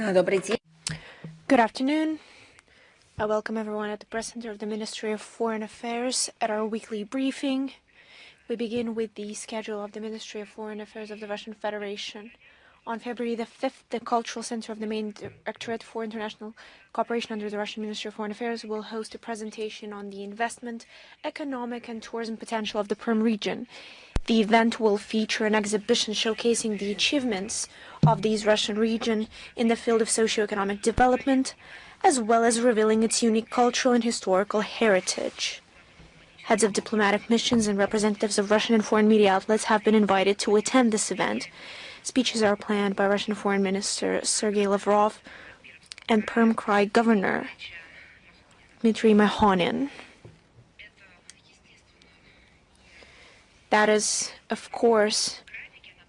Good afternoon. I welcome everyone at the press center of the Ministry of Foreign Affairs at our weekly briefing. We begin with the schedule of the Ministry of Foreign Affairs of the Russian Federation. On February the 5th, the Cultural Center of the Main Directorate for International Cooperation under the Russian Ministry of Foreign Affairs will host a presentation on the investment, economic and tourism potential of the Perm region. The event will feature an exhibition showcasing the achievements of the Russian region in the field of socio-economic development, as well as revealing its unique cultural and historical heritage. Heads of diplomatic missions and representatives of Russian and foreign media outlets have been invited to attend this event. Speeches are planned by Russian Foreign Minister Sergei Lavrov and Perm Krai Governor Dmitry Mahonin. That is, of course,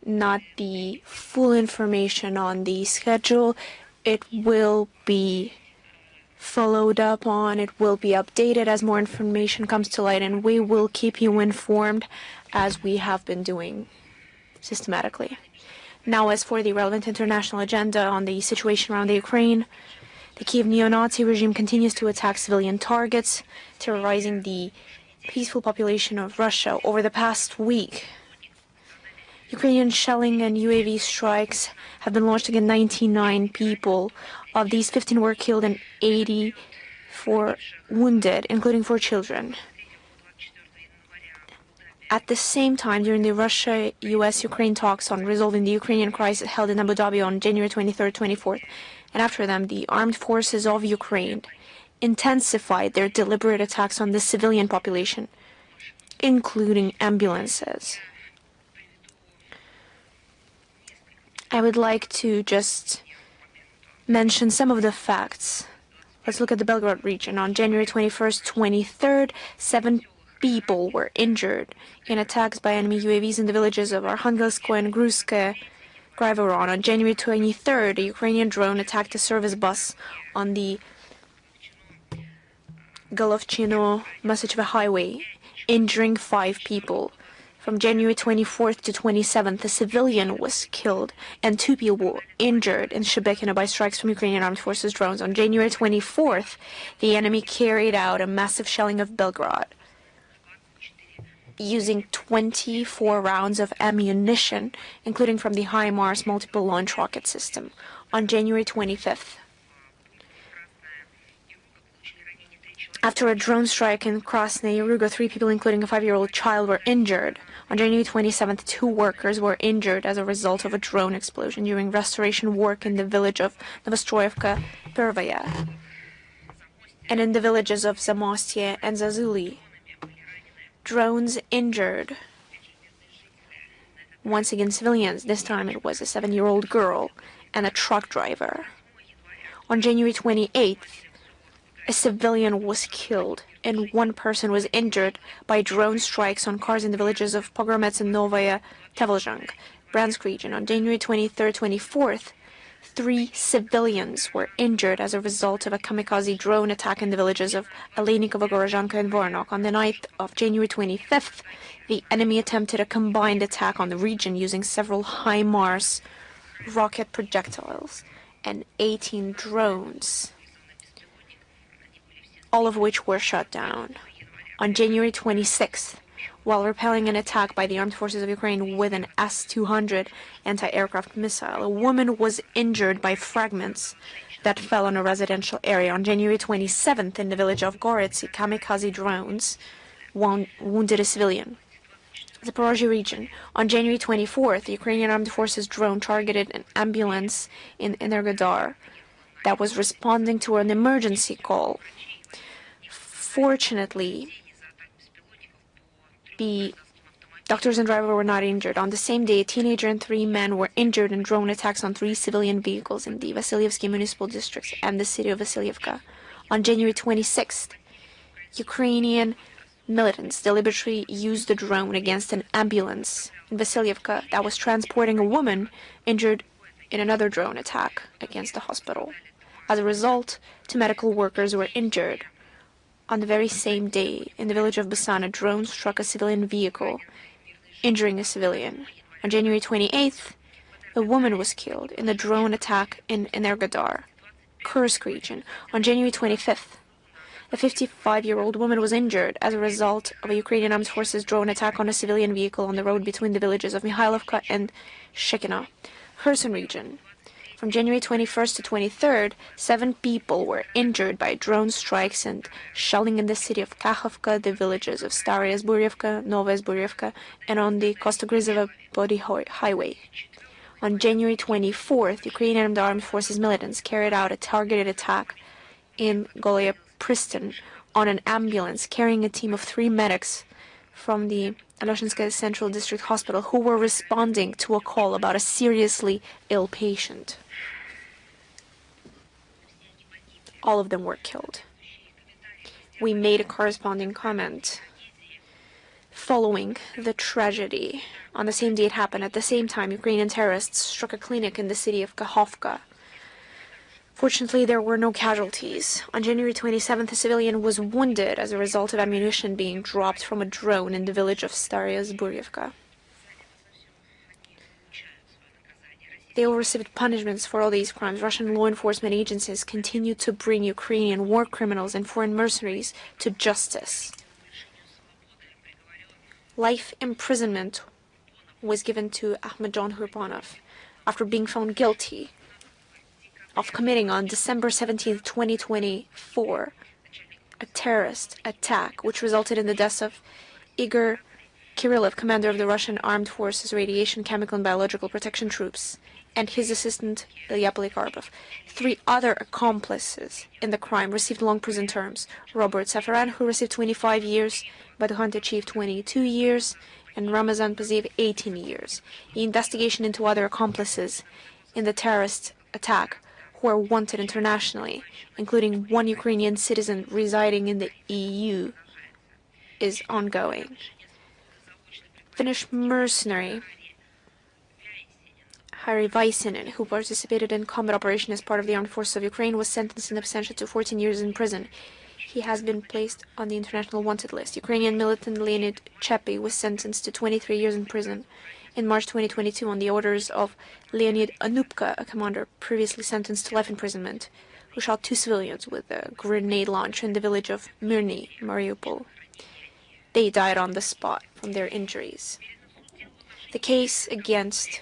not the full information on the schedule. It will be followed up on, it will be updated as more information comes to light, and we will keep you informed as we have been doing systematically. Now, as for the relevant international agenda on the situation around the Ukraine, the Kiev neo-Nazi regime continues to attack civilian targets, terrorizing the peaceful population of Russia. Over the past week, Ukrainian shelling and UAV strikes have been launched against 99 people. Of these, 15 were killed and 84 wounded, including 4 children. At the same time, during the Russia-US-Ukraine talks on resolving the Ukrainian crisis held in Abu Dhabi on January 23rd, 24th, and after them, the armed forces of Ukraine intensified their deliberate attacks on the civilian population, including ambulances. I would like to just mention some of the facts. Let's look at the Belgorod region. On January 21st, 23rd, 7 people were injured in attacks by enemy UAVs in the villages of Arkhangelskoye and Gruskaya Graivoron. On January 23rd, a Ukrainian drone attacked a service bus on the Golovchino-Masacheva highway, injuring 5 people. From January 24th to 27th, a civilian was killed and 2 people were injured in Shebekino by strikes from Ukrainian Armed Forces drones. On January 24th, the enemy carried out a massive shelling of Belgorod, using 24 rounds of ammunition, including from the HIMARS multiple launch rocket system. On January 25th, after a drone strike in Krasnaya Ruga, 3 people, including a 5-year-old child, were injured. On January 27th, 2 workers were injured as a result of a drone explosion during restoration work in the village of Novostroyevka Pervaya and in the villages of Zamostye and Zazuli. Drones injured, once again, civilians. This time it was a 7-year-old girl and a truck driver. On January 28th, a civilian was killed and 1 person was injured by drone strikes on cars in the villages of Pogromets and Novaya Tevelzhang, Bryansk region. On January 23rd, 24th, 3 civilians were injured as a result of a kamikaze drone attack in the villages of Aleinikovo, Gorozhanka, and Voronok. On the night of January 25th, the enemy attempted a combined attack on the region using several HIMARS rocket projectiles and 18 drones, all of which were shot down. On January 26th, while repelling an attack by the armed forces of Ukraine with an S-200 anti-aircraft missile, a woman was injured by fragments that fell on a residential area. On January 27th, in the village of Goretsi, kamikaze drones wounded a civilian. Zaporozhye region. On January 24th, the Ukrainian armed forces drone targeted an ambulance in Energodar that was responding to an emergency call. Fortunately, the doctors and driver were not injured. On the same day, a teenager and 3 men were injured in drone attacks on 3 civilian vehicles in the Vasilyevsky municipal district and the city of Vasilyevka. On January 26th, Ukrainian militants deliberately used the drone against an ambulance in Vasilyevka that was transporting a woman injured in another drone attack against the hospital. As a result, 2 medical workers were injured. On the very same day, in the village of Basan, a drone struck a civilian vehicle, injuring a civilian. On January 28th, A woman was killed in a drone attack in Energodar, Kursk region, on January 25th. A 55-year-old woman was injured as a result of a Ukrainian armed forces drone attack on a civilian vehicle on the road between the villages of Mihailovka and Shekina, Kherson region. From January 21st to 23rd, 7 people were injured by drone strikes and shelling in the city of Kakhovka, the villages of Staraya Zburyevka, Novaya Zburyevka, and on the Kostogryzovo-Body highway. On January 24th, Ukrainian armed forces militants carried out a targeted attack in Golaya Priston on an ambulance carrying a team of 3 medics from the Aloshinskaya Central District Hospital who were responding to a call about a seriously ill patient. All of them were killed. We made a corresponding comment following the tragedy. On the same day it happened, at the same time, Ukrainian terrorists struck a clinic in the city of Kakhovka. Fortunately, there were no casualties. On January 27th, a civilian was wounded as a result of ammunition being dropped from a drone in the village of Staraya Zburyevka. They all received punishments for all these crimes. Russian law enforcement agencies continue to bring Ukrainian war criminals and foreign mercenaries to justice. Life imprisonment was given to Ahmedjon Hurbanov after being found guilty of committing on December 17, 2024, a terrorist attack which resulted in the deaths of Igor Kirillov, commander of the Russian Armed Forces Radiation, Chemical and Biological Protection Troops, and his assistant Ilya Polikarpov. 3 other accomplices in the crime received long prison terms. Robert Safaran, who received 25 years, Baduhan Tachiv 22 years, and Ramazan Paziv 18 years. The investigation into other accomplices in the terrorist attack who are wanted internationally, including 1 Ukrainian citizen residing in the EU, is ongoing. Finnish mercenary Harry Vaisinen, who participated in combat operation as part of the armed forces of Ukraine, was sentenced in absentia to 14 years in prison. He has been placed on the international wanted list. Ukrainian militant Leonid Chepi was sentenced to 23 years in prison in March 2022 on the orders of Leonid Anupka, a commander previously sentenced to life imprisonment, who shot 2 civilians with a grenade launcher in the village of Myrny, Mariupol. They died on the spot from their injuries. The case against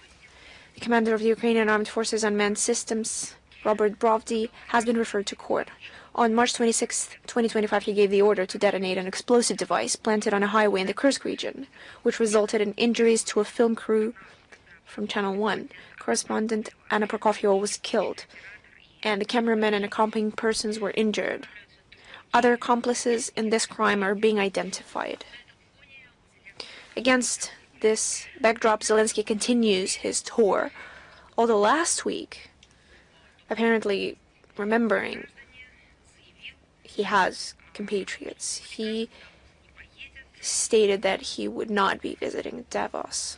the commander of the Ukrainian Armed Forces Unmanned Systems, Robert Brovdy, has been referred to court. On March 26, 2025, he gave the order to detonate an explosive device planted on a highway in the Kursk region, which resulted in injuries to a film crew from Channel 1. Correspondent Anna Prokofieva was killed, and the cameraman and accompanying persons were injured. Other accomplices in this crime are being identified. Against this backdrop, Zelensky continues his tour, although last week, apparently remembering he has compatriots, he stated that he would not be visiting Davos.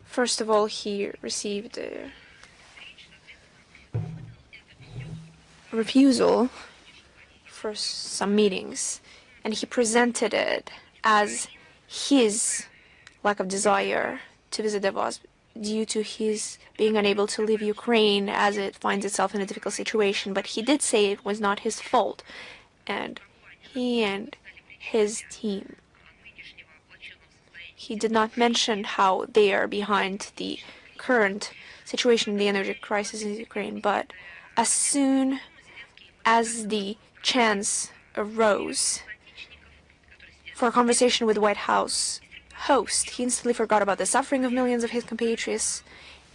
First of all, he received a refusal for some meetings, and he presented it as his lack of desire to visit Davos due to his being unable to leave Ukraine as it finds itself in a difficult situation. But he did say it was not his fault, and he and his team, he did not mention how they are behind the current situation in the energy crisis in Ukraine. But as soon as the chance arose for a conversation with the White House host, he instantly forgot about the suffering of millions of his compatriots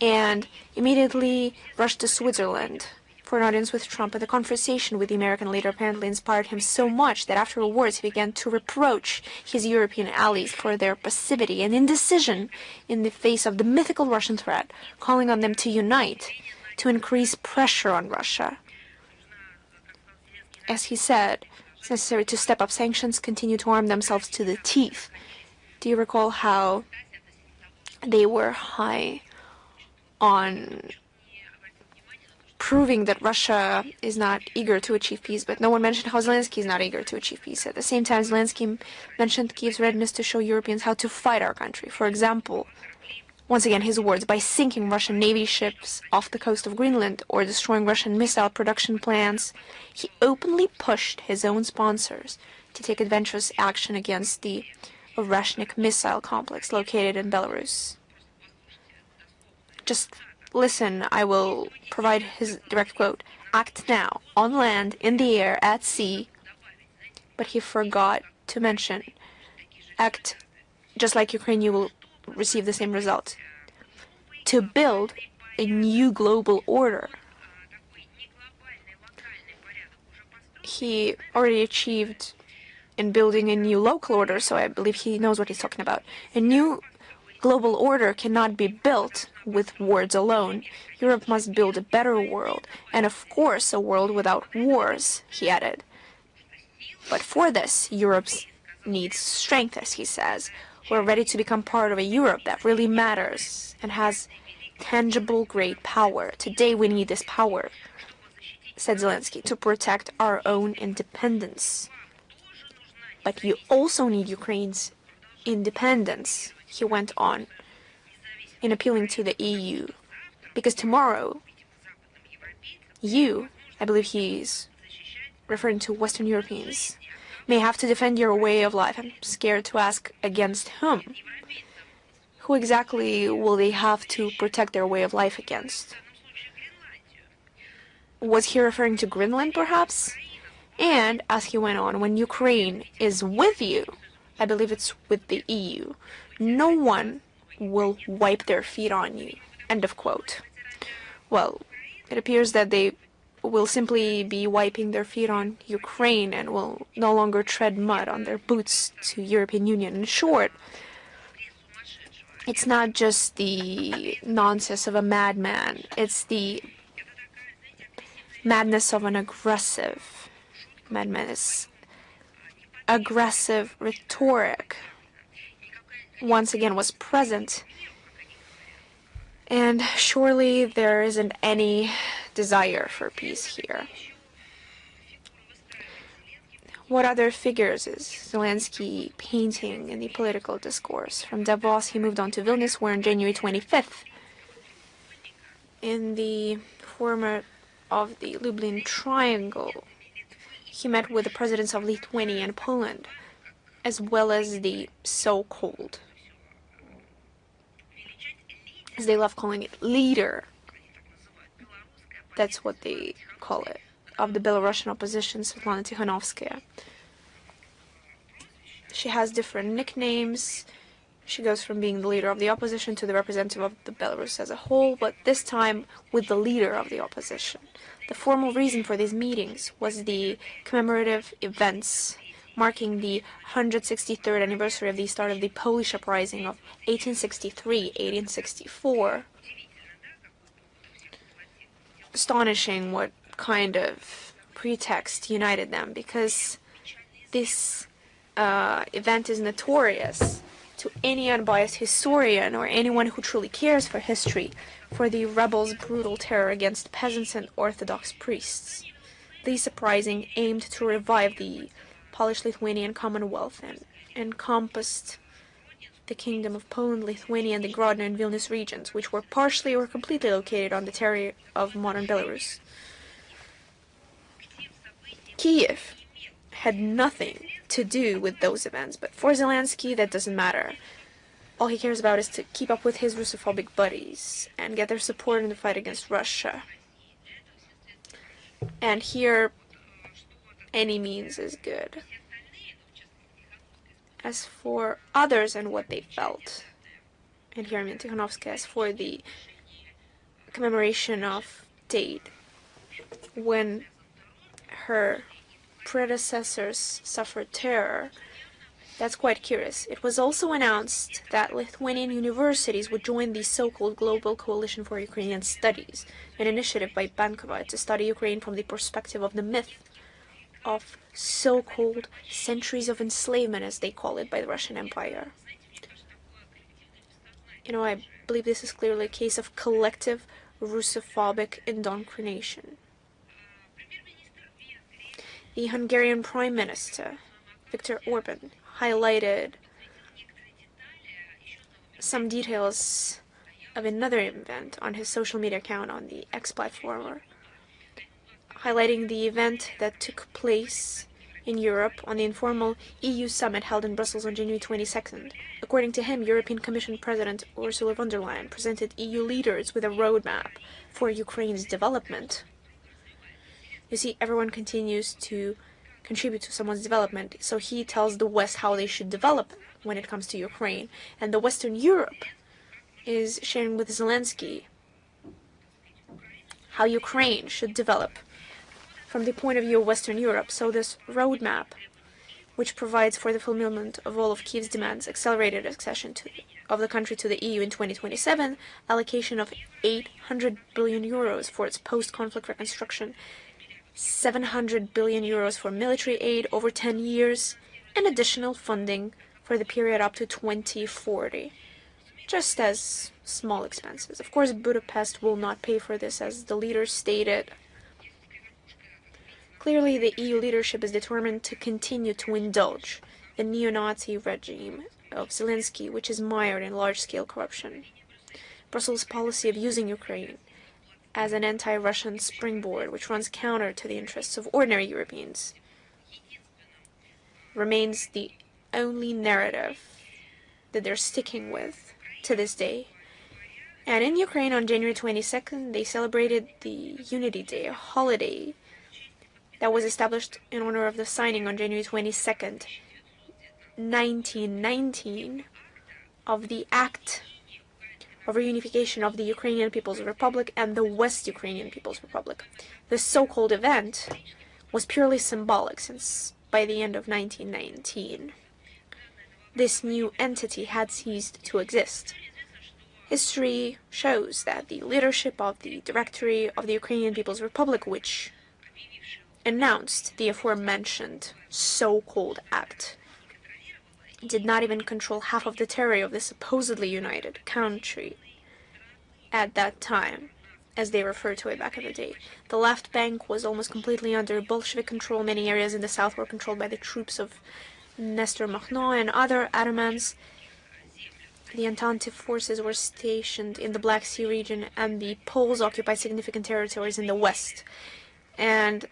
and immediately rushed to Switzerland for an audience with Trump. And the conversation with the American leader apparently inspired him so much that afterwards he began to reproach his European allies for their passivity and indecision in the face of the mythical Russian threat, calling on them to unite to increase pressure on Russia. As he said, it's necessary to step up sanctions, continue to arm themselves to the teeth. Do you recall how they were high on proving that Russia is not eager to achieve peace, but no one mentioned how Zelensky is not eager to achieve peace. At the same time, Zelensky mentioned Kyiv's readiness to show Europeans how to fight our country. For example, once again, his words, by sinking Russian Navy ships off the coast of Greenland or destroying Russian missile production plants, he openly pushed his own sponsors to take adventurous action against the Oreshnik missile complex located in Belarus. Just listen, I will provide his direct quote. Act now, on land, in the air, at sea. But he forgot to mention, act just like Ukraine, you will receive the same result. To build a new global order. He already achieved in building a new local order, so I believe he knows what he's talking about. A new global order cannot be built with words alone. Europe must build a better world, and of course a world without wars, he added. But for this, Europe needs strength, as he says. We're ready to become part of a Europe that really matters and has tangible great power. Today we need this power, said Zelensky, to protect our own independence. But you also need Ukraine's independence, he went on, in appealing to the EU. Because tomorrow, you, I believe he's referring to Western Europeans, may have to defend your way of life. I'm scared to ask against whom. Who exactly will they have to protect their way of life against? Was he referring to Greenland, perhaps? And, as he went on, when Ukraine is with you, I believe it's with the EU, no one will wipe their feet on you. End of quote. Well, it appears that they will simply be wiping their feet on Ukraine and will no longer tread mud on their boots to European Union. In short, it's not just the nonsense of a madman, it's the madness of an aggressive madman. It's aggressive rhetoric once again was present, and surely there isn't any desire for peace here. What other figures is Zelensky painting in the political discourse? From Davos, he moved on to Vilnius, where on January 25th, in the format of the Lublin Triangle, he met with the presidents of Lithuania and Poland, as well as the so-called, as they love calling it, leader, that's what they call it, of the Belarusian opposition, Svetlana Tikhanovskaya. She has different nicknames. She goes from being the leader of the opposition to the representative of the Belarus as a whole, but this time with the leader of the opposition. The formal reason for these meetings was the commemorative events marking the 163rd anniversary of the start of the Polish uprising of 1863-1864. Astonishing what kind of pretext united them, because this event is notorious to any unbiased historian or anyone who truly cares for history for the rebels' brutal terror against peasants and Orthodox priests. This uprising aimed to revive the Polish-Lithuanian Commonwealth and encompassed the Kingdom of Poland, Lithuania, and the Grodno and Vilnius regions, which were partially or completely located on the territory of modern Belarus. Kiev had nothing to do with those events, but for Zelensky, that doesn't matter. All he cares about is to keep up with his Russophobic buddies and get their support in the fight against Russia. And here, any means is good. As for others and what they felt, and here I mean Tikhanovskaya, as for the commemoration of date when her predecessors suffered terror, that's quite curious. It was also announced that Lithuanian universities would join the so-called Global Coalition for Ukrainian Studies, an initiative by Bankova to study Ukraine from the perspective of the myth of so-called centuries of enslavement, as they call it, by the Russian Empire. You know, I believe this is clearly a case of collective Russophobic indoctrination. The Hungarian Prime Minister, Viktor Orban, highlighted some details of another event on his social media account on the X platform, highlighting the event that took place in Europe on the informal EU summit held in Brussels on January 22nd. According to him, European Commission President Ursula von der Leyen presented EU leaders with a roadmap for Ukraine's development. You see, everyone continues to contribute to someone's development, so he tells the West how they should develop when it comes to Ukraine. And the Western Europe is sharing with Zelensky how Ukraine should develop from the point of view of Western Europe. So this roadmap, which provides for the fulfillment of all of Kyiv's demands, accelerated accession of the country to the EU in 2027, allocation of 800 billion euros for its post-conflict reconstruction, 700 billion euros for military aid over 10 years, and additional funding for the period up to 2040, just as small expenses. Of course, Budapest will not pay for this, as the leaders stated. Clearly, the EU leadership is determined to continue to indulge the neo-Nazi regime of Zelensky, which is mired in large-scale corruption. Brussels' policy of using Ukraine as an anti-Russian springboard, which runs counter to the interests of ordinary Europeans, remains the only narrative that they're sticking with to this day. And in Ukraine on January 22nd, they celebrated the Unity Day, a holiday that was established in honor of the signing on January 22nd, 1919, of the Act of Reunification of the Ukrainian People's Republic and the West Ukrainian People's Republic. This so-called event was purely symbolic, since by the end of 1919, this new entity had ceased to exist. History shows that the leadership of the Directory of the Ukrainian People's Republic, which announced the aforementioned so-called act, did not even control half of the territory of the supposedly united country at that time, as they referred to it back in the day. The left bank was almost completely under Bolshevik control. Many areas in the south were controlled by the troops of Nestor Makhno and other atamans. The Entente forces were stationed in the Black Sea region, and the Poles occupied significant territories in the west. And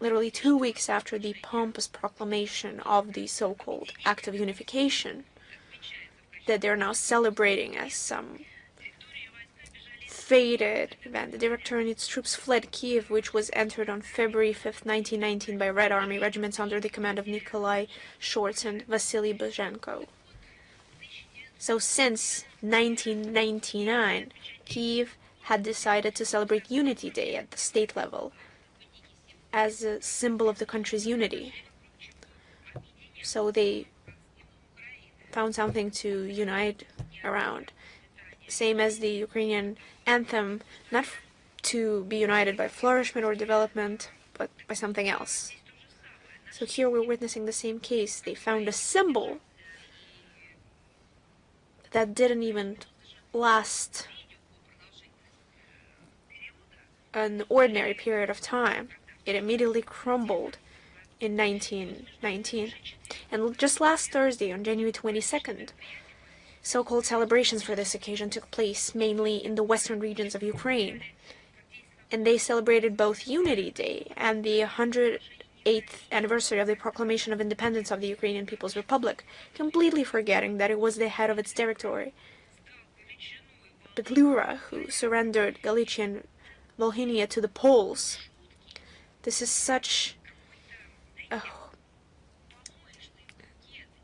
literally 2 weeks after the pompous proclamation of the so-called Act of Unification, that they're now celebrating as some faded event, the Director and its troops fled Kiev, which was entered on February 5th, 1919 by Red Army regiments under the command of Nikolai Shorts and Vasily Bozhenko. So since 1999, Kiev had decided to celebrate Unity Day at the state level as a symbol of the country's unity. So they found something to unite around. Same as the Ukrainian anthem, not to be united by flourishment or development, but by something else. So here we're witnessing the same case. They found a symbol that didn't even last an ordinary period of time. It immediately crumbled in 1919. And just last Thursday, on January 22nd, so-called celebrations for this occasion took place mainly in the western regions of Ukraine. And they celebrated both Unity Day and the 108th anniversary of the proclamation of independence of the Ukrainian People's Republic, completely forgetting that it was the head of its territory, Petlura, who surrendered Galician Volhynia to the Poles. This is such a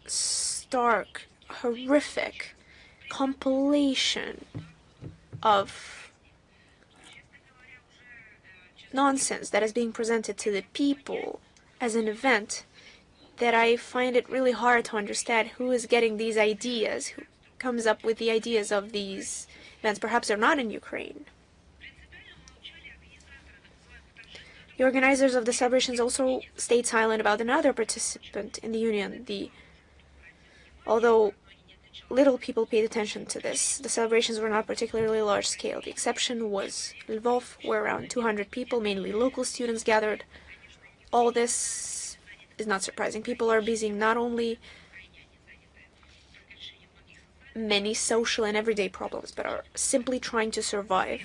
stark, horrific compilation of nonsense that is being presented to the people as an event that I find it really hard to understand who is getting these ideas, who comes up with the ideas of these events. Perhaps they're not in Ukraine. The organizers of the celebrations also stayed silent about another participant in the union. Although little people paid attention to this. The celebrations were not particularly large scale. The exception was Lvov, where around 200 people, mainly local students, gathered. All this is not surprising. People are busy not only many social and everyday problems, but are simply trying to survive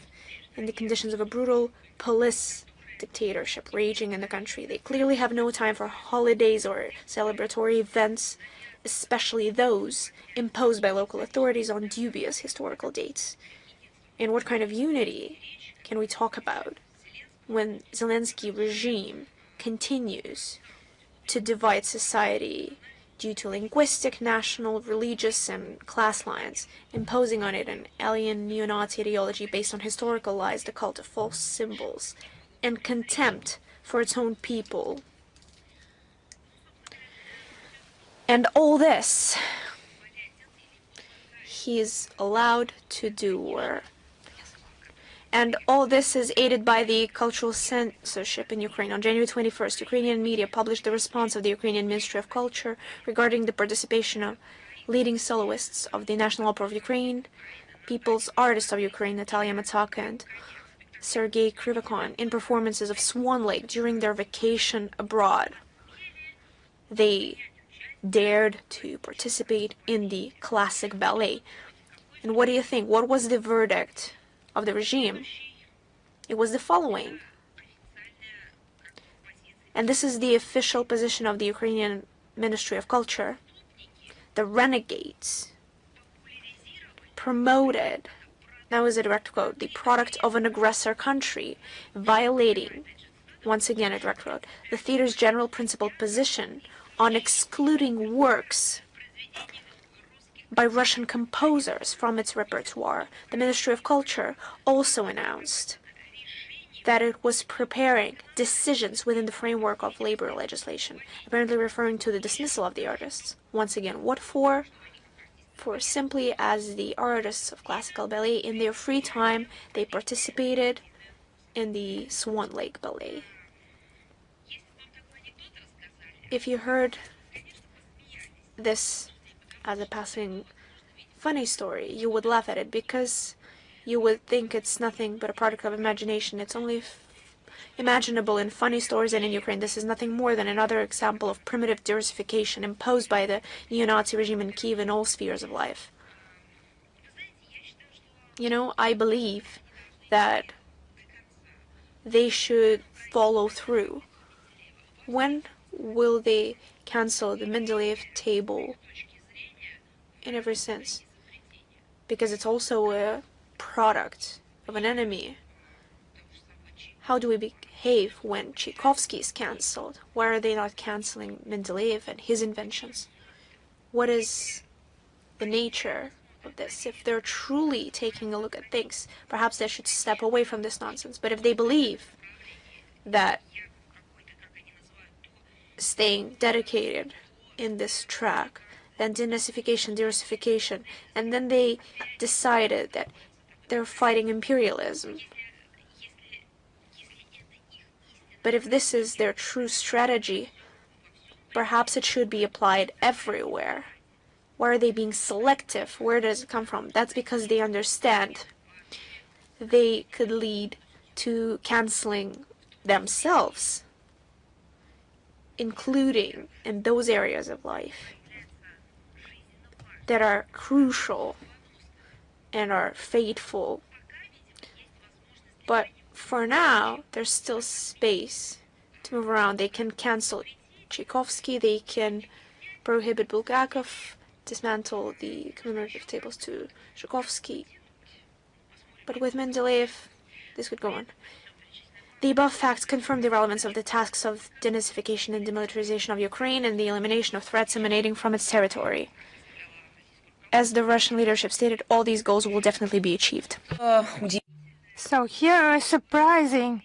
in the conditions of a brutal police dictatorship raging in the country. They clearly have no time for holidays or celebratory events, especially those imposed by local authorities on dubious historical dates. And what kind of unity can we talk about when Zelensky regime continues to divide society due to linguistic, national, religious, and class lines, imposing on it an alien neo-Nazi ideology based on historical lies, the cult of false symbols, and contempt for its own people? And all this he is allowed to do. And all this is aided by the cultural censorship in Ukraine. On January 21st, Ukrainian media published the response of the Ukrainian Ministry of Culture regarding the participation of leading soloists of the National Opera of Ukraine, People's Artists of Ukraine, Natalia Matsaka and Sergei Krivakon, in performances of Swan Lake during their vacation abroad. They dared to participate in the classic ballet. And what do you think? What was the verdict of the regime? It was the following. And this is the official position of the Ukrainian Ministry of Culture. The renegades promoted, now is a direct quote, the product of an aggressor country, violating, once again a direct quote, the theater's general principled position on excluding works by Russian composers from its repertoire. The Ministry of Culture also announced that it was preparing decisions within the framework of labor legislation, apparently referring to the dismissal of the artists. Once again, what for? For simply as the artists of classical ballet, in their free time, they participated in the Swan Lake Ballet. If you heard this as a passing funny story, you would laugh at it because you would think it's nothing but a product of imagination. It's only imaginable in funny stories, and in Ukraine this is nothing more than another example of primitive diversification imposed by the neo-Nazi regime in Kiev in all spheres of life. You know, I believe that they should follow through. When will they cancel the Mendeleev table in every sense? Because it's also a product of an enemy. How do we behave when Tchaikovsky is cancelled? Why are they not cancelling Mendeleev and his inventions? What is the nature of this? If they're truly taking a look at things, perhaps they should step away from this nonsense. But if they believe that staying dedicated in this track, then denazification, diversification, and then they decided that they're fighting imperialism. But if this is their true strategy, perhaps it should be applied everywhere. Why are they being selective? Where does it come from? That's because they understand they could lead to canceling themselves, including in those areas of life that are crucial and are fateful. But for now, there's still space to move around. They can cancel Tchaikovsky, they can prohibit Bulgakov, dismantle the commemorative tables to Tchaikovsky. But with Mendeleev, this could go on. The above facts confirm the relevance of the tasks of denazification and demilitarization of Ukraine and the elimination of threats emanating from its territory. As the Russian leadership stated, all these goals will definitely be achieved. So here a surprising,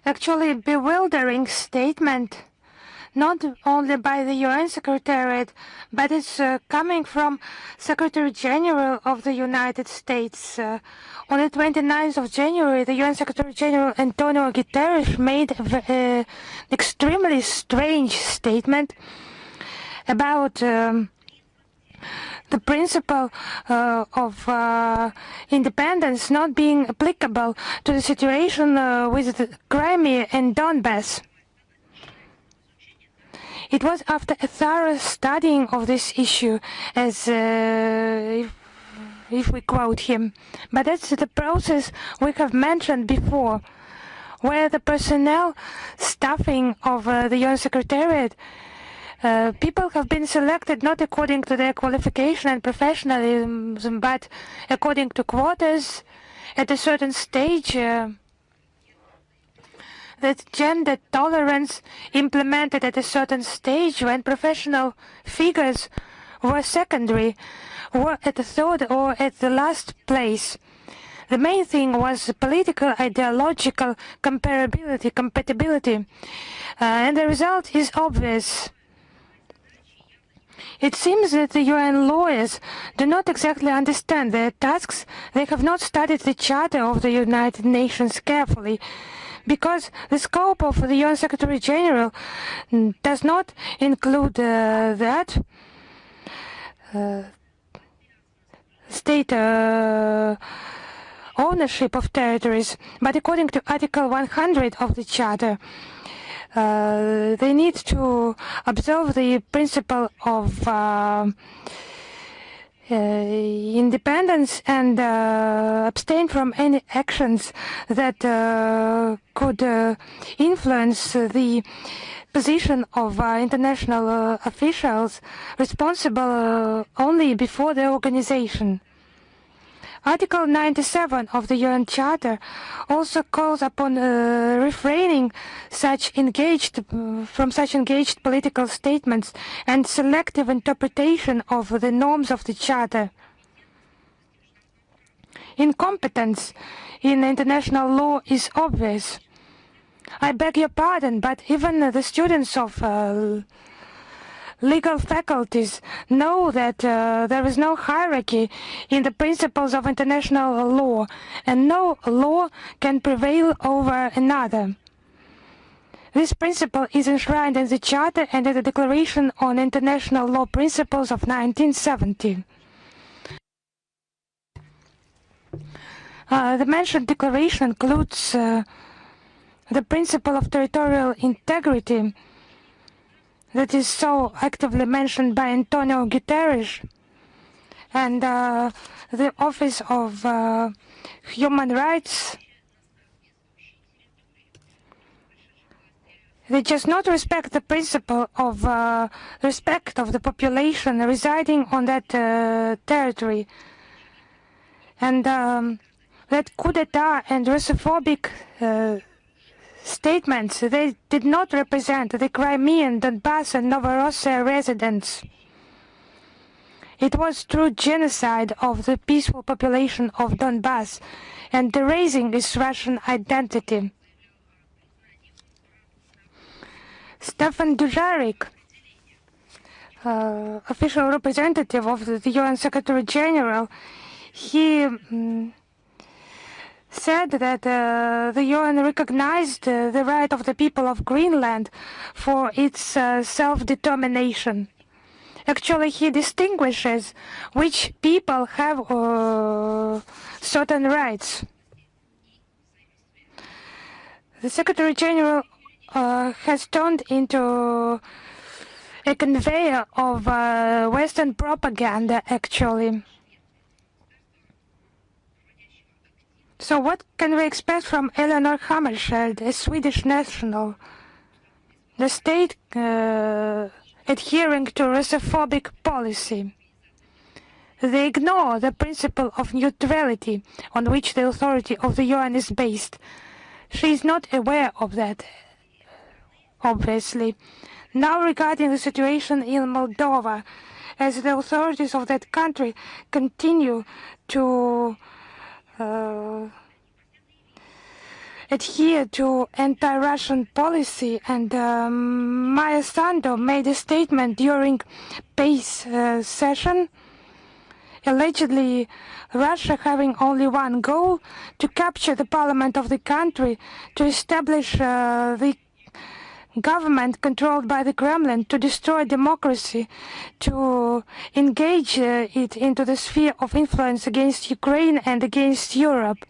actually bewildering statement, not only by the UN Secretariat, but it's coming from Secretary General of the United States. On the 29th of January, the UN Secretary General Antonio Guterres made an extremely strange statement about the principle of independence not being applicable to the situation with Crimea and Donbass. It was after a thorough studying of this issue, as if we quote him. But that's the process we have mentioned before, where the personnel staffing of the UN Secretariat, people have been selected not according to their qualification and professionalism, but according to quotas at a certain stage. That gender tolerance implemented at a certain stage when professional figures were secondary, were at the third or at the last place. The main thing was political, ideological compatibility, and the result is obvious. It seems that the UN lawyers do not exactly understand their tasks. They have not studied the Charter of the United Nations carefully, because the scope of the UN Secretary General does not include that state ownership of territories, but according to Article 100 of the Charter, they need to observe the principle of independence and abstain from any actions that could influence the position of international officials responsible only before the organization. Article 97 of the UN Charter also calls upon refraining from such engaged political statements and selective interpretation of the norms of the Charter. Incompetence in international law is obvious. I beg your pardon, but even the students of legal faculties know that there is no hierarchy in the principles of international law, and no law can prevail over another. This principle is enshrined in the Charter and in the Declaration on International Law Principles of 1970. The mentioned declaration includes the principle of territorial integrity that is so actively mentioned by Antonio Guterres, and the Office of Human Rights. They just not respect the principle of respect of the population residing on that territory, and that coup d'etat and Russophobic statements, they did not represent the Crimean, Donbass and Novorossiya residents. It was true genocide of the peaceful population of Donbass and erasing its Russian identity. Stefan Dujarric, official representative of the UN Secretary General, he said that the UN recognized the right of the people of Greenland for its self-determination. Actually, he distinguishes which people have certain rights. The Secretary General has turned into a conveyor of Western propaganda, actually. So what can we expect from Eleanor Hammarskjöld, a Swedish national? The state adhering to Russophobic policy. They ignore the principle of neutrality on which the authority of the UN is based. She is not aware of that, obviously. Now regarding the situation in Moldova, as the authorities of that country continue to adhere to anti-Russian policy, and Maia Sandu made a statement during peace session, allegedly Russia having only one goal: to capture the parliament of the country, to establish the government controlled by the Kremlin to destroy democracy, to engage it into the sphere of influence against Ukraine and against Europe.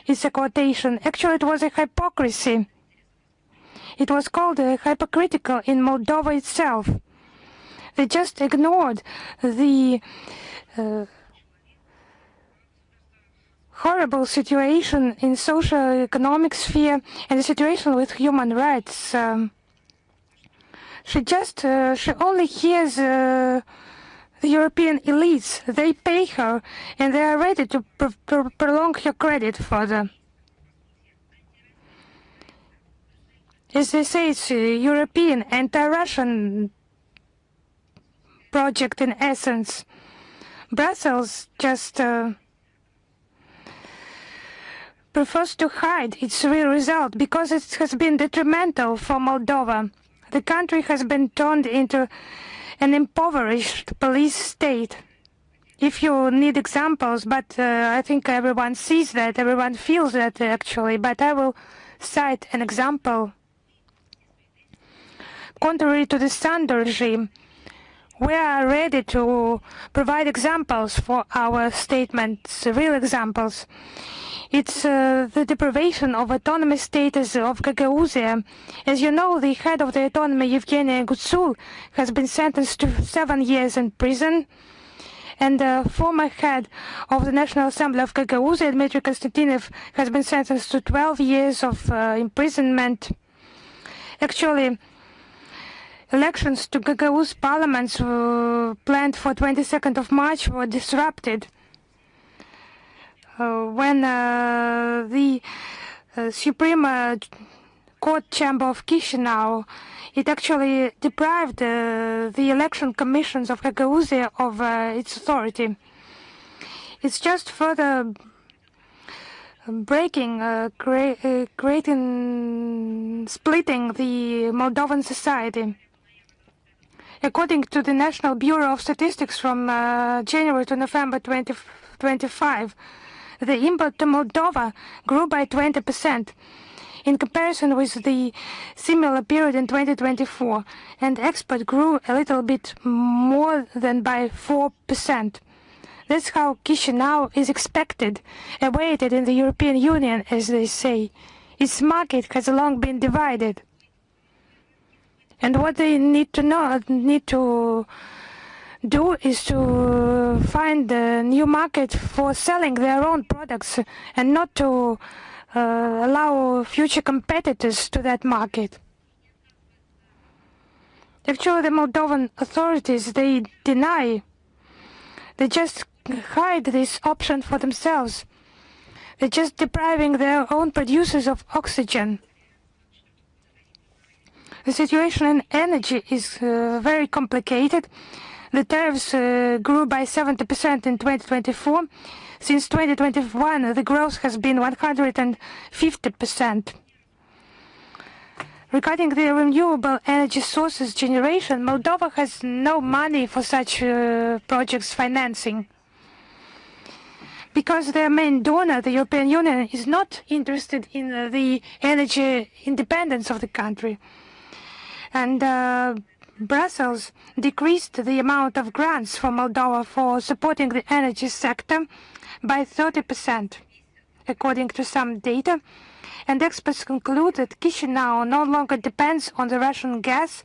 It's a quotation. Actually, it was a hypocrisy. It was called hypocritical in Moldova itself. They just ignored the horrible situation in socio-economic sphere and the situation with human rights. She only hears the European elites. They pay her, and they are ready to prolong her credit further. As they say, it's a European anti-Russian project in essence. Brussels just prefers to hide its real result because it has been detrimental for Moldova. The country has been turned into an impoverished police state. If you need examples, but I think everyone sees that, everyone feels that actually, but I will cite an example. Contrary to the Sandu regime, we are ready to provide examples for our statements, real examples. It's the deprivation of autonomy status of Gagauzia. As you know, the head of the autonomy, Yevgeny Gutsul, has been sentenced to 7 years in prison. And the former head of the National Assembly of Gagauzia, Dmitry Konstantinov, has been sentenced to 12 years of imprisonment. Actually, elections to Gagauz parliaments planned for 22nd of March were disrupted when the Supreme Court Chamber of Chisinau, it actually deprived the election commissions of Gagauzia of its authority. It's just further breaking, creating, splitting the Moldovan society. According to the National Bureau of Statistics from January to November 2025, the import to Moldova grew by 20% in comparison with the similar period in 2024, and export grew a little bit more than by 4%. That's how Chisinau is expected, awaited in the European Union, as they say. Its market has long been divided. And what they need to do is to find a new market for selling their own products and not to allow future competitors to that market. Actually, the Moldovan authorities, they deny, they just hide this option for themselves. They're just depriving their own producers of oxygen. The situation in energy is very complicated. The tariffs grew by 70% in 2024. Since 2021, the growth has been 150%. Regarding the renewable energy sources generation, Moldova has no money for such projects financing, because their main donor, the European Union, is not interested in the energy independence of the country. And Brussels decreased the amount of grants for Moldova for supporting the energy sector by 30%, according to some data. And experts conclude that Chisinau no longer depends on the Russian gas.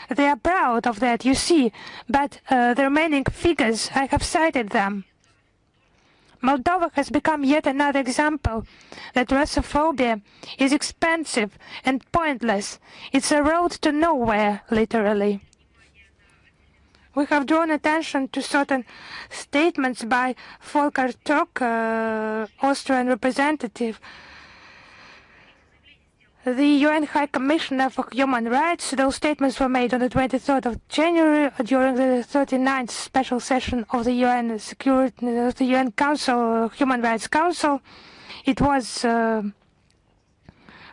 They are proud of that, you see, but the remaining figures, I have cited them. Moldova has become yet another example that Russophobia is expensive and pointless. It's a road to nowhere, literally. We have drawn attention to certain statements by Volker Turk, Austrian representative, the UN High Commissioner for Human Rights. Those statements were made on the 23rd of January during the 39th special session of the UN Council, Human Rights Council. It was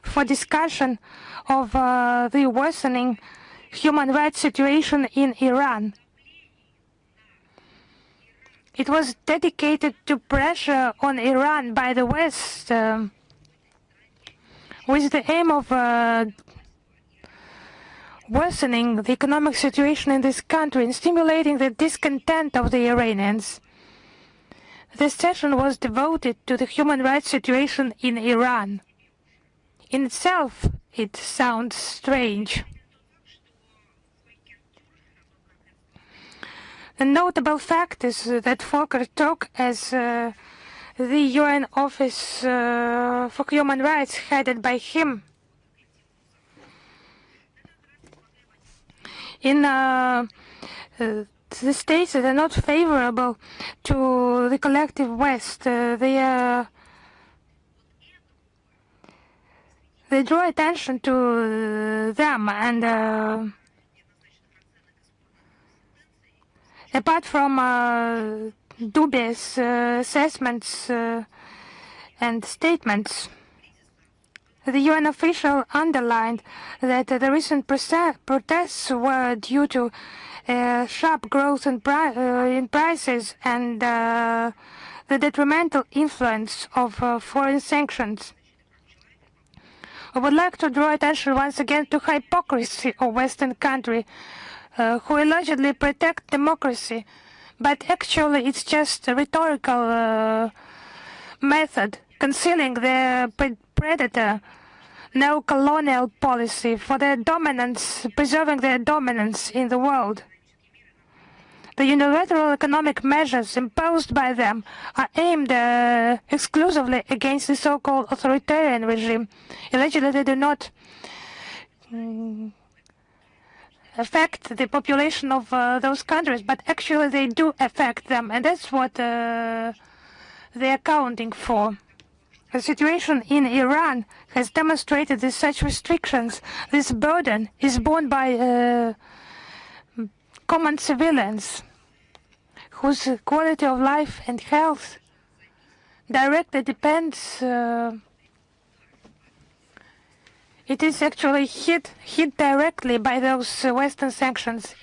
for discussion of the worsening human rights situation in Iran. It was dedicated to pressure on Iran by the West, with the aim of worsening the economic situation in this country and stimulating the discontent of the Iranians. This session was devoted to the human rights situation in Iran. In itself, it sounds strange. A notable fact is that Volker Turk, as the UN Office for Human Rights headed by him, in the states that are not favorable to the collective West, they draw attention to them, and apart from dubious assessments and statements, the UN official underlined that the recent protests were due to sharp growth in prices and the detrimental influence of foreign sanctions. I would like to draw attention once again to hypocrisy of Western countries who allegedly protect democracy, but actually it's just a rhetorical method concealing their predator neo-colonial policy for their dominance, preserving their dominance in the world. The unilateral economic measures imposed by them are aimed exclusively against the so-called authoritarian regime. Allegedly, they do not affect the population of those countries, but actually they do affect them, and that's what they're accounting for. The situation in Iran has demonstrated that such restrictions, this burden, is borne by common civilians whose quality of life and health directly depends. It is actually hit directly by those Western sanctions.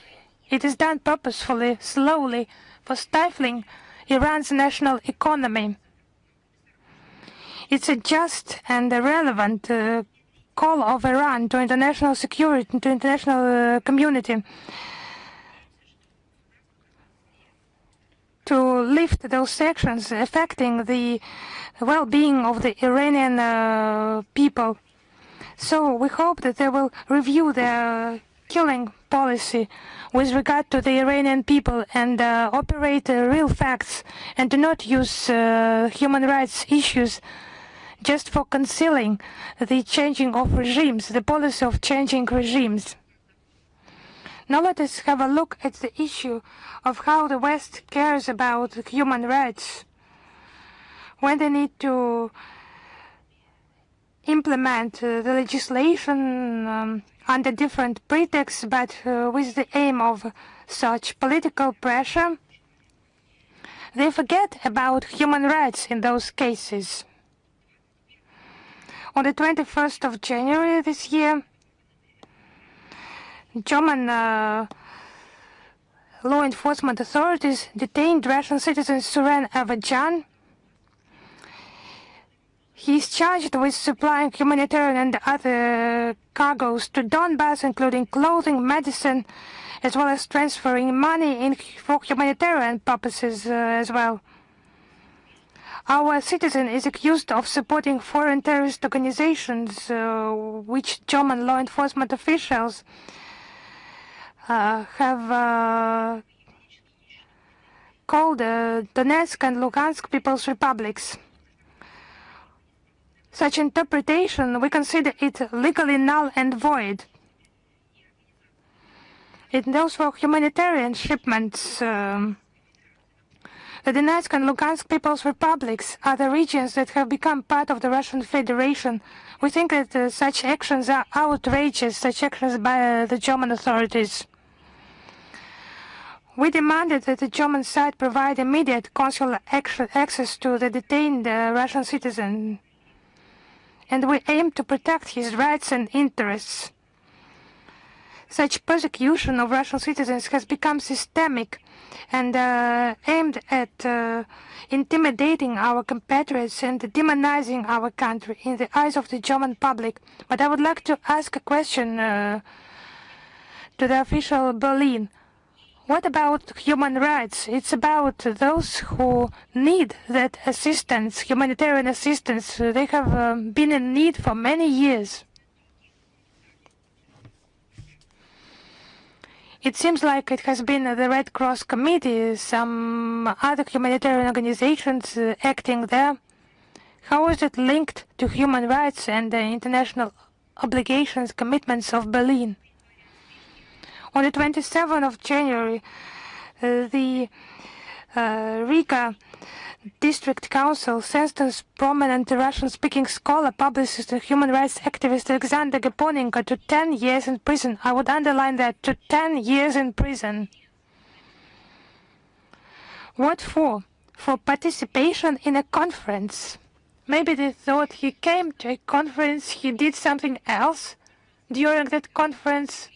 It is done purposefully, slowly, for stifling Iran's national economy. It's a just and a relevant call of Iran to international security, to international community, to lift those sanctions affecting the well-being of the Iranian people. So we hope that they will review their killing policy with regard to the Iranian people and operate real facts and do not use human rights issues just for concealing the changing of regimes, the policy of changing regimes. Now let us have a look at the issue of how the West cares about human rights when they need to implement the legislation under different pretexts, but with the aim of such political pressure. They forget about human rights in those cases. On the 21st of January this year, German law enforcement authorities detained Russian citizen Suren Avajan. He is charged with supplying humanitarian and other cargoes to Donbass, including clothing, medicine, as well as transferring money for humanitarian purposes as well. Our citizen is accused of supporting foreign terrorist organizations, which German law enforcement officials have called Donetsk and Lugansk People's Republics. Such interpretation, we consider it legally null and void. Those were humanitarian shipments. The Donetsk and Lugansk People's Republics are the regions that have become part of the Russian Federation. We think that such actions are outrageous, such actions by the German authorities. We demanded that the German side provide immediate consular access to the detained Russian citizen, and we aim to protect his rights and interests. Such persecution of Russian citizens has become systemic and aimed at intimidating our compatriots and demonizing our country in the eyes of the German public. But I would like to ask a question to the official Berlin. What about human rights? It's about those who need that assistance, humanitarian assistance. They have been in need for many years. It seems like it has been the Red Cross Committee, some other humanitarian organizations acting there. How is it linked to human rights and the international obligations, commitments of Berlin? On the 27th of January, the Riga District Council sentenced prominent Russian-speaking scholar, publicist, and human rights activist Alexander Geponinko to 10 years in prison. I would underline that, to 10 years in prison. What for? For participation in a conference. Maybe they thought he came to a conference, he did something else during that conference,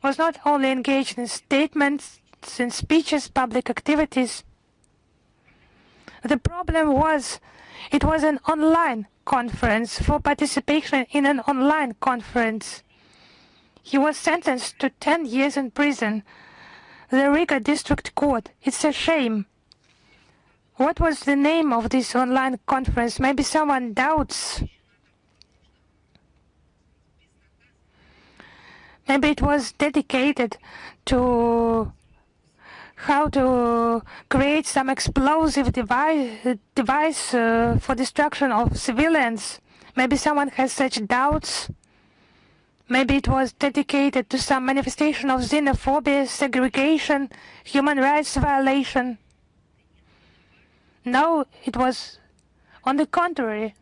was not only engaged in statements, in speeches, public activities. The problem was, it was an online conference, for participation in an online conference. He was sentenced to 10 years in prison. The Riga District Court. It's a shame. What was the name of this online conference? Maybe someone doubts. Maybe it was dedicated to how to create some explosive device for destruction of civilians. Maybe someone has such doubts. Maybe it was dedicated to some manifestation of xenophobia, segregation, human rights violation. No, it was, on the contrary,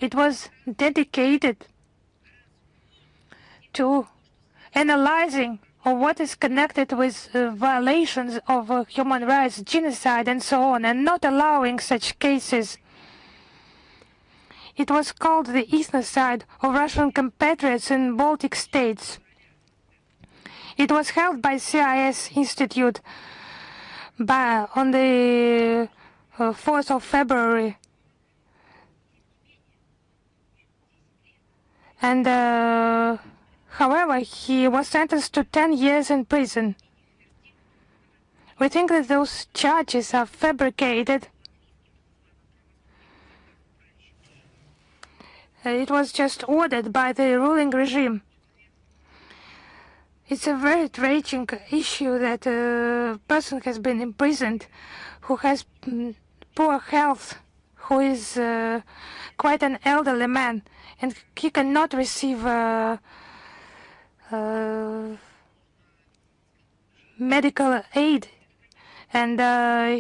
it was dedicated to analyzing of what is connected with violations of human rights, genocide, and so on, and not allowing such cases. It was called the ethnocide of Russian compatriots in Baltic states. It was held by CIS Institute on the 4th of February. And however, he was sentenced to 10 years in prison. We think that those charges are fabricated. It was just ordered by the ruling regime. It's a very tragic issue that a person has been imprisoned who has poor health, who is quite an elderly man, and he cannot receive medical aid, and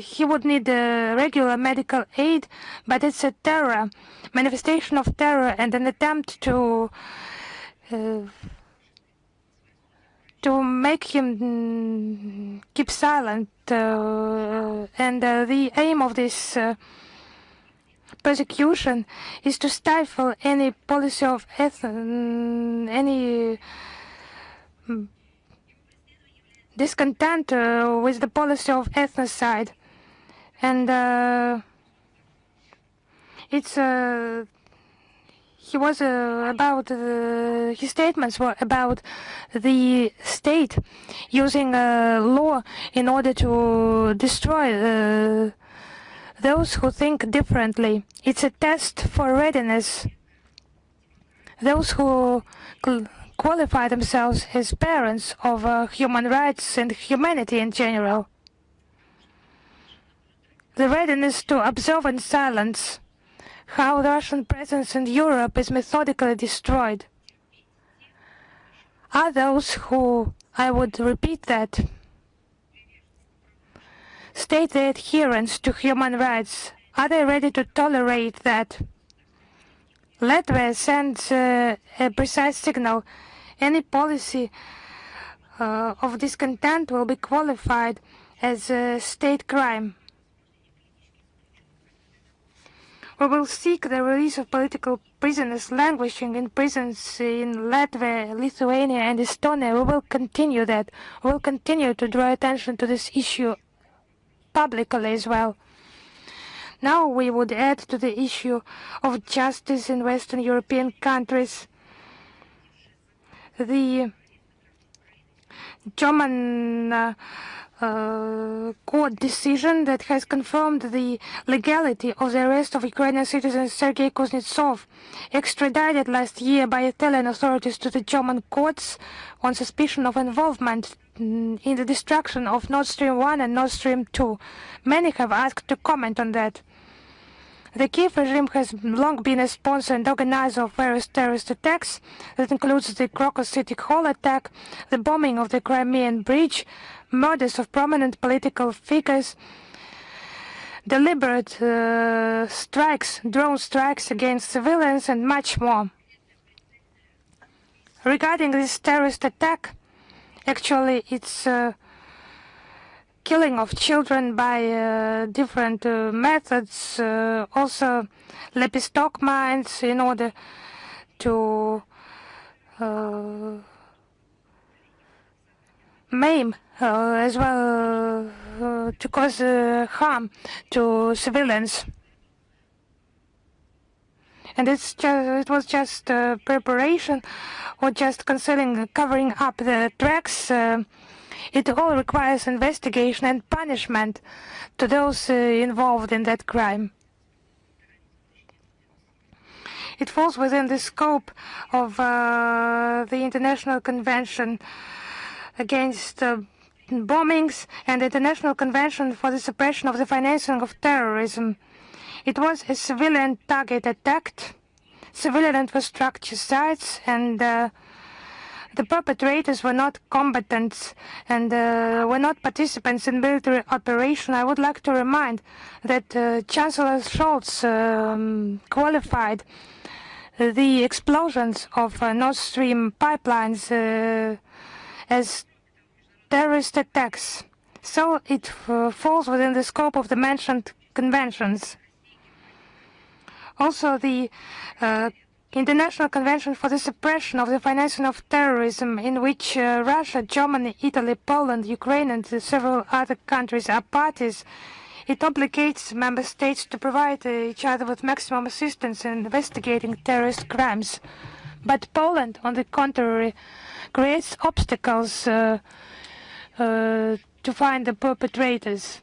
he would need regular medical aid, but it's a terror, manifestation of terror, and an attempt to make him keep silent, and the aim of this persecution is to stifle any policy of any discontent with the policy of ethnocide, and it's he was about his statements were about the state using law in order to destroy those who think differently. It's a test for readiness. Those who qualify themselves as parents of human rights and humanity in general. The readiness to observe in silence how the Russian presence in Europe is methodically destroyed. Are those who, I would repeat that, state their adherence to human rights, are they ready to tolerate that? Latvia sends a precise signal. Any policy of discontent will be qualified as a state crime. We will seek the release of political prisoners languishing in prisons in Latvia, Lithuania, and Estonia. We will continue that. We will continue to draw attention to this issue publicly as well. Now we would add to the issue of justice in Western European countries. The German court decision that has confirmed the legality of the arrest of Ukrainian citizen Sergei Kuznetsov, extradited last year by Italian authorities to the German courts on suspicion of involvement in the destruction of Nord Stream 1 and Nord Stream 2. Many have asked to comment on that. The Kiev regime has long been a sponsor and organizer of various terrorist attacks. That includes the Crocus City Hall attack, the bombing of the Crimean Bridge, murders of prominent political figures, deliberate strikes, drone strikes against civilians, and much more. Regarding this terrorist attack, actually it's killing of children by different methods, also Lepistock mines in order to maim as well to cause harm to civilians. And it was just preparation or just covering up the tracks. It all requires investigation and punishment to those involved in that crime. It falls within the scope of the International Convention against bombings and the International Convention for the Suppression of the Financing of Terrorism. It was a civilian target attack, civilian infrastructure sites, and the perpetrators were not combatants and were not participants in military operation. I would like to remind that Chancellor Scholz qualified the explosions of Nord Stream pipelines as terrorist attacks. So it falls within the scope of the mentioned conventions. Also, the International Convention for the Suppression of the Financing of Terrorism, in which Russia, Germany, Italy, Poland, Ukraine, and several other countries are parties, it obligates member states to provide each other with maximum assistance in investigating terrorist crimes. But Poland, on the contrary, creates obstacles to find the perpetrators.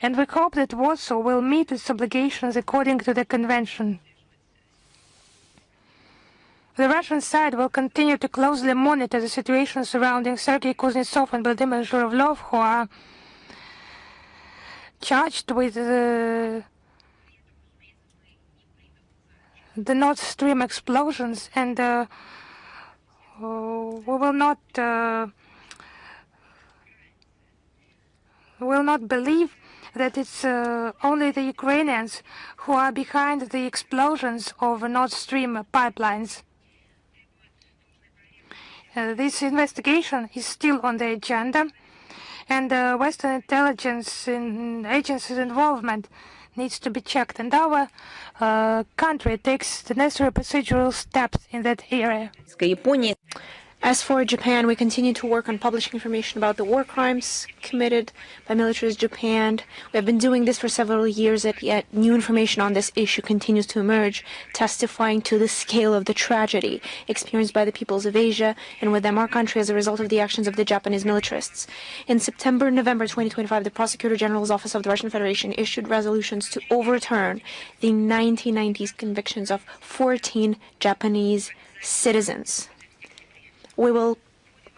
And we hope that Warsaw will meet its obligations according to the convention. The Russian side will continue to closely monitor the situation surrounding Sergei Kuznetsov and Vladimir Zhuravlov, who are charged with the Nord Stream explosions, and we will not believe that it's only the Ukrainians who are behind the explosions of Nord Stream pipelines. This investigation is still on the agenda, and Western intelligence agencies' involvement needs to be checked, and our country takes the necessary procedural steps in that area. As for Japan, we continue to work on publishing information about the war crimes committed by militaries Japan. We have been doing this for several years, yet new information on this issue continues to emerge, testifying to the scale of the tragedy experienced by the peoples of Asia, and with them our country, as a result of the actions of the Japanese militarists. In September and November 2025, the Prosecutor General's Office of the Russian Federation issued resolutions to overturn the 1990s convictions of 14 Japanese citizens. We will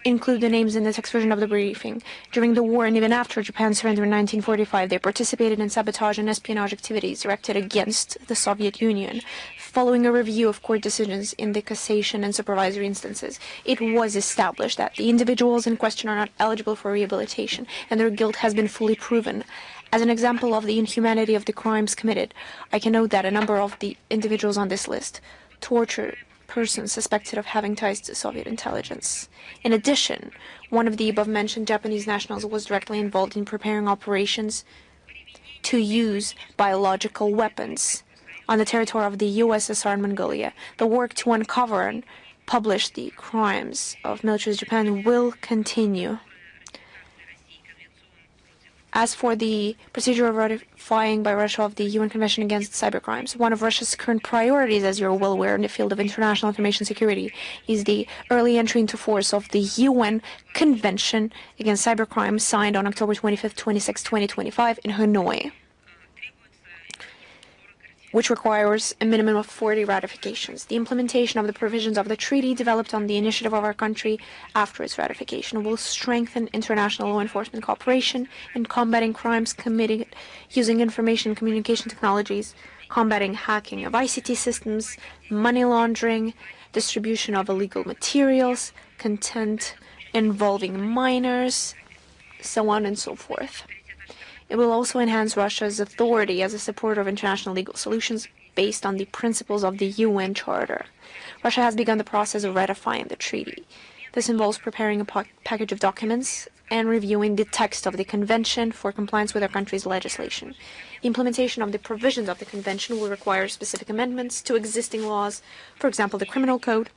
include the names in the text version of the briefing. During the war and even after Japan's surrender in 1945, they participated in sabotage and espionage activities directed against the Soviet Union. Following a review of court decisions in the cassation and supervisory instances, it was established that the individuals in question are not eligible for rehabilitation, and their guilt has been fully proven. As an example of the inhumanity of the crimes committed, I can note that a number of the individuals on this list tortured persons suspected of having ties to Soviet intelligence. In addition, one of the above-mentioned Japanese nationals was directly involved in preparing operations to use biological weapons on the territory of the USSR and Mongolia. The work to uncover and publish the crimes of militaries Japan will continue. As for the procedure of ratifying by Russia of the UN Convention Against Cybercrimes, one of Russia's current priorities, as you're well aware, in the field of international information security is the early entry into force of the UN Convention Against Cybercrimes signed on October 25th, 26, 2025 in Hanoi, which requires a minimum of 40 ratifications. The implementation of the provisions of the treaty developed on the initiative of our country after its ratification will strengthen international law enforcement cooperation in combating crimes committed using information and communication technologies, combating hacking of ICT systems, money laundering, distribution of illegal materials, content involving minors, so on and so forth. It will also enhance Russia's authority as a supporter of international legal solutions based on the principles of the UN Charter. Russia has begun the process of ratifying the treaty. This involves preparing a package of documents and reviewing the text of the convention for compliance with our country's legislation. The implementation of the provisions of the convention will require specific amendments to existing laws, for example, the criminal code.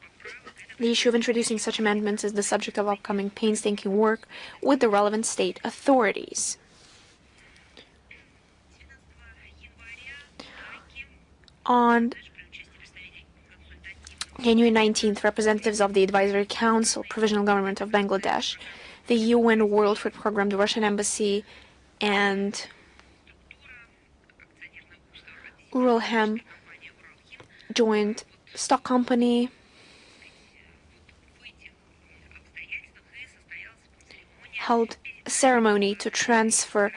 The issue of introducing such amendments is the subject of upcoming painstaking work with the relevant state authorities. On January 19th, representatives of the Advisory Council, Provisional Government of Bangladesh, the UN World Food Programme, the Russian Embassy, and Uralhem joint stock company held a ceremony to transfer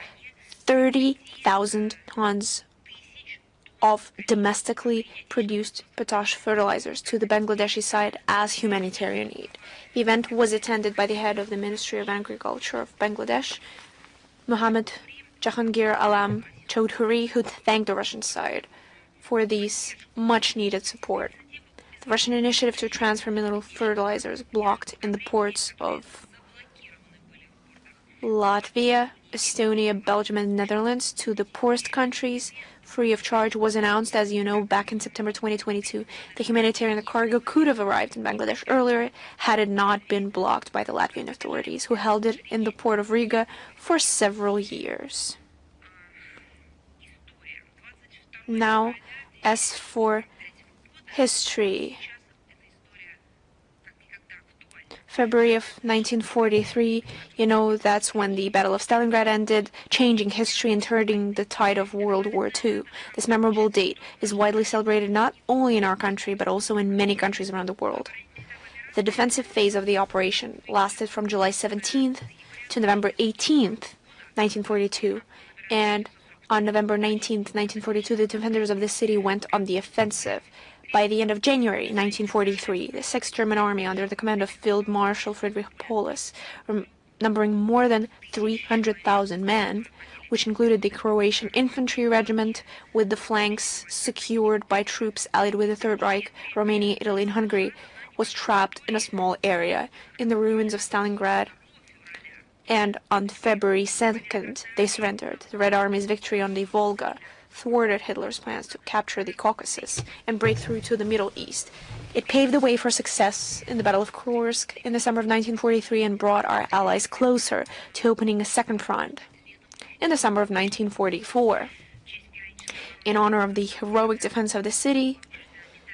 30,000 tons of domestically produced potash fertilizers to the Bangladeshi side as humanitarian aid. The event was attended by the head of the Ministry of Agriculture of Bangladesh, Mohammad Jahangir Alam Chaudhuri, who thanked the Russian side for these much-needed support. The Russian initiative to transfer mineral fertilizers blocked in the ports of Latvia, Estonia, Belgium, and Netherlands to the poorest countries free of charge was announced, as you know, back in September 2022. The humanitarian cargo could have arrived in Bangladesh earlier had it not been blocked by the Latvian authorities, who held it in the port of Riga for several years. Now, as for history, February of 1943, you know, that's when the Battle of Stalingrad ended, changing history and turning the tide of World War II. This memorable date is widely celebrated not only in our country, but also in many countries around the world. The defensive phase of the operation lasted from July 17th to November 18th, 1942, and on November 19th, 1942, the defenders of the city went on the offensive. By the end of January 1943, the 6th German Army, under the command of Field Marshal Friedrich Paulus, numbering more than 300,000 men, which included the Croatian Infantry Regiment, with the flanks secured by troops allied with the Third Reich, Romania, Italy, and Hungary, was trapped in a small area in the ruins of Stalingrad. And on February 2nd, they surrendered. The Red Army's victory on the Volga thwarted Hitler's plans to capture the Caucasus and break through to the Middle East. It paved the way for success in the Battle of Kursk in the summer of 1943 and brought our allies closer to opening a second front in the summer of 1944. In honor of the heroic defense of the city,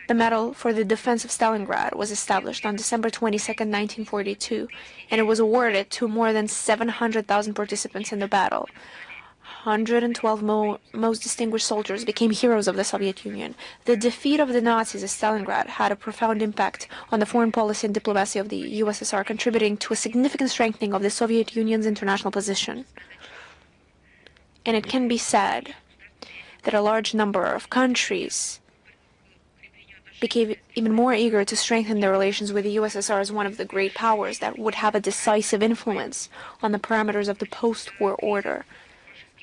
the Medal for the Defense of Stalingrad was established on December 22, 1942, and it was awarded to more than 700,000 participants in the battle. 112 most distinguished soldiers became heroes of the Soviet Union. The defeat of the Nazis at Stalingrad had a profound impact on the foreign policy and diplomacy of the USSR, contributing to a significant strengthening of the Soviet Union's international position. And it can be said that a large number of countries became even more eager to strengthen their relations with the USSR as one of the great powers that would have a decisive influence on the parameters of the post-war order.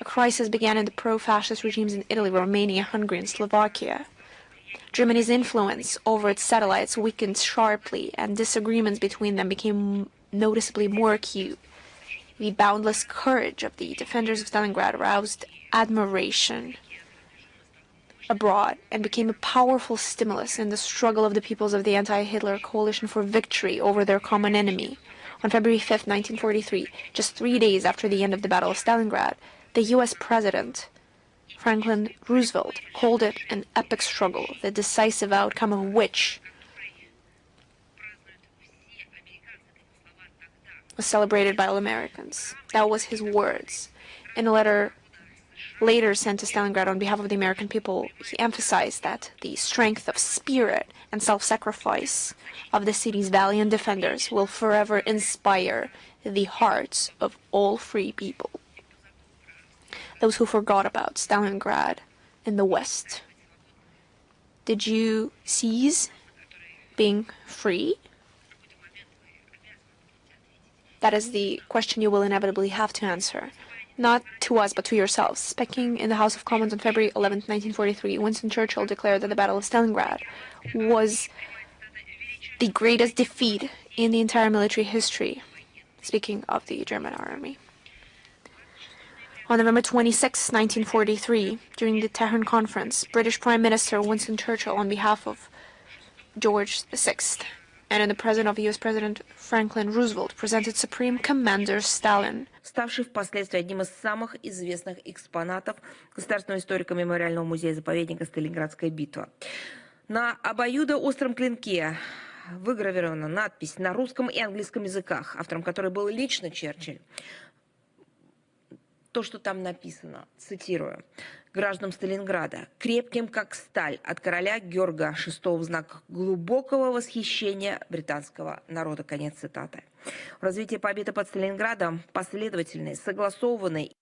A crisis began in the pro-fascist regimes in Italy, Romania, Hungary, and Slovakia. Germany's influence over its satellites weakened sharply, and disagreements between them became noticeably more acute. The boundless courage of the defenders of Stalingrad aroused admiration abroad and became a powerful stimulus in the struggle of the peoples of the anti-Hitler coalition for victory over their common enemy. On February 5, 1943, just 3 days after the end of the Battle of Stalingrad, The U.S. President, Franklin Roosevelt, called it an epic struggle, the decisive outcome of which was celebrated by all Americans. That was his words. In a letter later sent to Stalingrad on behalf of the American people, he emphasized that the strength of spirit and self-sacrifice of the city's valiant defenders will forever inspire the hearts of all free people. Those who forgot about Stalingrad in the West. Did you cease being free? That is the question you will inevitably have to answer. Not to us, but to yourselves. Speaking in the House of Commons on February 11, 1943, Winston Churchill declared that the Battle of Stalingrad was the greatest defeat in the entire military history, speaking of the German army. On November 26, 1943, during the Tehran Conference, British Prime Minister Winston Churchill, on behalf of George VI, and in the presence of U.S. President Franklin Roosevelt, presented Supreme Commander Stalin, ставший впоследствии одним из самых известных экспонатов Государственного историко-мемориального музея-заповедника «Сталинградская битва». На обоюдоостром клинке выгравирована надпись на русском и английском языках, автором которой был лично Черчилль. То, что там написано, цитирую: «Гражданам Сталинграда, крепким как сталь, от короля Георга VI в знак глубокого восхищения британского народа». Конец цитаты. В развитии победы под Сталинградом последовательный, согласованный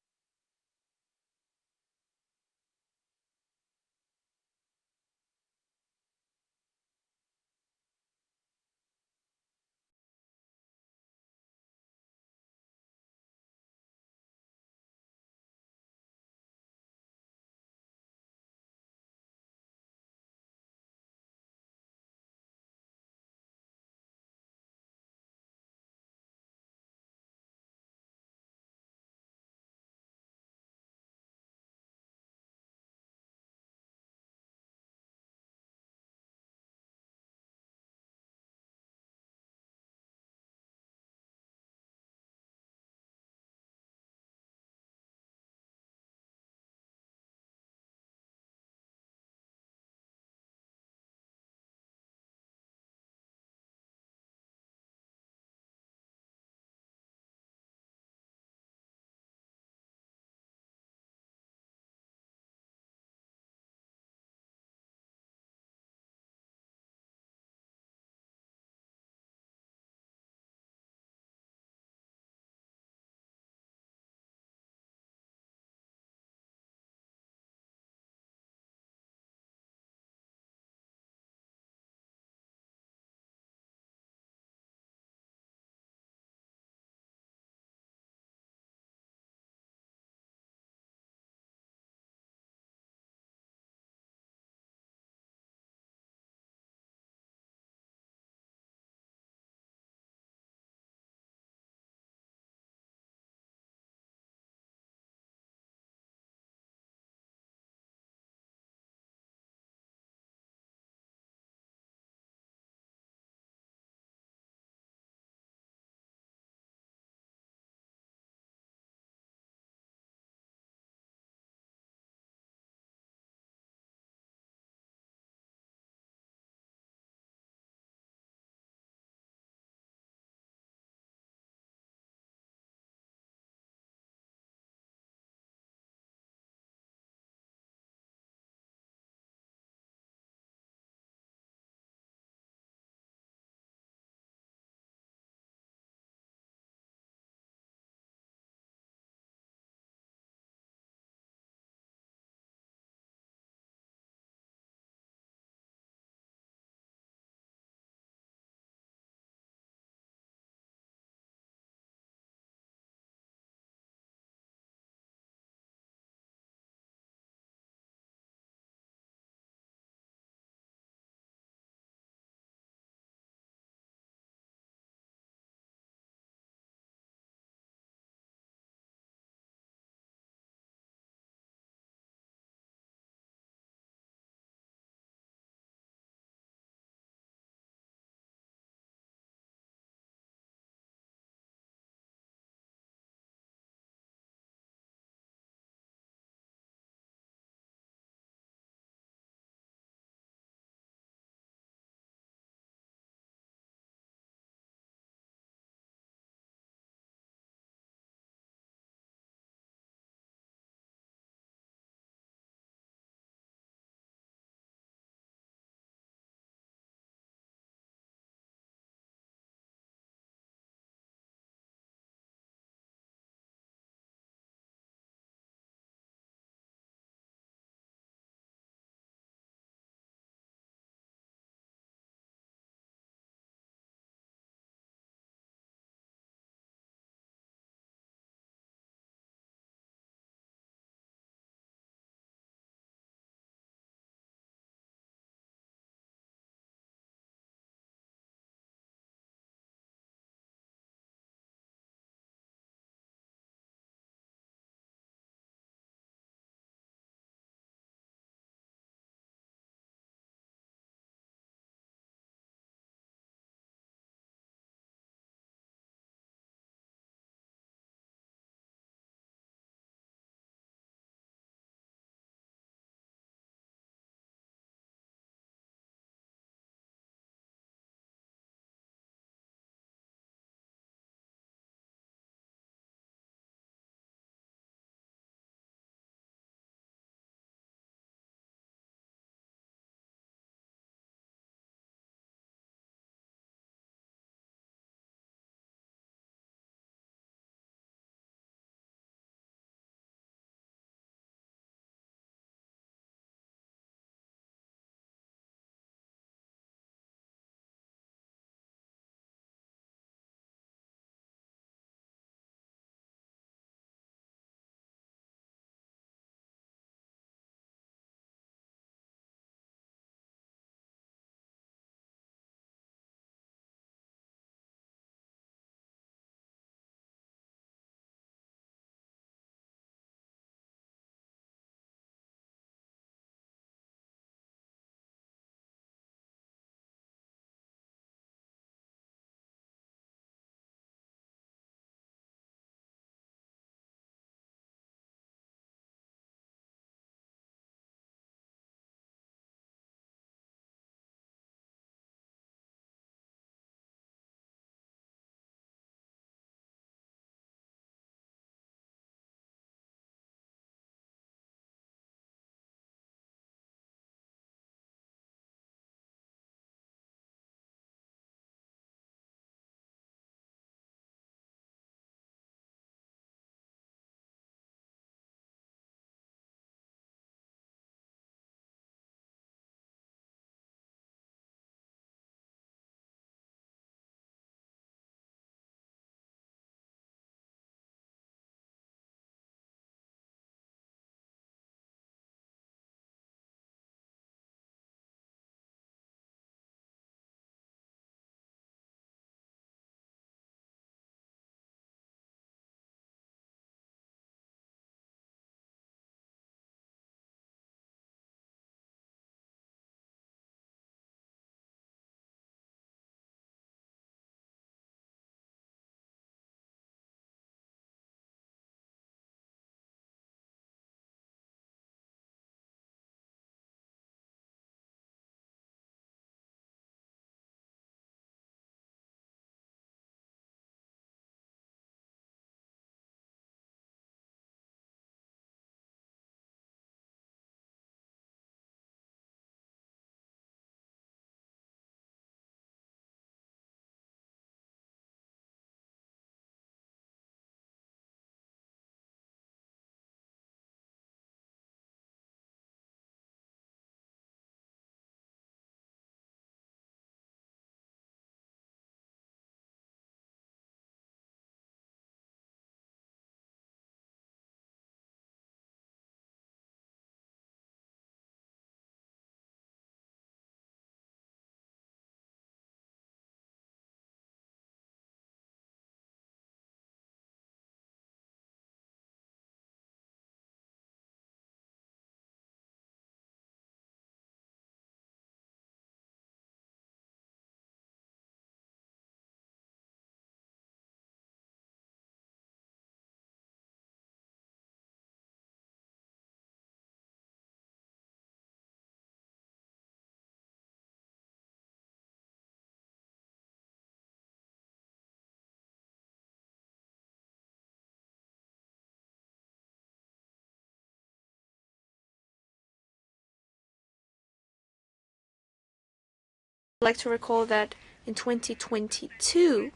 I'd like to recall that in 2022,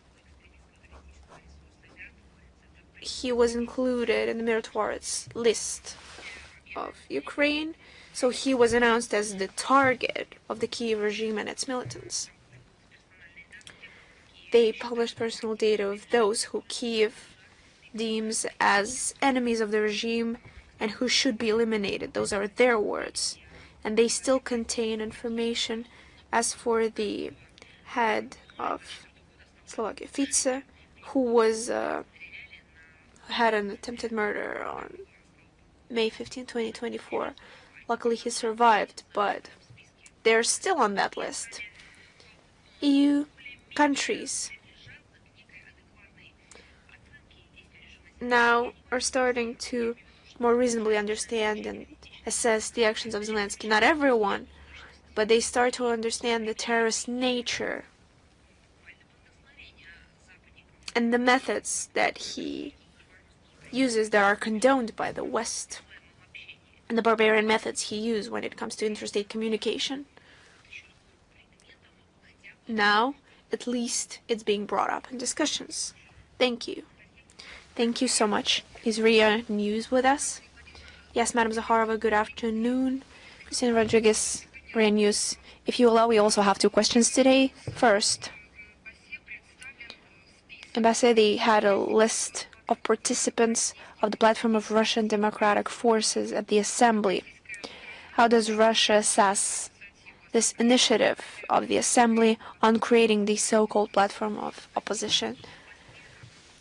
he was included in the Mirotvorets list of Ukraine, so he was announced as the target of the Kiev regime and its militants. They published personal data of those who Kiev deems as enemies of the regime and who should be eliminated. Those are their words. And they still contain information as for the head of Slovakia, Fice, who was had an attempted murder on May 15, 2024. Luckily, he survived, but they're still on that list. EU countries now are starting to more reasonably understand and assess the actions of Zelensky. Not everyone, but they start to understand the terrorist nature and the methods that he uses that are condoned by the West, and the barbarian methods he used when it comes to interstate communication. Now, at least, it's being brought up in discussions. Thank you. Thank you so much. Is Ria News with us? Yes, Madam Zakharova, good afternoon. Christina Rodriguez, Ria News. If you allow, we also have 2 questions today. First, Ambassador had a list of participants of the platform of Russian Democratic Forces at the Assembly. How does Russia assess this initiative of the Assembly on creating the so-called platform of opposition?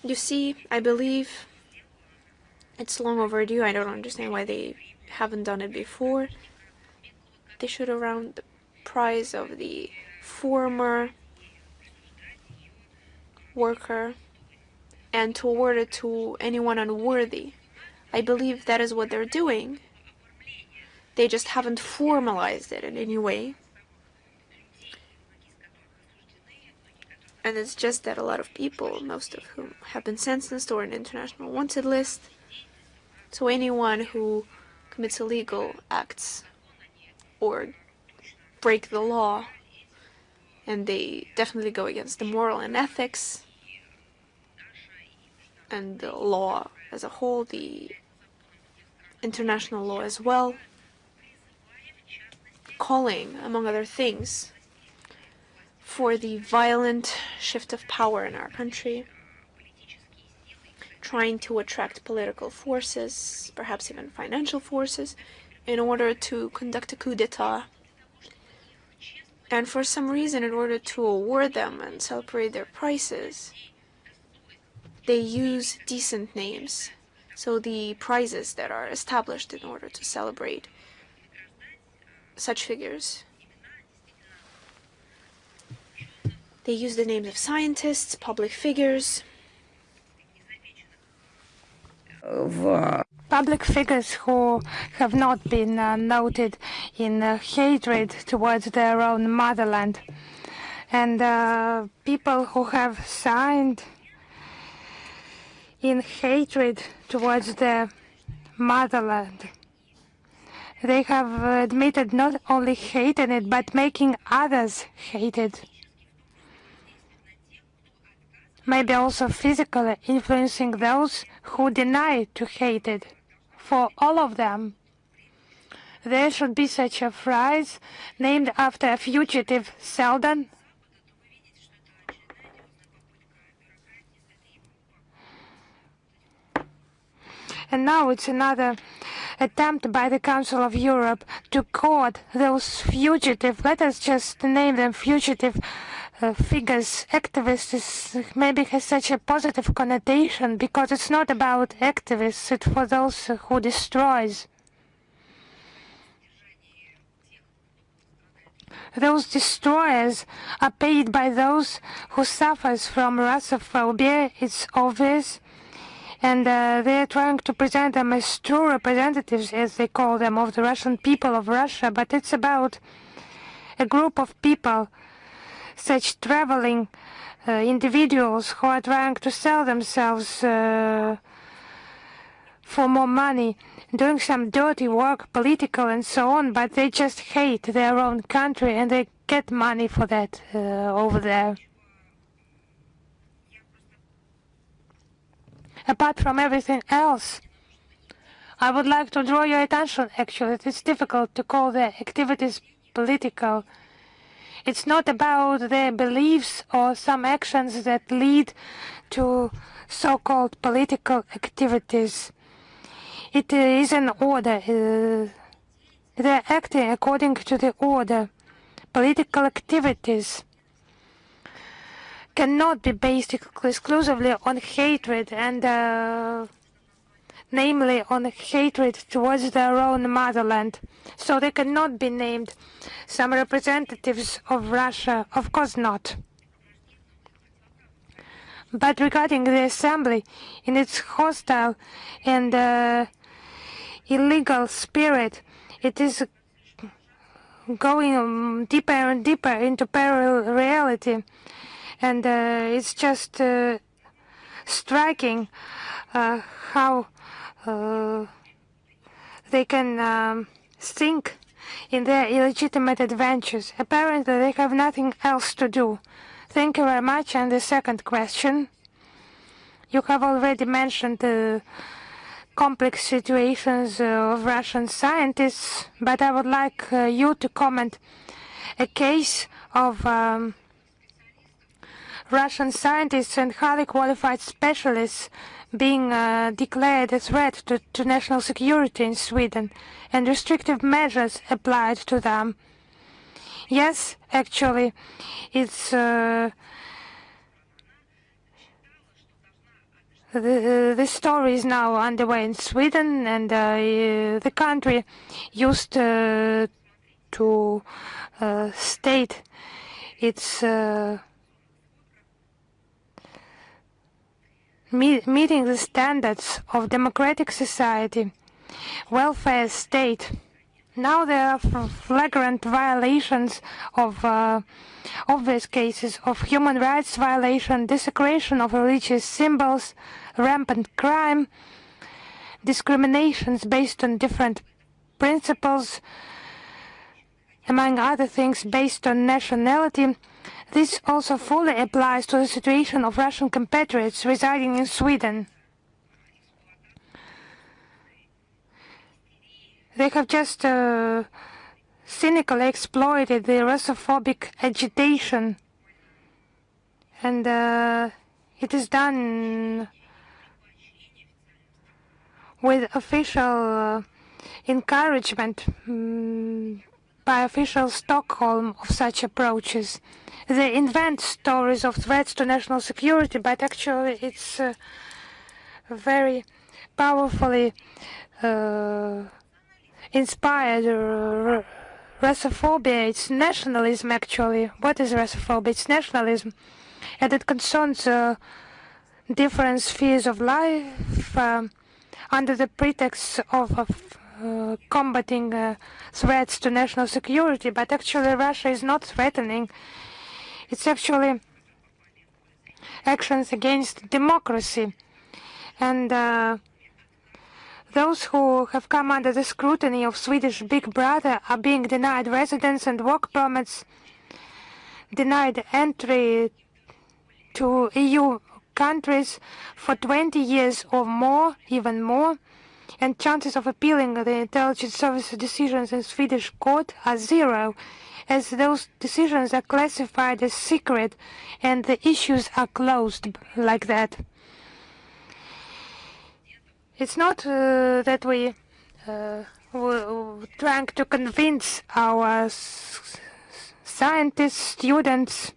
You see, I believe it's long overdue. I don't understand why they haven't done it before. They should around the price of the former worker and to award it to anyone unworthy. I believe that is what they're doing. They just haven't formalized it in any way. And it's just that a lot of people, most of whom have been sentenced or an international wanted list, so anyone who commits illegal acts or break the law, and they definitely go against the moral and ethics and the law as a whole, the international law as well, calling, among other things, for the violent shift of power in our country, trying to attract political forces, perhaps even financial forces, in order to conduct a coup d'etat. And for some reason, in order to award them and celebrate their prices, they use decent names. So the prizes that are established in order to celebrate such figures, they use the names of scientists, public figures. Public figures who have not been noted in hatred towards their own motherland, and people who have signed in hatred towards their motherland. They have admitted not only hating it, but making others hate it. Maybe also physically influencing those who deny to hate it. For all of them, there should be such a phrase named after a fugitive Seldon. And now it's another attempt by the Council of Europe to court those fugitive, let us just name them fugitive figures. Activists maybe has such a positive connotation because it's not about activists, it's for those who destroys. Those destroyers are paid by those who suffers from Russophobia, it's obvious. And they're trying to present them as true representatives, as they call them, of the Russian people of Russia. But it's about a group of people, such traveling individuals who are trying to sell themselves for more money, doing some dirty work, political and so on, but they just hate their own country and they get money for that over there. Apart from everything else, I would like to draw your attention, actually, it's difficult to call their activities political. It's not about their beliefs or some actions that lead to so-called political activities. It is an order. They're acting according to the order. Political activities cannot be based exclusively on hatred and namely on hatred towards their own motherland. So they cannot be named some representatives of Russia. Of course not. But regarding the assembly, in its hostile and illegal spirit, it is going deeper and deeper into parallel reality. And it's just striking how they can think in their illegitimate adventures. Apparently, they have nothing else to do. Thank you very much. And the second question. You have already mentioned the complex situations of Russian scientists, but I would like you to comment a case of Russian scientists and highly qualified specialists being declared a threat to national security in Sweden and restrictive measures applied to them. Yes, actually, it's the story is now underway in Sweden, and the country used to state its meeting the standards of democratic society, welfare state. Now there are flagrant violations of obvious cases of human rights violation, desecration of religious symbols, rampant crime, discriminations based on different principles, among other things based on nationality. This also fully applies to the situation of Russian compatriots residing in Sweden. They have just cynically exploited the Russophobic agitation, and it is done with official encouragement by official Stockholm of such approaches. They invent stories of threats to national security, but actually it's very powerfully inspired Russophobia. It's nationalism, actually. What is Russophobia? It's nationalism, and it concerns different spheres of life under the pretext of combating threats to national security. But actually Russia is not threatening. It's actually actions against democracy. And those who have come under the scrutiny of Swedish Big Brother are being denied residence and work permits, denied entry to EU countries for 20 years or more, even more, and chances of appealing the intelligence service decisions in Swedish court are zero, as those decisions are classified as secret and the issues are closed like that. It's not that we were trying to convince our scientists, students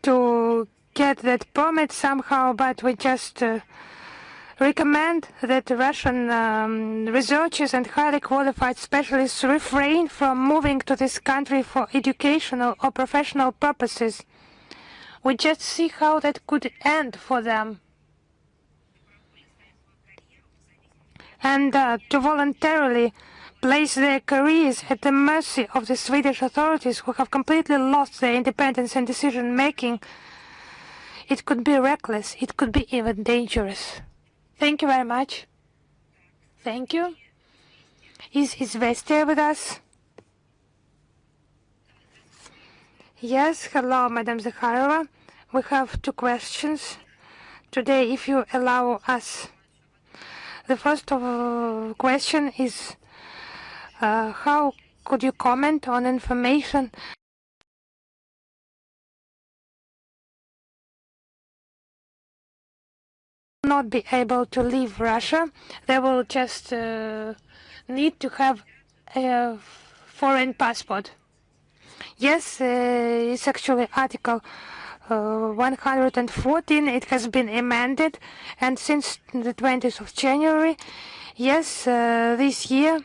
to get that permit somehow, but we just recommend that Russian researchers and highly qualified specialists refrain from moving to this country for educational or professional purposes. We just see how that could end for them. And to voluntarily place their careers at the mercy of the Swedish authorities, who have completely lost their independence and decision-making, it could be reckless, it could be even dangerous. Thank you very much. Thank you. Is Vestia with us? Yes, hello, Madam Zakharova. We have two questions today, if you allow us. The first question is, how could you comment on information not be able to leave Russia? They will just need to have a foreign passport. Yes, it's actually Article 114. It has been amended, and since the 20th of January, yes, this year,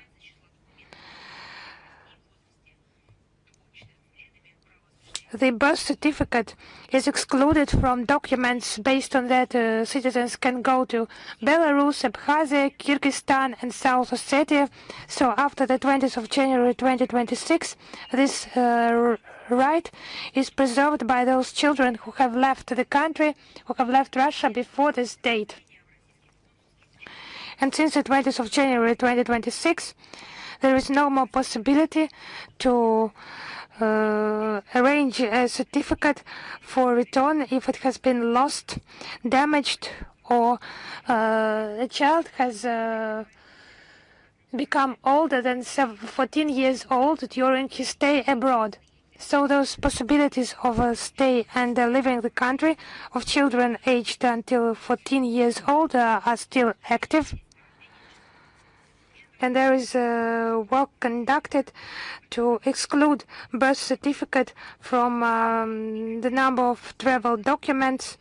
the birth certificate is excluded from documents. Based on that, citizens can go to Belarus, Abkhazia, Kyrgyzstan, and South Ossetia. So after the 20th of January 2026, this right is preserved by those children who have left the country, who have left Russia before this date. And since the 20th of January 2026, there is no more possibility to arrange a certificate for return if it has been lost, damaged, or a child has become older than 14 years old during his stay abroad. So those possibilities of a stay and leaving the country of children aged until 14 years old are still active. And there is work conducted to exclude birth certificate from the number of travel documents.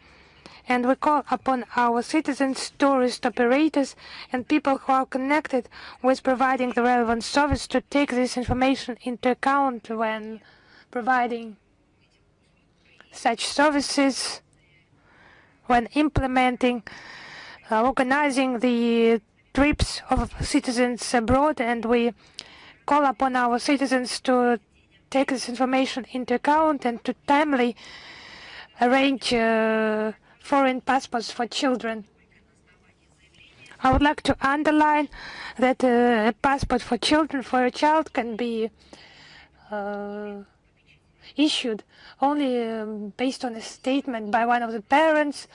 And we call upon our citizens, tourist operators, and people who are connected with providing the relevant service to take this information into account when providing such services, when implementing, organizing the trips of citizens abroad. And we call upon our citizens to take this information into account and to timely arrange foreign passports for children. I would like to underline that a passport for children, for a child, can be issued only based on a statement by one of the parents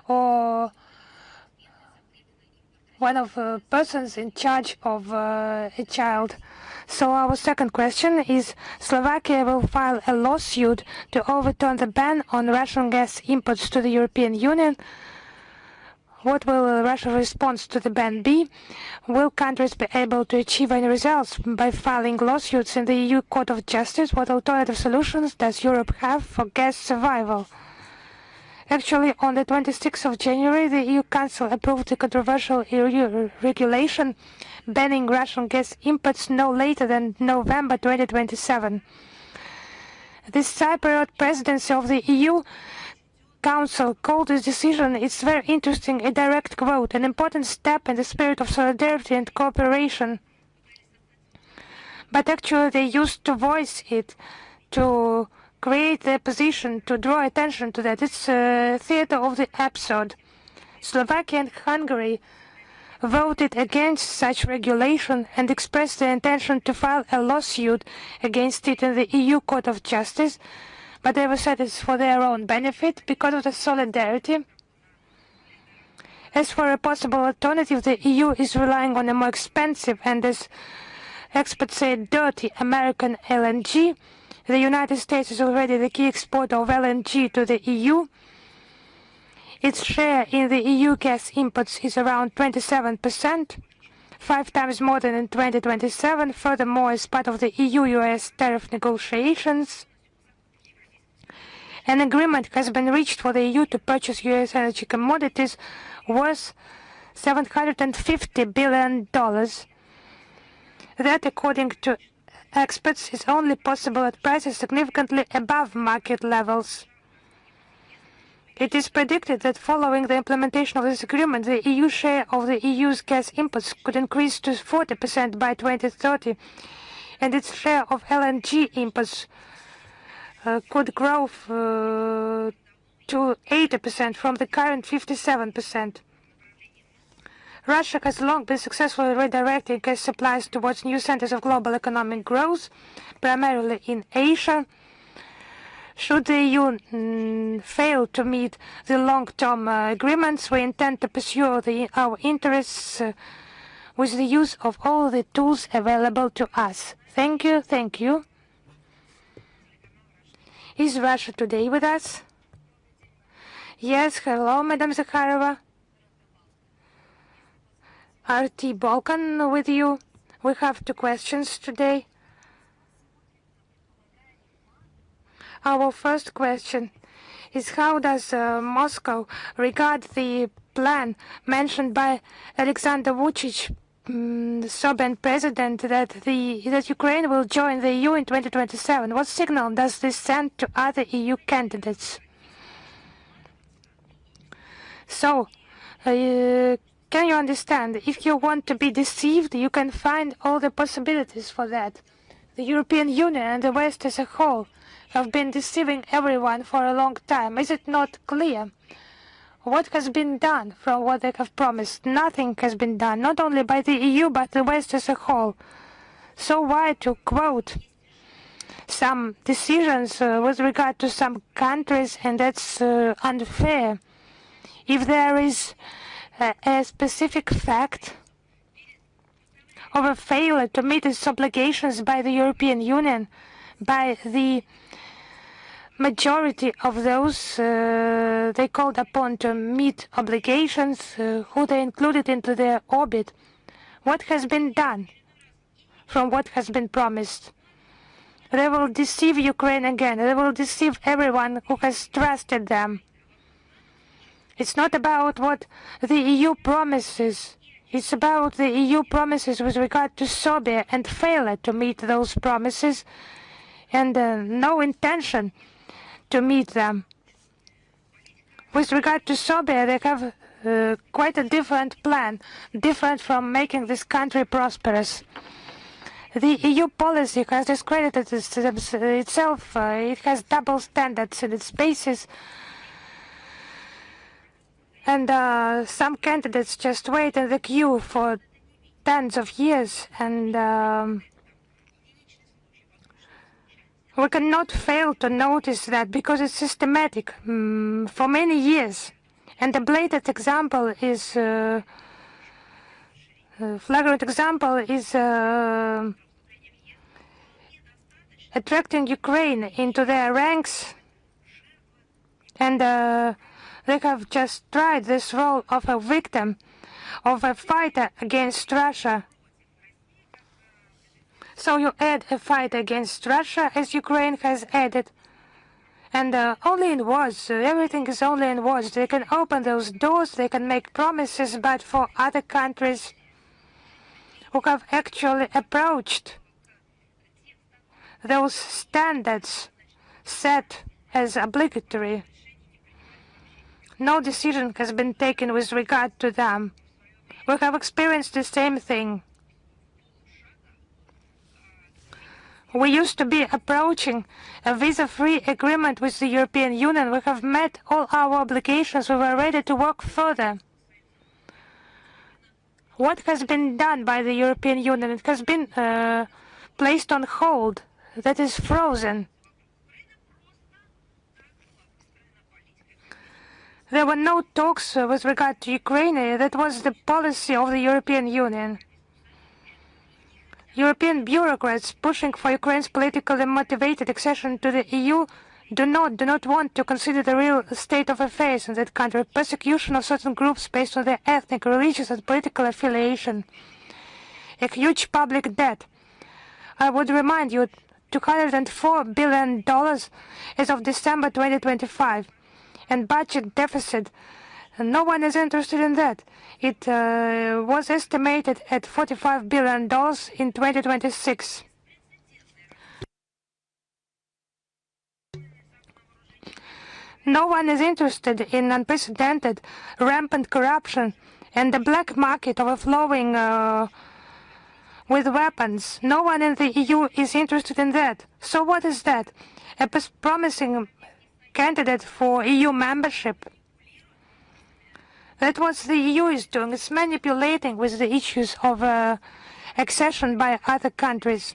or one of the persons in charge of a child. So our second question is, Slovakia will file a lawsuit to overturn the ban on Russian gas imports to the European Union. What will Russia's response to the ban be? Will countries be able to achieve any results by filing lawsuits in the EU Court of Justice? What alternative solutions does Europe have for gas survival? Actually, on the 26th of January, the EU Council approved the controversial EU regulation banning Russian gas imports no later than November 2027. This Cypriot presidency of the EU Council called this decision, it's very interesting, a direct quote, an important step in the spirit of solidarity and cooperation. But actually they used to voice it, to create their position, to draw attention to that. It's a theater of the absurd. Slovakia and Hungary voted against such regulation and expressed their intention to file a lawsuit against it in the EU Court of Justice, but they were said it's for their own benefit because of the solidarity. As for a possible alternative, the EU is relying on a more expensive and, as experts say, dirty American LNG. The United States is already the key exporter of LNG to the EU. Its share in the EU gas imports is around 27%, 5 times more than in 2027. Furthermore, as part of the EU-US tariff negotiations, an agreement has been reached for the EU to purchase US energy commodities worth $750 billion. That, according to experts, is only possible at prices significantly above market levels. It is predicted that following the implementation of this agreement, the EU share of the EU's gas imports could increase to 40% by 2030, and its share of LNG imports could grow to 80% from the current 57%. Russia has long been successfully redirecting gas supplies towards new centers of global economic growth, primarily in Asia. Should the EU fail to meet the long-term agreements, we intend to pursue our interests with the use of all the tools available to us. Thank you. Thank you. Is Russia Today with us? Yes, hello, Madam Zakharova. RT Balkan with you. We have 2 questions today. Our first question is, how does Moscow regard the plan mentioned by Alexander Vucic, Serbian president, that Ukraine will join the EU in 2027? What signal does this send to other EU candidates? So, can you understand? If you want to be deceived, you can find all the possibilities for that. The European Union and the West as a whole have been deceiving everyone for a long time. Is it not clear? What has been done from what they have promised? Nothing has been done, not only by the EU, but the West as a whole. So why to quote some decisions with regard to some countries, and that's unfair. If there is a specific fact of a failure to meet its obligations by the European Union, by the majority of those they called upon to meet obligations, who they included into their orbit, what has been done from what has been promised? They will deceive Ukraine again. They will deceive everyone who has trusted them. It's not about what the EU promises. It's about the EU promises with regard to Serbia and failure to meet those promises, and no intention to meet them. With regard to Serbia, they have quite a different plan, different from making this country prosperous. The EU policy has discredited itself. It has double standards in its basis. And some candidates just wait in the queue for tens of years, and we cannot fail to notice that, because it's systematic for many years. And the blatant example is, flagrant example is attracting Ukraine into their ranks, and they have just tried this role of a victim, of a fighter against Russia. So you add a fight against Russia, as Ukraine has added, and only in words. Everything is only in words. They can open those doors, they can make promises, but for other countries who have actually approached those standards set as obligatory, no decision has been taken with regard to them. We have experienced the same thing. We used to be approaching a visa-free agreement with the European Union. We have met all our obligations. We were ready to work further. What has been done by the European Union? It has been placed on hold. That is frozen. There were no talks with regard to Ukraine. That was the policy of the European Union. European bureaucrats pushing for Ukraine's politically motivated accession to the EU do not want to consider the real state of affairs in that country: persecution of certain groups based on their ethnic, religious, and political affiliation, a huge public debt. I would remind you, $204 billion as of December 2025, and budget deficit. No one is interested in that. It was estimated at $45 billion in 2026. No one is interested in unprecedented, rampant corruption and the black market overflowing with weapons. No one in the EU is interested in that. So what is that? A promising candidate for EU membership? That's what the EU is doing. It's manipulating with the issues of accession by other countries.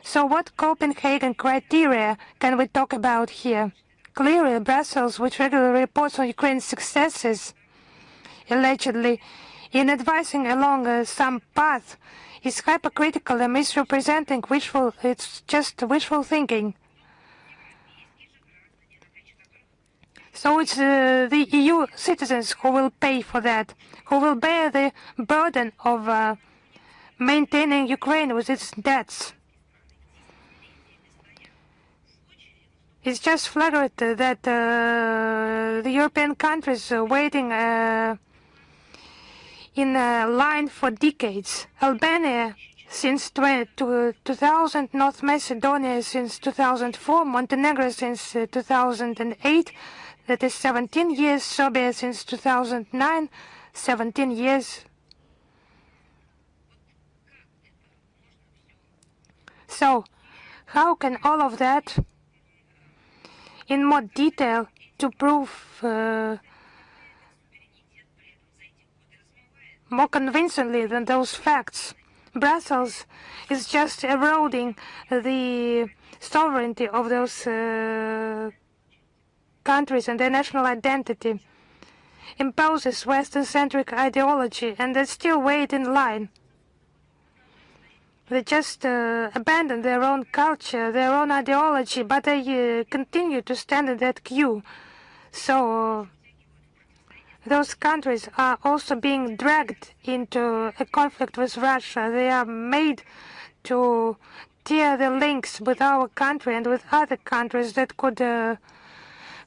So what Copenhagen criteria can we talk about here? Clearly, Brussels, which regularly reports on Ukraine's successes, allegedly, in advising along some path, is hypocritical and misrepresenting it's just wishful thinking. So it's the EU citizens who will pay for that, who will bear the burden of maintaining Ukraine with its debts. It's just flagrant that the European countries are waiting in a line for decades. Albania since 2000, North Macedonia since 2004, Montenegro since 2008, that is 17 years, Serbia since 2009, 17 years. So, how can all of that, in more detail, to prove more convincingly than those facts, Brussels is just eroding the sovereignty of those countries and their national identity, imposes Western-centric ideology, and they still wait in line. They just abandon their own culture, their own ideology, but they continue to stand in that queue. So those countries are also being dragged into a conflict with Russia. They are made to tear the links with our country and with other countries that could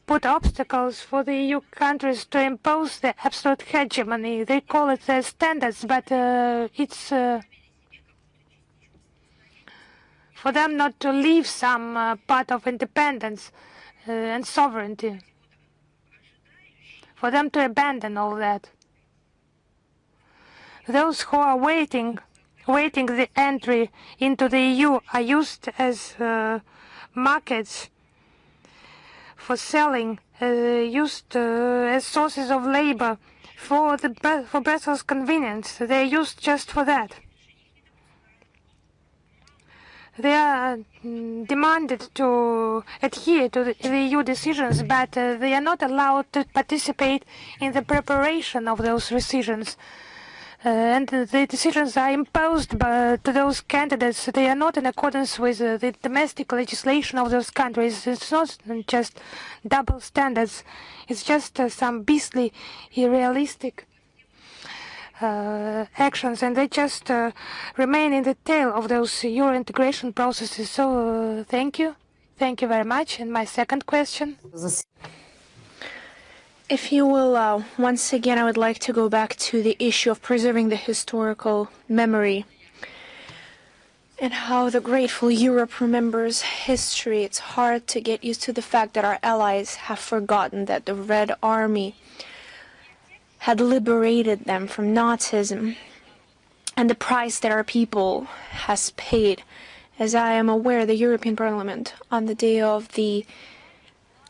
put obstacles for the EU countries to impose the absolute hegemony. They call it their standards, but it's for them not to leave some part of independence and sovereignty, for them to abandon all that. Those who are waiting the entry into the EU are used as markets for selling, used as sources of labor for Brussels' convenience. They are used just for that. They are demanded to adhere to the EU decisions, but they are not allowed to participate in the preparation of those decisions. And the decisions are imposed to those candidates. They are not in accordance with the domestic legislation of those countries. It's not just double standards. It's just some beastly, unrealistic actions, and they just remain in the tail of those Euro integration processes. So thank you. Thank you very much. And my second question. If you will allow, once again, I would like to go back to the issue of preserving the historical memory and how the grateful Europe remembers history. It's hard to get used to the fact that our allies have forgotten that the Red Army had liberated them from Nazism and the price that our people has paid. As I am aware, the European Parliament, on the day of the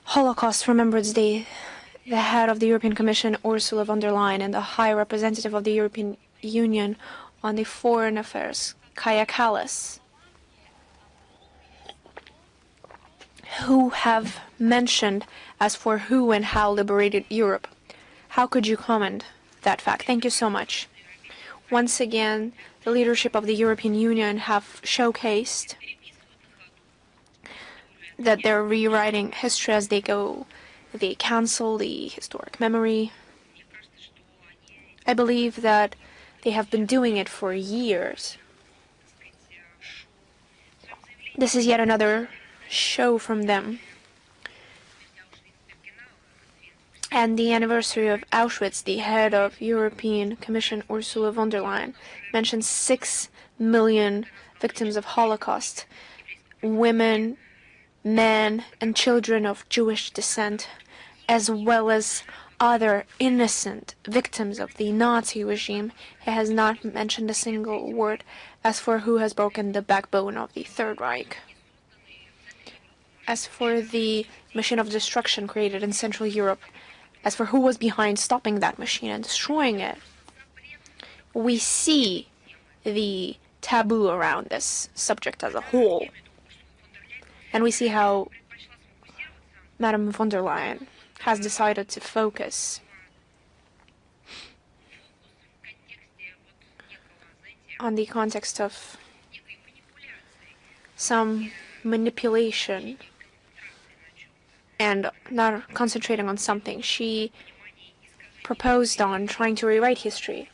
Holocaust Remembrance Day, the head of the European Commission, Ursula von der Leyen, and the High Representative of the European Union on the Foreign Affairs, Kaja Kallas, who have mentioned as for who and how liberated Europe. How could you comment that fact? Thank you so much. Once again, the leadership of the European Union have showcased that they're rewriting history as they go. They cancel the historic memory. I believe that they have been doing it for years. This is yet another show from them. And the anniversary of Auschwitz, the head of European Commission, Ursula von der Leyen, mentioned 6 million victims of Holocaust, women, men, and children of Jewish descent, as well as other innocent victims of the Nazi regime. He has not mentioned a single word as for who has broken the backbone of the Third Reich. As for the machine of destruction created in Central Europe, as for who was behind stopping that machine and destroying it, we see the taboo around this subject as a whole. And we see how Madame von der Leyen has decided to focus on the context of some manipulation and not concentrating on something. She proposed on trying to rewrite history,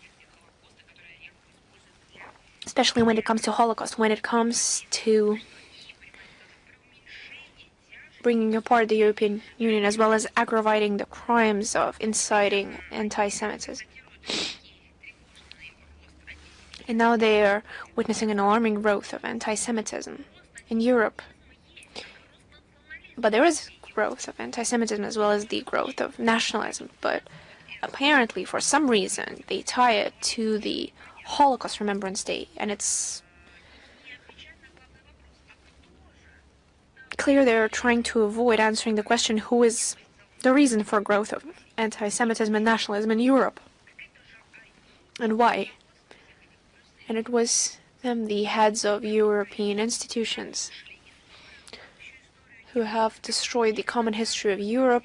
especially when it comes to Holocaust, when it comes to bringing apart the European Union, as well as aggravating the crimes of inciting anti-Semitism. And now they are witnessing an alarming growth of anti-Semitism in Europe. But there is growth of anti-Semitism as well as the growth of nationalism. But apparently, for some reason, they tie it to the Holocaust Remembrance Day. And it's clear they're trying to avoid answering the question, who is the reason for growth of anti-Semitism and nationalism in Europe? And why? And it was them, the heads of European institutions, who have destroyed the common history of Europe,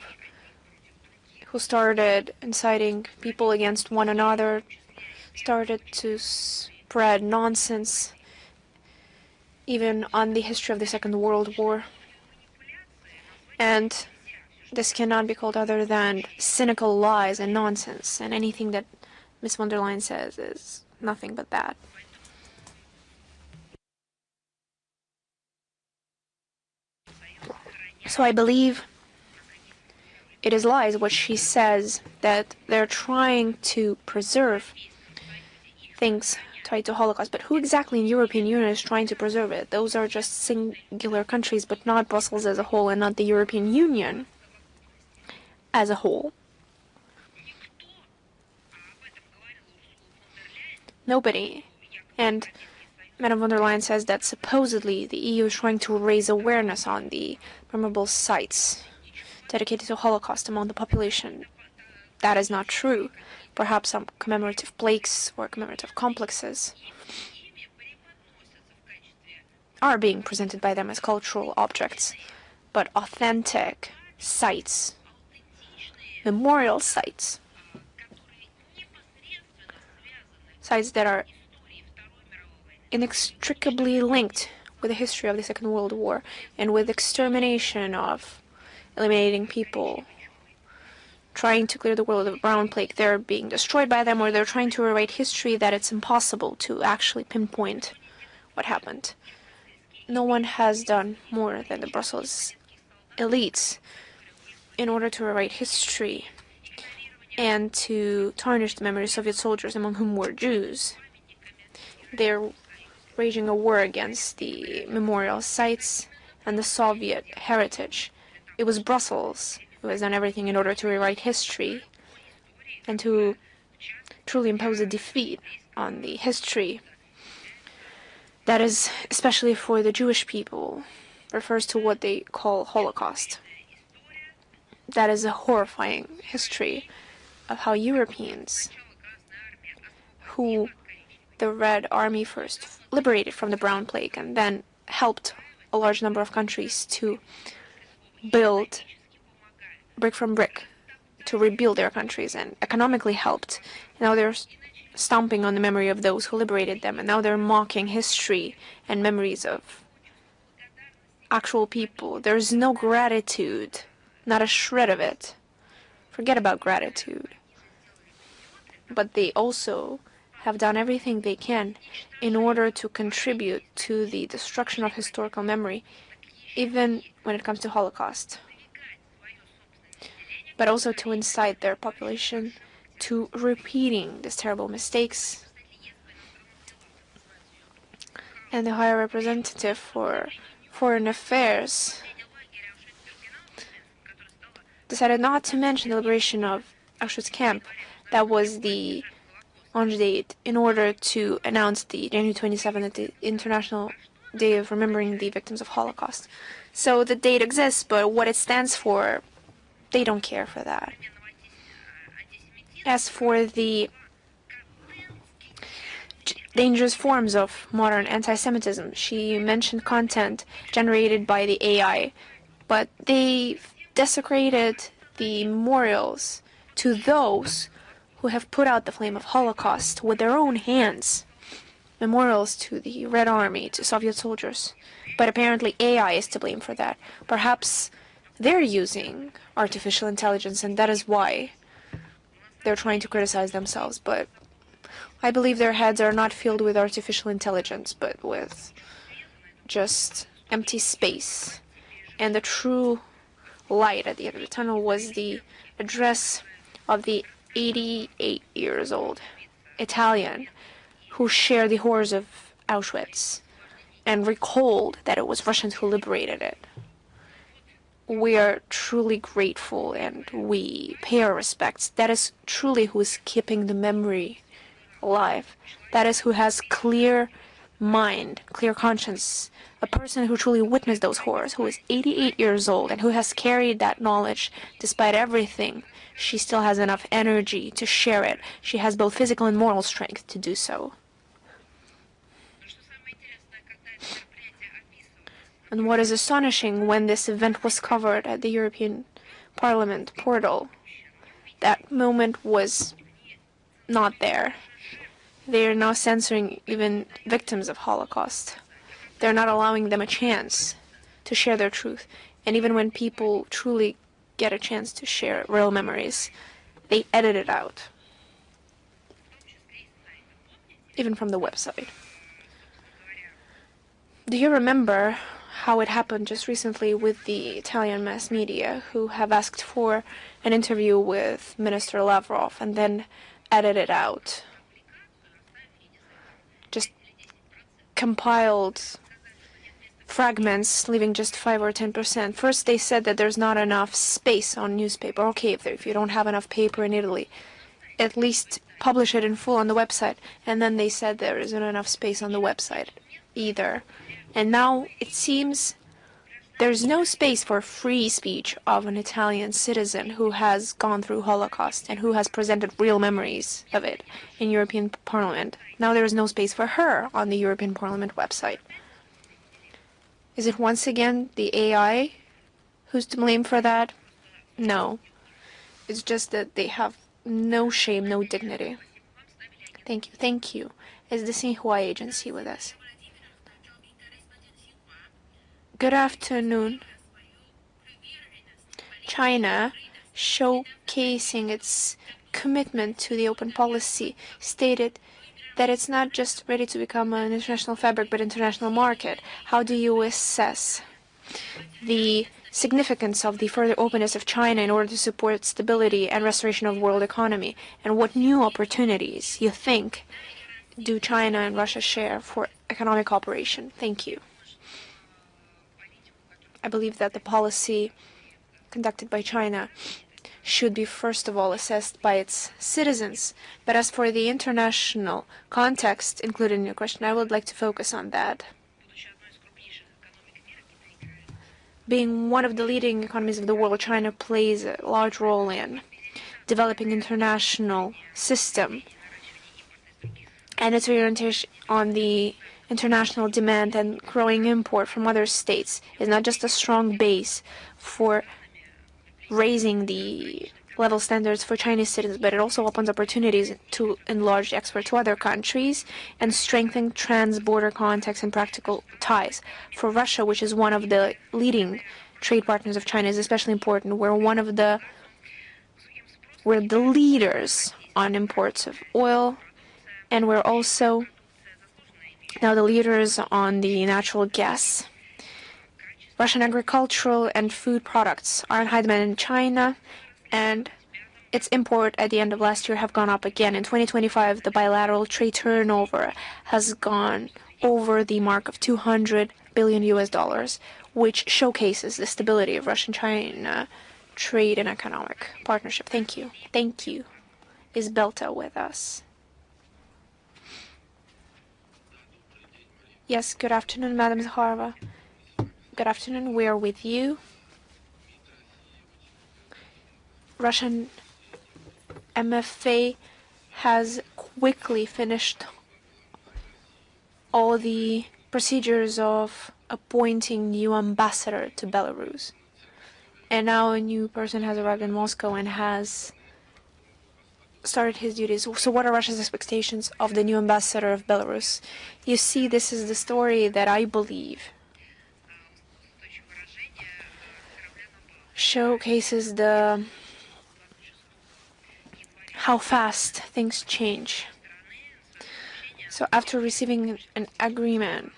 who started inciting people against one another, started to spread nonsense, even on the history of the Second World War. And this cannot be called other than cynical lies and nonsense, and anything that Ms. von der Leyen says is nothing but that. So I believe it is lies what she says, that they're trying to preserve things tied to Holocaust. But who exactly in the European Union is trying to preserve it? Those are just singular countries, but not Brussels as a whole, and not the European Union as a whole. Nobody. And Madame von der Leyen says that supposedly the EU is trying to raise awareness on the memorable sites dedicated to Holocaust among the population. That is not true. Perhaps some commemorative plaques or commemorative complexes are being presented by them as cultural objects, but authentic sites, memorial sites, sites that are inextricably linked with the history of the Second World War and with extermination of eliminating people, trying to clear the world of brown plague. They're being destroyed by them, or they're trying to rewrite history that it's impossible to actually pinpoint what happened. No one has done more than the Brussels elites in order to rewrite history and to tarnish the memory of Soviet soldiers, among whom were Jews. They're waging a war against the memorial sites and the Soviet heritage. It was Brussels who has done everything in order to rewrite history and to truly impose a defeat on the history that is, especially for the Jewish people, refers to what they call Holocaust. That is a horrifying history of how Europeans, who the Red Army first liberated from the brown plague and then helped a large number of countries to build brick from brick to rebuild their countries, and economically helped. Now they're stomping on the memory of those who liberated them, and now they're mocking history and memories of actual people. There's no gratitude, not a shred of it. Forget about gratitude. But they also have done everything they can in order to contribute to the destruction of historical memory, even when it comes to Holocaust, but also to incite their population to repeating these terrible mistakes. And the High Representative for Foreign Affairs decided not to mention the liberation of Auschwitz camp. That was the launch date in order to announce the January 27th, the International Day of Remembering the Victims of Holocaust. So the date exists, but what it stands for, they don't care for that. As for the dangerous forms of modern anti-Semitism. She mentioned content generated by the AI, but they desecrated the memorials to those who have put out the flame of Holocaust with their own hands. Memorials to the Red Army, to Soviet soldiers. But apparently AI is to blame for that. Perhaps they're using artificial intelligence, and that is why they're trying to criticize themselves. But I believe their heads are not filled with artificial intelligence, but with just empty space. And the true light at the end of the tunnel was the address of the 88 years old Italian who shared the horrors of Auschwitz and recalled that it was Russians who liberated it. We are truly grateful and we pay our respects. That is truly who is keeping the memory alive. That is who has clear mind, clear conscience. A person who truly witnessed those horrors, who is 88 years old and who has carried that knowledge despite everything. She still has enough energy to share it. She has both physical and moral strength to do so. And what is astonishing, when this event was covered at the European Parliament portal, that moment was not there. They are now censoring even victims of Holocaust. They're not allowing them a chance to share their truth. And even when people truly get a chance to share real memories, they edit it out, even from the website. Do you remember how it happened just recently with the Italian mass media, who have asked for an interview with Minister Lavrov and then edited out? Just compiled fragments, leaving just 5 or 10%. First, they said that there's not enough space on newspaper. Okay, if you don't have enough paper in Italy, at least publish it in full on the website. And then they said there isn't enough space on the website either. And now it seems there's no space for free speech of an Italian citizen who has gone through Holocaust and who has presented real memories of it in European Parliament. Now there is no space for her on the European Parliament website. Is it once again the AI who's to blame for that? No. It's just that they have no shame, no dignity. Thank you. Thank you. Is the Xinhua agency with us? Good afternoon. China, showcasing its commitment to the open policy, stated that it's not just ready to become an international fabric, but international market. How do you assess the significance of the further openness of China in order to support stability and restoration of world economy? And what new opportunities you think do China and Russia share for economic cooperation? Thank you. I believe that the policy conducted by China should be first of all assessed by its citizens. But as for the international context included in your question, I would like to focus on that. Being one of the leading economies of the world, China plays a large role in developing international system, and its orientation on the international demand and growing import from other states is not just a strong base for raising the level standards for Chinese citizens, but it also opens opportunities to enlarge export to other countries and strengthen trans-border contacts and practical ties. For Russia, which is one of the leading trade partners of China, is especially important. We're the leaders on imports of oil, and we're also now the leaders on the natural gas. Russian agricultural and food products are in high demand in China, and its import at the end of last year have gone up again. In 2025, the bilateral trade turnover has gone over the mark of $200 billion US, which showcases the stability of Russian-China trade and economic partnership. Thank you. Thank you. Is Belta with us? Yes, good afternoon, Madam Zakharova. Good afternoon, we are with you. Russian MFA has quickly finished all the procedures of appointing new ambassador to Belarus. And now a new person has arrived in Moscow and has started his duties. So what are Russia's expectations of the new ambassador of Belarus? You see, this is the story that I believe showcases how fast things change. So after receiving an agreement,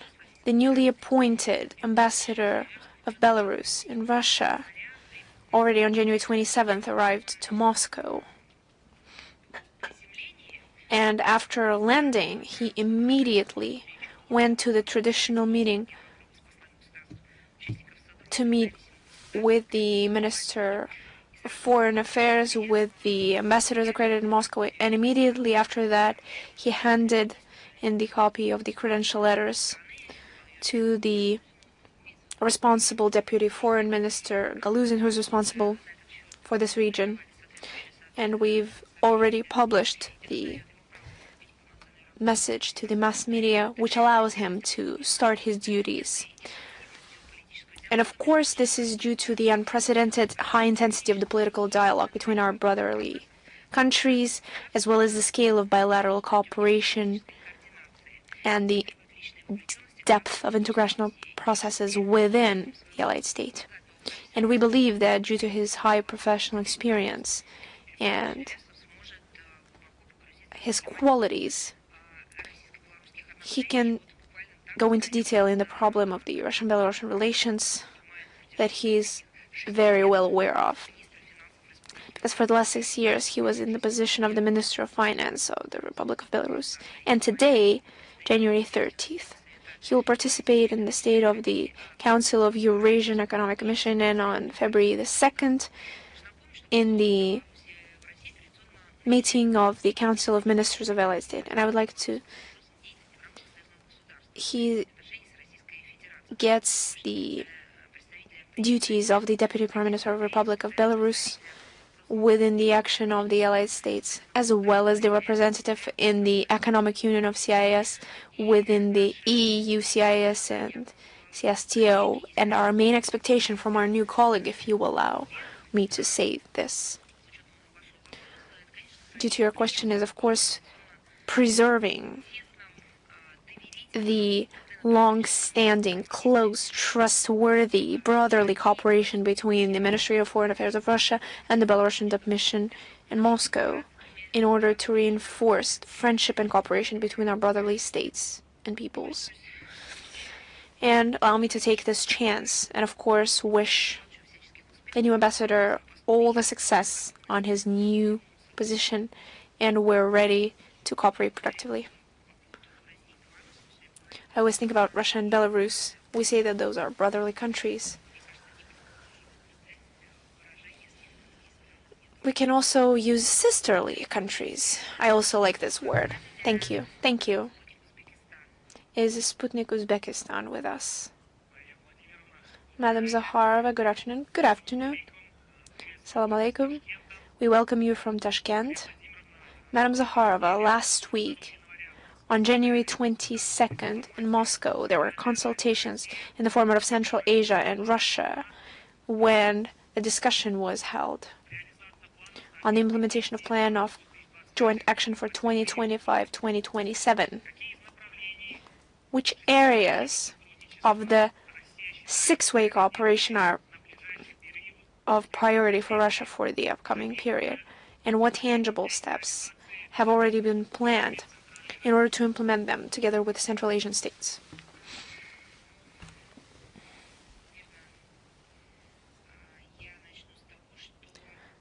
the newly appointed ambassador of Belarus in Russia already on January 27th arrived to Moscow. And after landing, he immediately went to the traditional meeting to meet with the Minister of Foreign Affairs, with the ambassadors accredited in Moscow, and immediately after that, he handed in the copy of the credential letters to the responsible Deputy Foreign Minister Galuzin, who's responsible for this region. And we've already published the message to the mass media, which allows him to start his duties. And of course, this is due to the unprecedented high intensity of the political dialogue between our brotherly countries, as well as the scale of bilateral cooperation and the depth of international processes within the Allied state. And we believe that due to his high professional experience and his qualities, he can go into detail in the problem of the Russian-Belarusian relations that he's very well aware of. Because for the last 6 years, he was in the position of the Minister of Finance of the Republic of Belarus. And today, January 30th, he will participate in the State of the Council of Eurasian Economic Commission, and on February the 2nd, in the meeting of the Council of Ministers of Allied State. And I would like to... He gets the duties of the Deputy Prime Minister of the Republic of Belarus within the action of the Allied States, as well as the representative in the Economic Union of CIS within the EU, CIS, and CSTO. And our main expectation from our new colleague, if you allow me to say this, due to your question, is of course preserving the long-standing, close, trustworthy, brotherly cooperation between the Ministry of Foreign Affairs of Russia and the Belarusian Mission in Moscow in order to reinforce friendship and cooperation between our brotherly states and peoples. And allow me to take this chance and, of course, wish the new ambassador all the success on his new position, and we're ready to cooperate productively. I always think about Russia and Belarus. We say that those are brotherly countries. We can also use sisterly countries. I also like this word. Thank you. Thank you. Is Sputnik Uzbekistan with us? Madam Zakharova, good afternoon. Good afternoon. Salam alaikum. We welcome you from Tashkent. Madam Zakharova, last week, on January 22nd in Moscow, there were consultations in the format of Central Asia and Russia when a discussion was held on the implementation of plan of joint action for 2025-2027. Which areas of the six-way cooperation are of priority for Russia for the upcoming period, and what tangible steps have already been planned in order to implement them together with Central Asian states?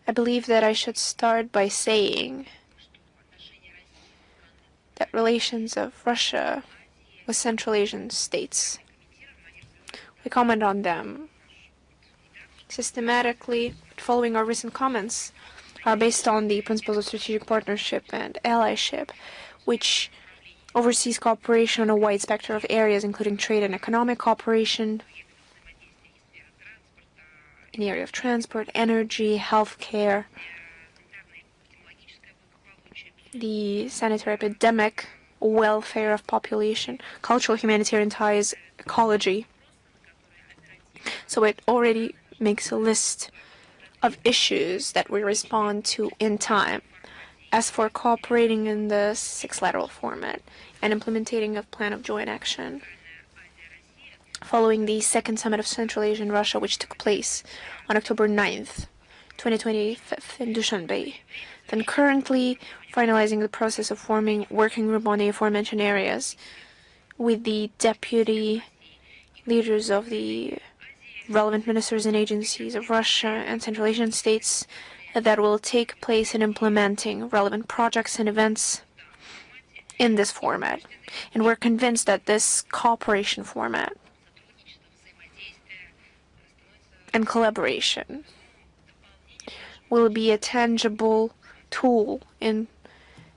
I believe that I should start by saying that relations of Russia with Central Asian states, we comment on them systematically, following our recent comments, are based on the principles of strategic partnership and allyship, which oversees cooperation on a wide spectrum of areas, including trade and economic cooperation in the area of transport, energy, healthcare, the sanitary epidemic welfare of population, cultural humanitarian ties, ecology. So it already makes a list of issues that we respond to in time. As for cooperating in the six lateral format and implementing a plan of joint action, following the second summit of Central Asia and Russia, which took place on October 9th, 2025 in Dushanbe, then currently finalizing the process of forming working group on the aforementioned areas with the deputy leaders of the relevant ministers and agencies of Russia and Central Asian states that will take place in implementing relevant projects and events in this format. And we're convinced that this cooperation format and collaboration will be a tangible tool in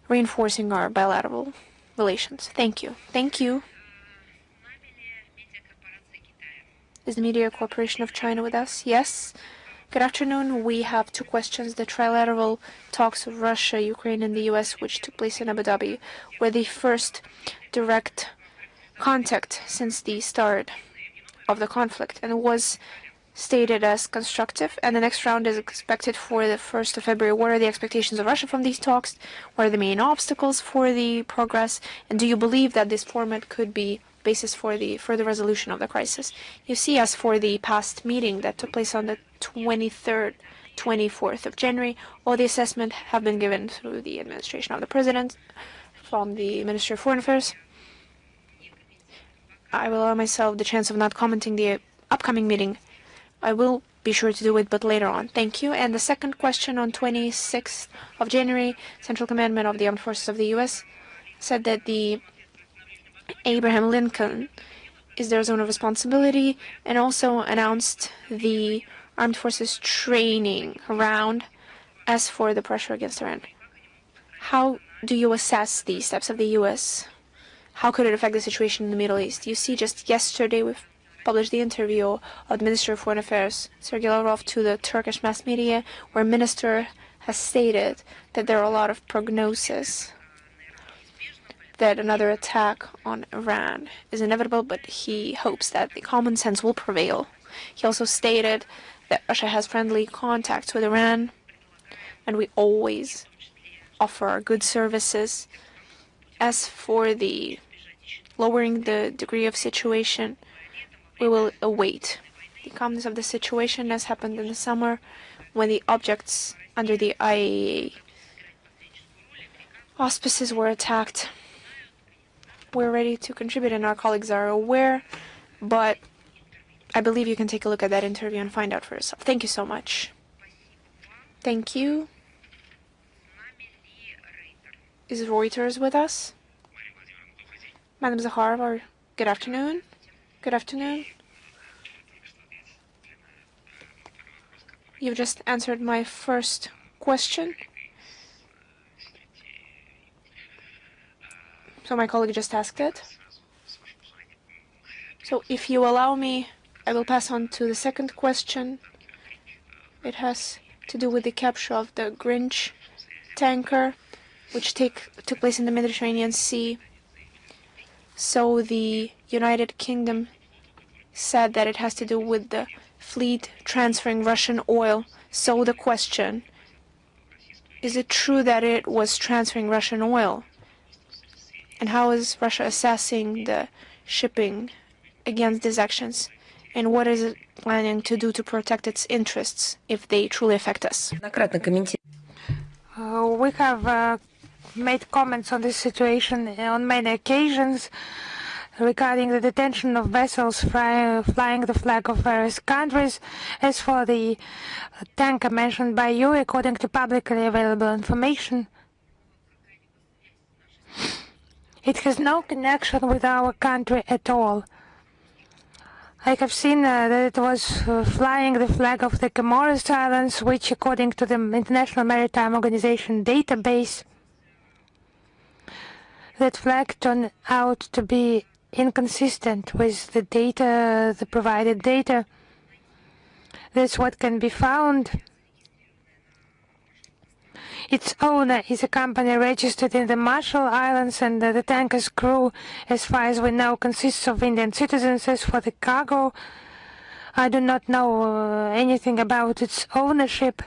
reinforcing our bilateral relations. Thank you. Thank you. Is the Media Corporation of China with us? Yes. Good afternoon. We have two questions. The trilateral talks of Russia, Ukraine, and the U.S., which took place in Abu Dhabi, were the first direct contact since the start of the conflict and was stated as constructive. And the next round is expected for the 1st of February. What are the expectations of Russia from these talks? What are the main obstacles for the progress? And do you believe that this format could be basis for the further resolution of the crisis? You see, as for the past meeting that took place on the 23rd, 24th of January, all the assessment have been given through the administration of the president from the Ministry of Foreign Affairs. I will allow myself the chance of not commenting the upcoming meeting. I will be sure to do it, but later on. Thank you. And the second question on 26th of January, Central Commandment of the Armed Forces of the U.S. said that the Abraham Lincoln is their zone of responsibility, and also announced the armed forces training round as for the pressure against Iran. How do you assess the steps of the U.S.? How could it affect the situation in the Middle East? You see, just yesterday we've published the interview of the Minister of Foreign Affairs, Sergei Lavrov, to the Turkish mass media, where Minister has stated that there are a lot of prognoses that another attack on Iran is inevitable, but he hopes that the common sense will prevail. He also stated that Russia has friendly contacts with Iran, and we always offer our good services. As for the lowering the degree of situation, we will await the calmness of the situation, as happened in the summer when the objects under the IAEA auspices were attacked. We're ready to contribute, and our colleagues are aware, but I believe you can take a look at that interview and find out for yourself. Thank you so much. Thank you. Is Reuters with us? Madam Zakharova, good afternoon. Good afternoon. You've just answered my first question. So my colleague just asked it. So if you allow me, I will pass on to the second question. It has to do with the capture of the Grinch tanker, which took place in the Mediterranean Sea. So the United Kingdom said that it has to do with the fleet transferring Russian oil. So the question, is it true that it was transferring Russian oil? And how is Russia assessing the shipping against these actions? And what is it planning to do to protect its interests if they truly affect us? We have made comments on this situation on many occasions regarding the detention of vessels flying the flag of various countries. As for the tanker mentioned by you, according to publicly available information, it has no connection with our country at all. I have seen that it was flying the flag of the Comoros Islands, which, according to the International Maritime Organization database, that flag turned out to be inconsistent with the data, the provided data. That's what can be found Its owner is a company registered in the Marshall Islands, and the tanker's crew, as far as we know, consists of Indian citizens. As for the cargo, I do not know anything about its ownership.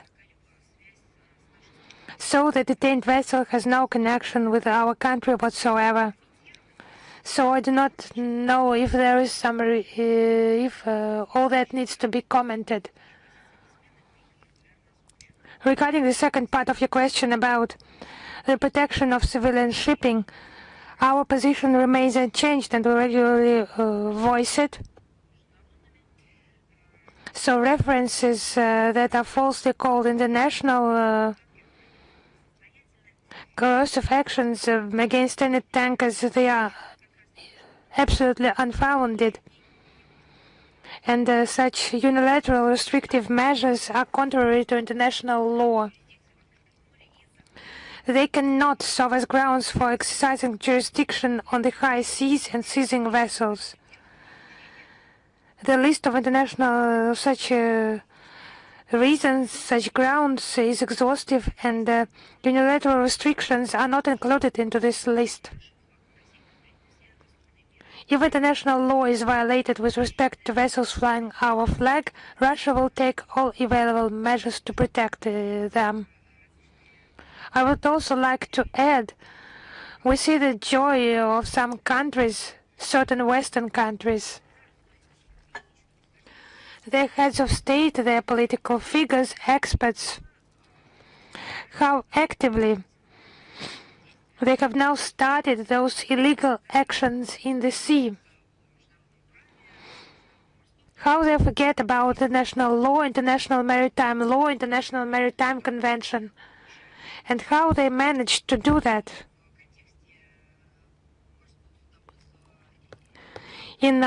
So the detained vessel has no connection with our country whatsoever. So I do not know if there is some, if all that needs to be commented. Regarding the second part of your question about the protection of civilian shipping, our position remains unchanged and we regularly voice it. So references that are falsely called international coercive actions against any tankers, they are absolutely unfounded. And such unilateral restrictive measures are contrary to international law. They cannot serve as grounds for exercising jurisdiction on the high seas and seizing vessels. The list of international such reasons, such grounds is exhaustive, and unilateral restrictions are not included into this list. If international law is violated with respect to vessels flying our flag, Russia will take all available measures to protect them. I would also like to add, we see the joy of some countries, certain Western countries. Their heads of state, their political figures, experts, how actively they have now started those illegal actions in the sea. How they forget about international law, international maritime law, international maritime convention, and how they managed to do that. In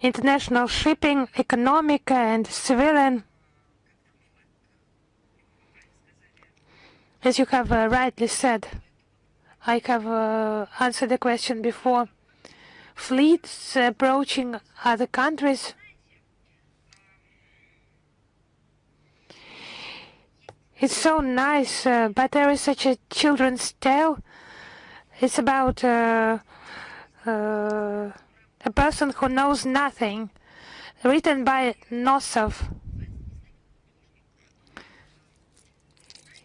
international shipping, economic and civilian, as you have rightly said. I have answered the question before. Fleets approaching other countries. It's so nice, but there is such a children's tale. It's about a person who knows nothing, written by Nosov.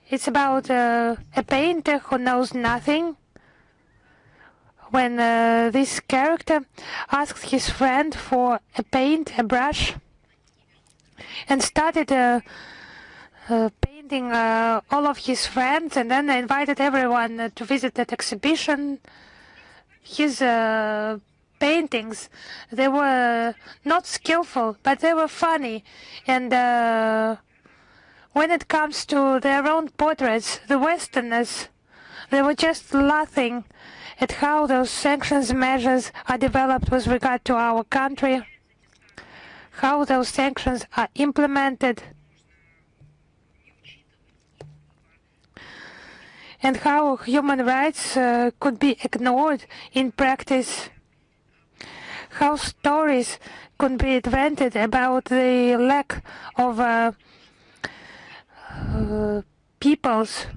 It's about a painter who knows nothing. When this character asked his friend for a paint, a brush, and started painting all of his friends, and then invited everyone to visit that exhibition. His paintings, they were not skillful, but they were funny, and when it comes to their own portraits, the Westerners, they were just laughing at how those sanctions measures are developed with regard to our country, how those sanctions are implemented, and how human rights could be ignored in practice, how stories could be invented about the lack of people's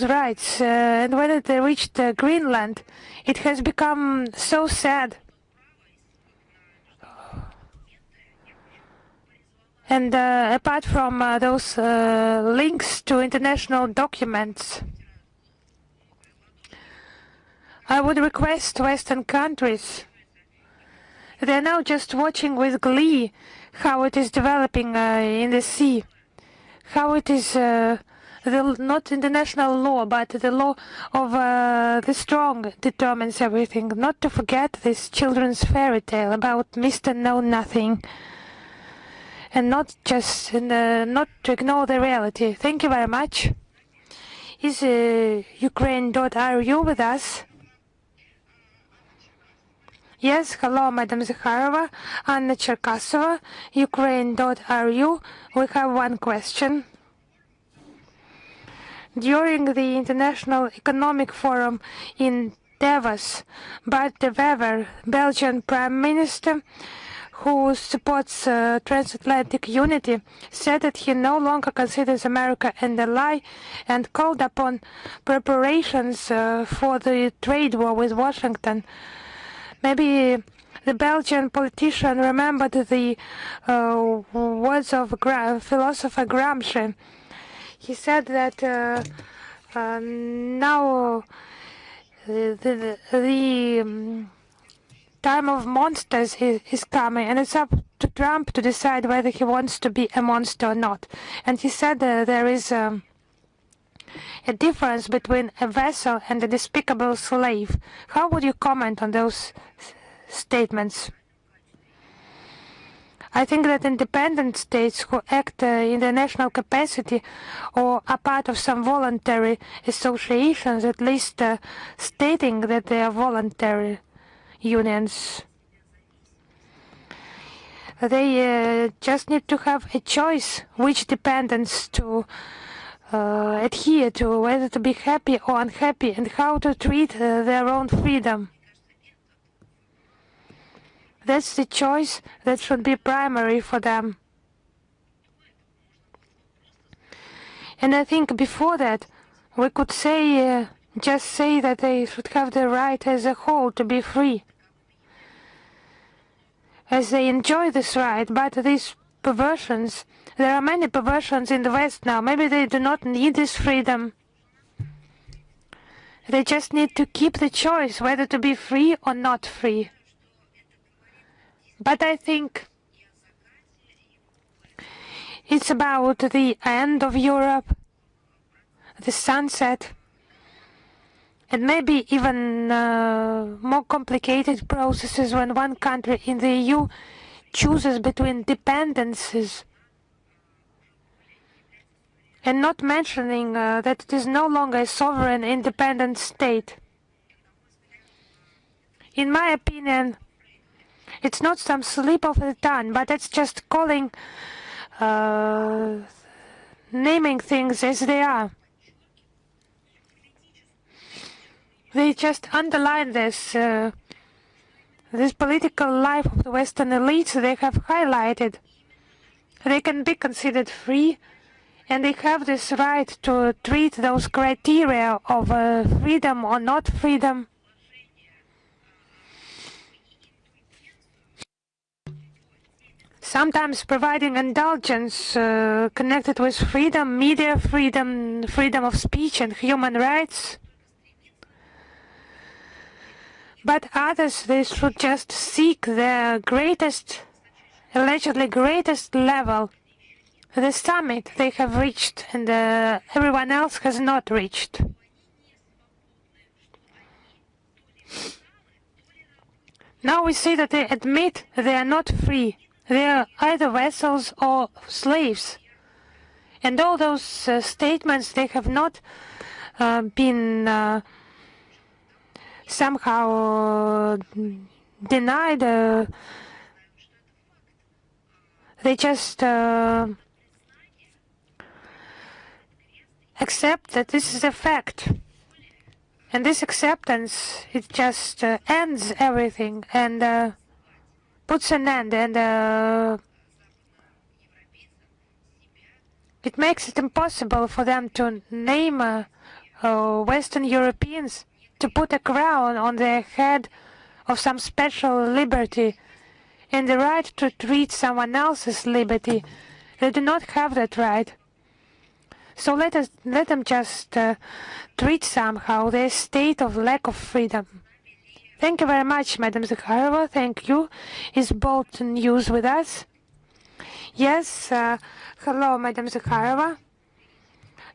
rights, and when it reached Greenland, it has become so sad. And apart from those links to international documents, I would request Western countries, they are now just watching with glee how it is developing in the sea, how it is not international law, but the law of the strong determines everything. Not to forget this children's fairy tale about Mr. Know Nothing, and not to ignore the reality. Thank you very much. Is Ukraine.ru with us? Yes, hello, Madam Zakharova, Anna Cherkasova, Ukraine.ru. We have one question. During the International Economic Forum in Davos, Bart de Wever, Belgian Prime Minister, who supports transatlantic unity, said that he no longer considers America an ally and called upon preparations for the trade war with Washington. Maybe the Belgian politician remembered the words of philosopher Gramsci. He said that now the time of monsters is coming, and it's up to Trump to decide whether he wants to be a monster or not. And he said there is a difference between a vessel and a despicable slave. How would you comment on those statements? I think that independent states who act in their national capacity or are part of some voluntary associations, at least stating that they are voluntary unions, they just need to have a choice which dependence to adhere to, whether to be happy or unhappy, and how to treat their own freedom. That's the choice that should be primary for them. And I think before that, we could say, just say that they should have the right as a whole to be free, as they enjoy this right. But these perversions, there are many perversions in the West now. Maybe they do not need this freedom. They just need to keep the choice whether to be free or not free. But I think it's about the end of Europe, the sunset, and maybe even more complicated processes when one country in the EU chooses between dependencies, and not mentioning that it is no longer a sovereign independent state. In my opinion, it's not some slip of the tongue, but it's just calling, naming things as they are. They just underline this, this political life of the Western elites they have highlighted. They can be considered free, and they have this right to treat those criteria of freedom or not freedom. Sometimes providing indulgence connected with freedom, media freedom, freedom of speech and human rights. But others, they should just seek their greatest, allegedly greatest level, the summit they have reached, and everyone else has not reached. Now we see that they admit they are not free. They are either vassals or slaves. And all those statements, they have not been somehow denied. They just accept that this is a fact. And this acceptance, it just ends everything and puts an end, and it makes it impossible for them to name Western Europeans, to put a crown on their head of some special liberty and the right to treat someone else's liberty. They do not have that right. So let them just treat somehow their state of lack of freedom. Thank you very much, Madam Zakharova. Thank you. Is Bolt News with us? Yes. Hello, Madam Zakharova.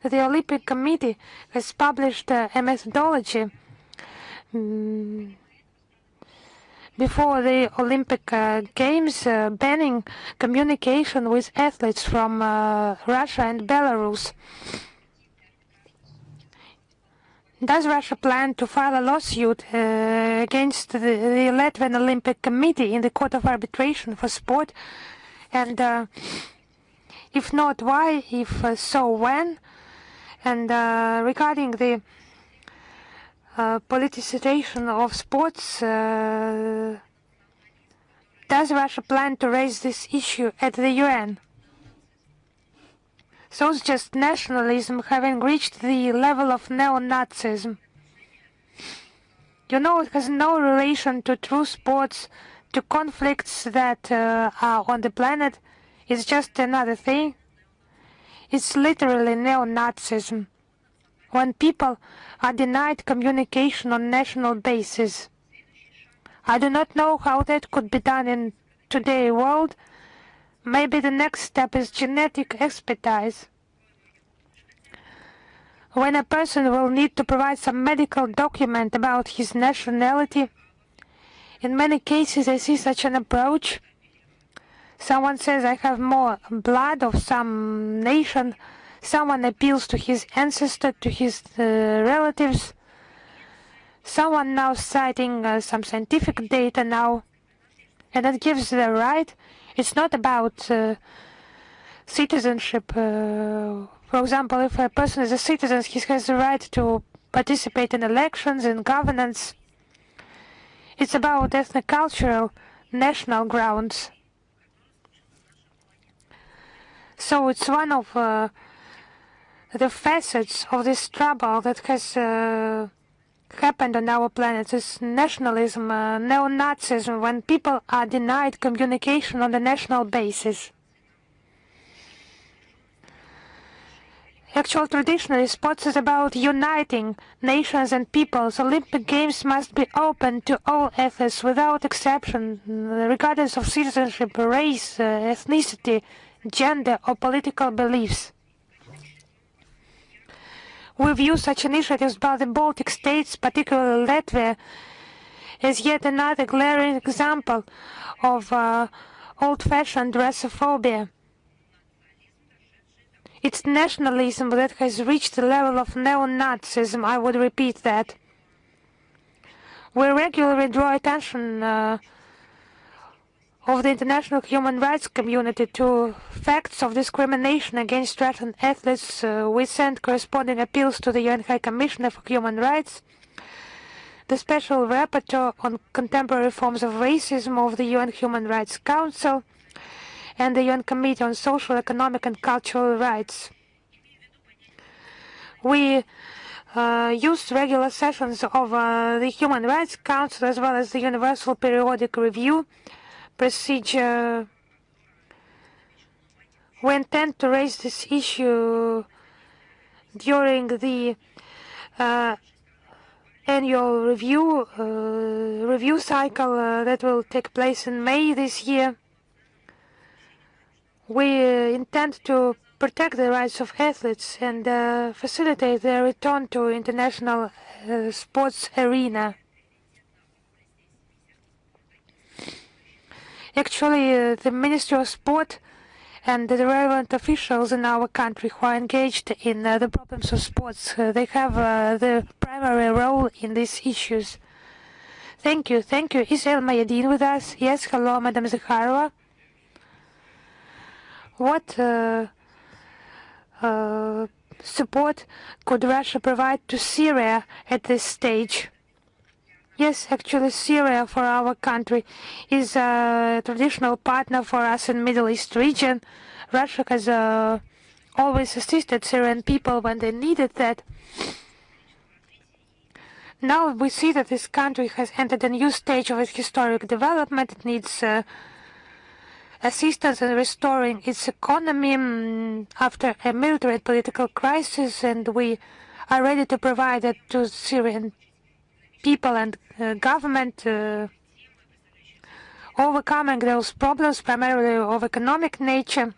The Olympic Committee has published a methodology before the Olympic Games banning communication with athletes from Russia and Belarus. Does Russia plan to file a lawsuit against the Latvian Olympic Committee in the Court of Arbitration for Sport? And if not, why? If so, when? And regarding the politicization of sports, Does Russia plan to raise this issue at the UN? So it's just nationalism having reached the level of neo-Nazism. You know, it has no relation to true sports, to conflicts that are on the planet. It's just another thing. It's literally neo-Nazism, when people are denied communication on national basis. I do not know how that could be done in today's world. Maybe the next step is genetic expertise. When a person will need to provide some medical document about his nationality, in many cases I see such an approach. Someone says, I have more blood of some nation. Someone appeals to his ancestor, to his relatives. Someone now citing some scientific data now. And that gives the right. It's not about citizenship. For example, if a person is a citizen, he has the right to participate in elections, in governance. It's about ethnocultural, national grounds. So it's one of the facets of this trouble that has happened on our planet, is nationalism, neo-Nazism, when people are denied communication on the national basis. Actually, traditionally, sports is about uniting nations and peoples. Olympic Games must be open to all athletes without exception, regardless of citizenship, race, ethnicity, gender, or political beliefs. We view such initiatives by the Baltic states, particularly Latvia, as yet another glaring example of old-fashioned Russophobia. It's nationalism that has reached the level of neo-Nazism, I would repeat that. We regularly draw attention of the international human rights community to facts of discrimination against Russian athletes. We send corresponding appeals to the UN High Commissioner for Human Rights, the Special Rapporteur on Contemporary Forms of Racism of the UN Human Rights Council, and the UN Committee on Social, Economic and Cultural Rights. We used regular sessions of the Human Rights Council as well as the Universal Periodic Review procedure. We intend to raise this issue during the annual review cycle that will take place in May this year. We intend to protect the rights of athletes and facilitate their return to international sports arena. Actually, the Ministry of Sport and the relevant officials in our country who are engaged in the problems of sports, they have the primary role in these issues. Thank you. Thank you. Is El Mayadin with us? Yes. Hello, Madam Zakharova. What support could Russia provide to Syria at this stage? Yes, actually, Syria for our country is a traditional partner for us in the Middle East region. Russia has always assisted Syrian people when they needed that. Now we see that this country has entered a new stage of its historic development. It needs assistance in restoring its economy after a military and political crisis, and we are ready to provide it to Syrian people and government, overcoming those problems, primarily of economic nature.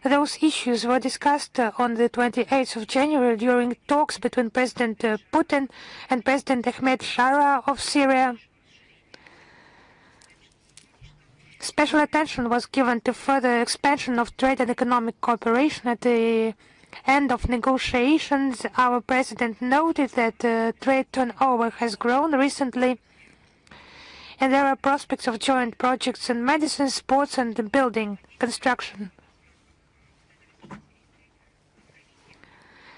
Those issues were discussed on the 28th of January during talks between President Putin and President Ahmed Shara of Syria. Special attention was given to further expansion of trade and economic cooperation. At the end of negotiations, our president noted that trade turnover has grown recently, and there are prospects of joint projects in medicine, sports, and building construction.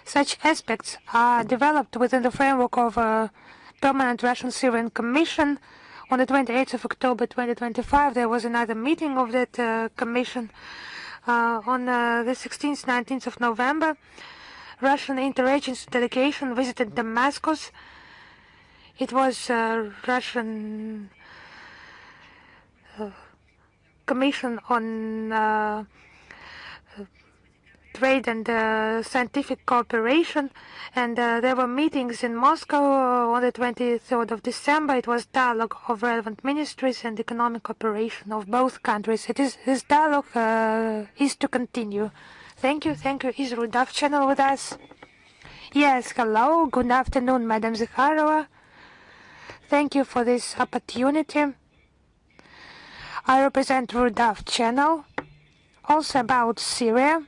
Such aspects are developed within the framework of a permanent Russian-Syrian Commission On the 28th of October 2025, there was another meeting of that commission. On the 16th, 19th of November, Russian interagency delegation visited Damascus. It was a Russian commission on trade and scientific cooperation, and there were meetings in Moscow on the 23rd of December. It was dialogue of relevant ministries and economic cooperation of both countries. This dialogue is to continue. Thank you. Is Rudolph Channel with us? Yes, hello. Good afternoon, Madam Zakharova. Thank you for this opportunity. I represent Rudolph Channel. Also about Syria.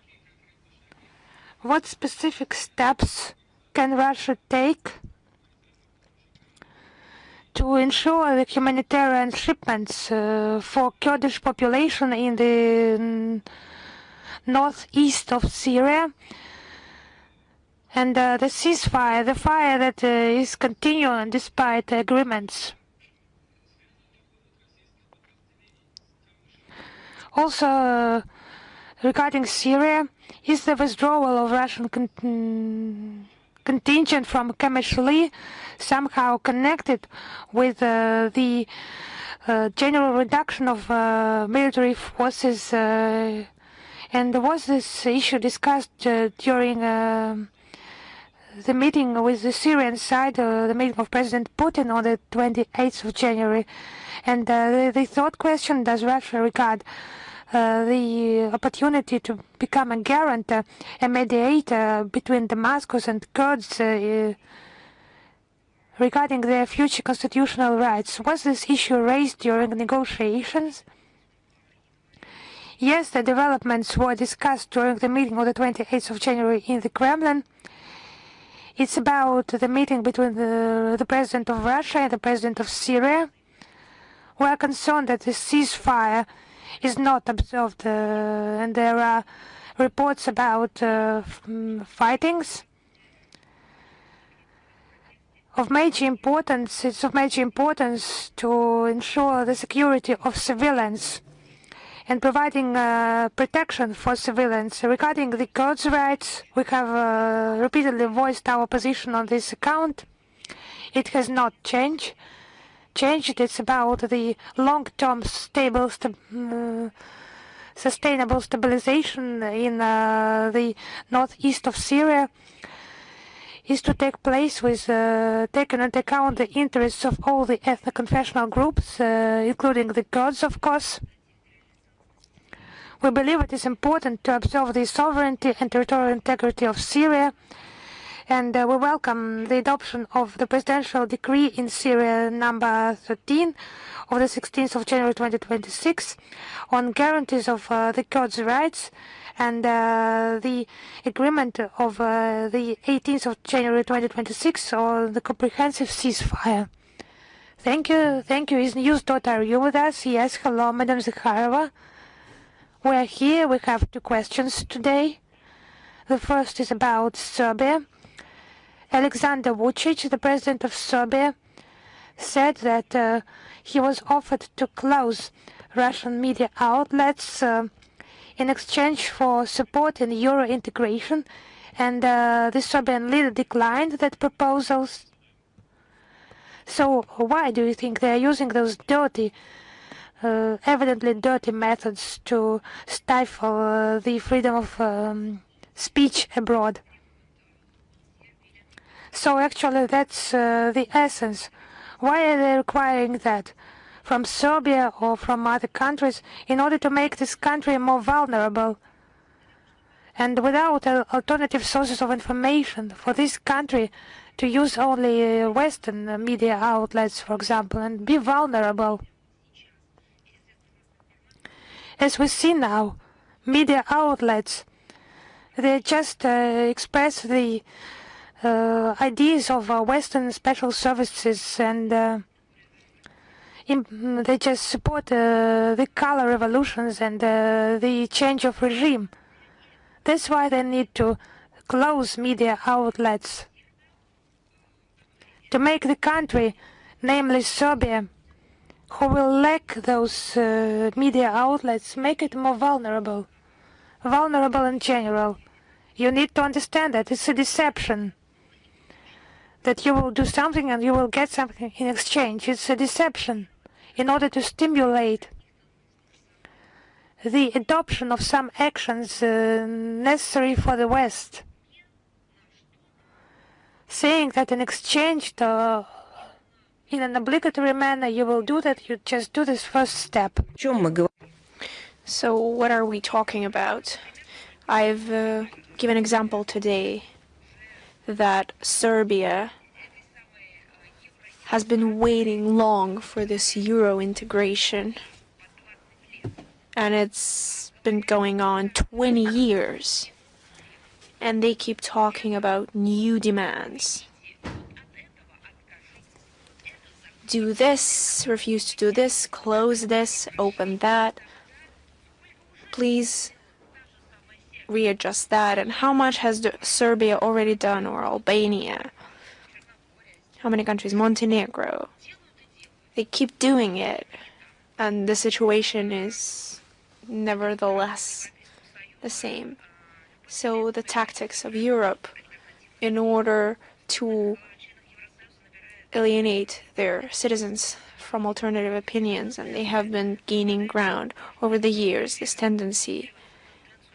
What specific steps can Russia take to ensure the humanitarian shipments for Kurdish population in the northeast of Syria, and the ceasefire, the fire that is continuing despite agreements? Also, regarding Syria, is the withdrawal of Russian contingent from Kamishli somehow connected with the general reduction of military forces? And was this issue discussed during the meeting with the Syrian side, the meeting of President Putin on the 28th of January? And the third question, does Russia regard the opportunity to become a guarantor, a mediator between Damascus and Kurds regarding their future constitutional rights? Was this issue raised during negotiations? Yes, the developments were discussed during the meeting on the 28th of January in the Kremlin. It's about the meeting between the President of Russia and the President of Syria. We are concerned that the ceasefire is not observed, and there are reports about fightings. Of major importance, it's of major importance to ensure the security of civilians and providing protection for civilians. Regarding the Kurds' rights, we have repeatedly voiced our position on this account. It has not changed. It's about the long-term sustainable stabilization in the northeast of Syria is to take place with taking into account the interests of all the ethno-confessional groups, including the Kurds, of course. We believe it is important to observe the sovereignty and territorial integrity of Syria, and we welcome the adoption of the presidential decree in Syria number 13 of the 16th of January 2026 on guarantees of the Kurds' rights, and the agreement of the 18th of January 2026 on the comprehensive ceasefire. Thank you. Is News.ru are you with us? Yes, hello, Madam Zakharova. We are here. We have two questions today. The first is about Serbia. Alexander Vucic, the president of Serbia, said that he was offered to close Russian media outlets in exchange for support in Euro integration, and the Serbian leader declined that proposal. So why do you think they are using those dirty, evidently dirty methods to stifle the freedom of speech abroad? So actually that's the essence. Why are they requiring that from Serbia or from other countries in order to make this country more vulnerable? And without alternative sources of information for this country to use only Western media outlets, for example, and be vulnerable. As we see now, media outlets, they just express the ideas of Western special services, and they just support the color revolutions and the change of regime. That's why they need to close media outlets to make the country, namely Serbia, who will lack those media outlets make it more vulnerable in general. You need to understand that it's a deception, that you will do something and you will get something in exchange. It's a deception in order to stimulate the adoption of some actions necessary for the West, saying that in exchange in an obligatory manner you will do that, you just do this first step. So what are we talking about? I've given an example today that Serbia has been waiting long for this Euro integration, and it's been going on 20 years, and they keep talking about new demands. Do this, refuse to do this, close this, open that, please readjust that. And how much has Serbia already done, or Albania? How many countries? Montenegro. They keep doing it, and the situation is nevertheless the same. So the tactics of Europe in order to alienate their citizens from alternative opinions, and they have been gaining ground over the years, this tendency.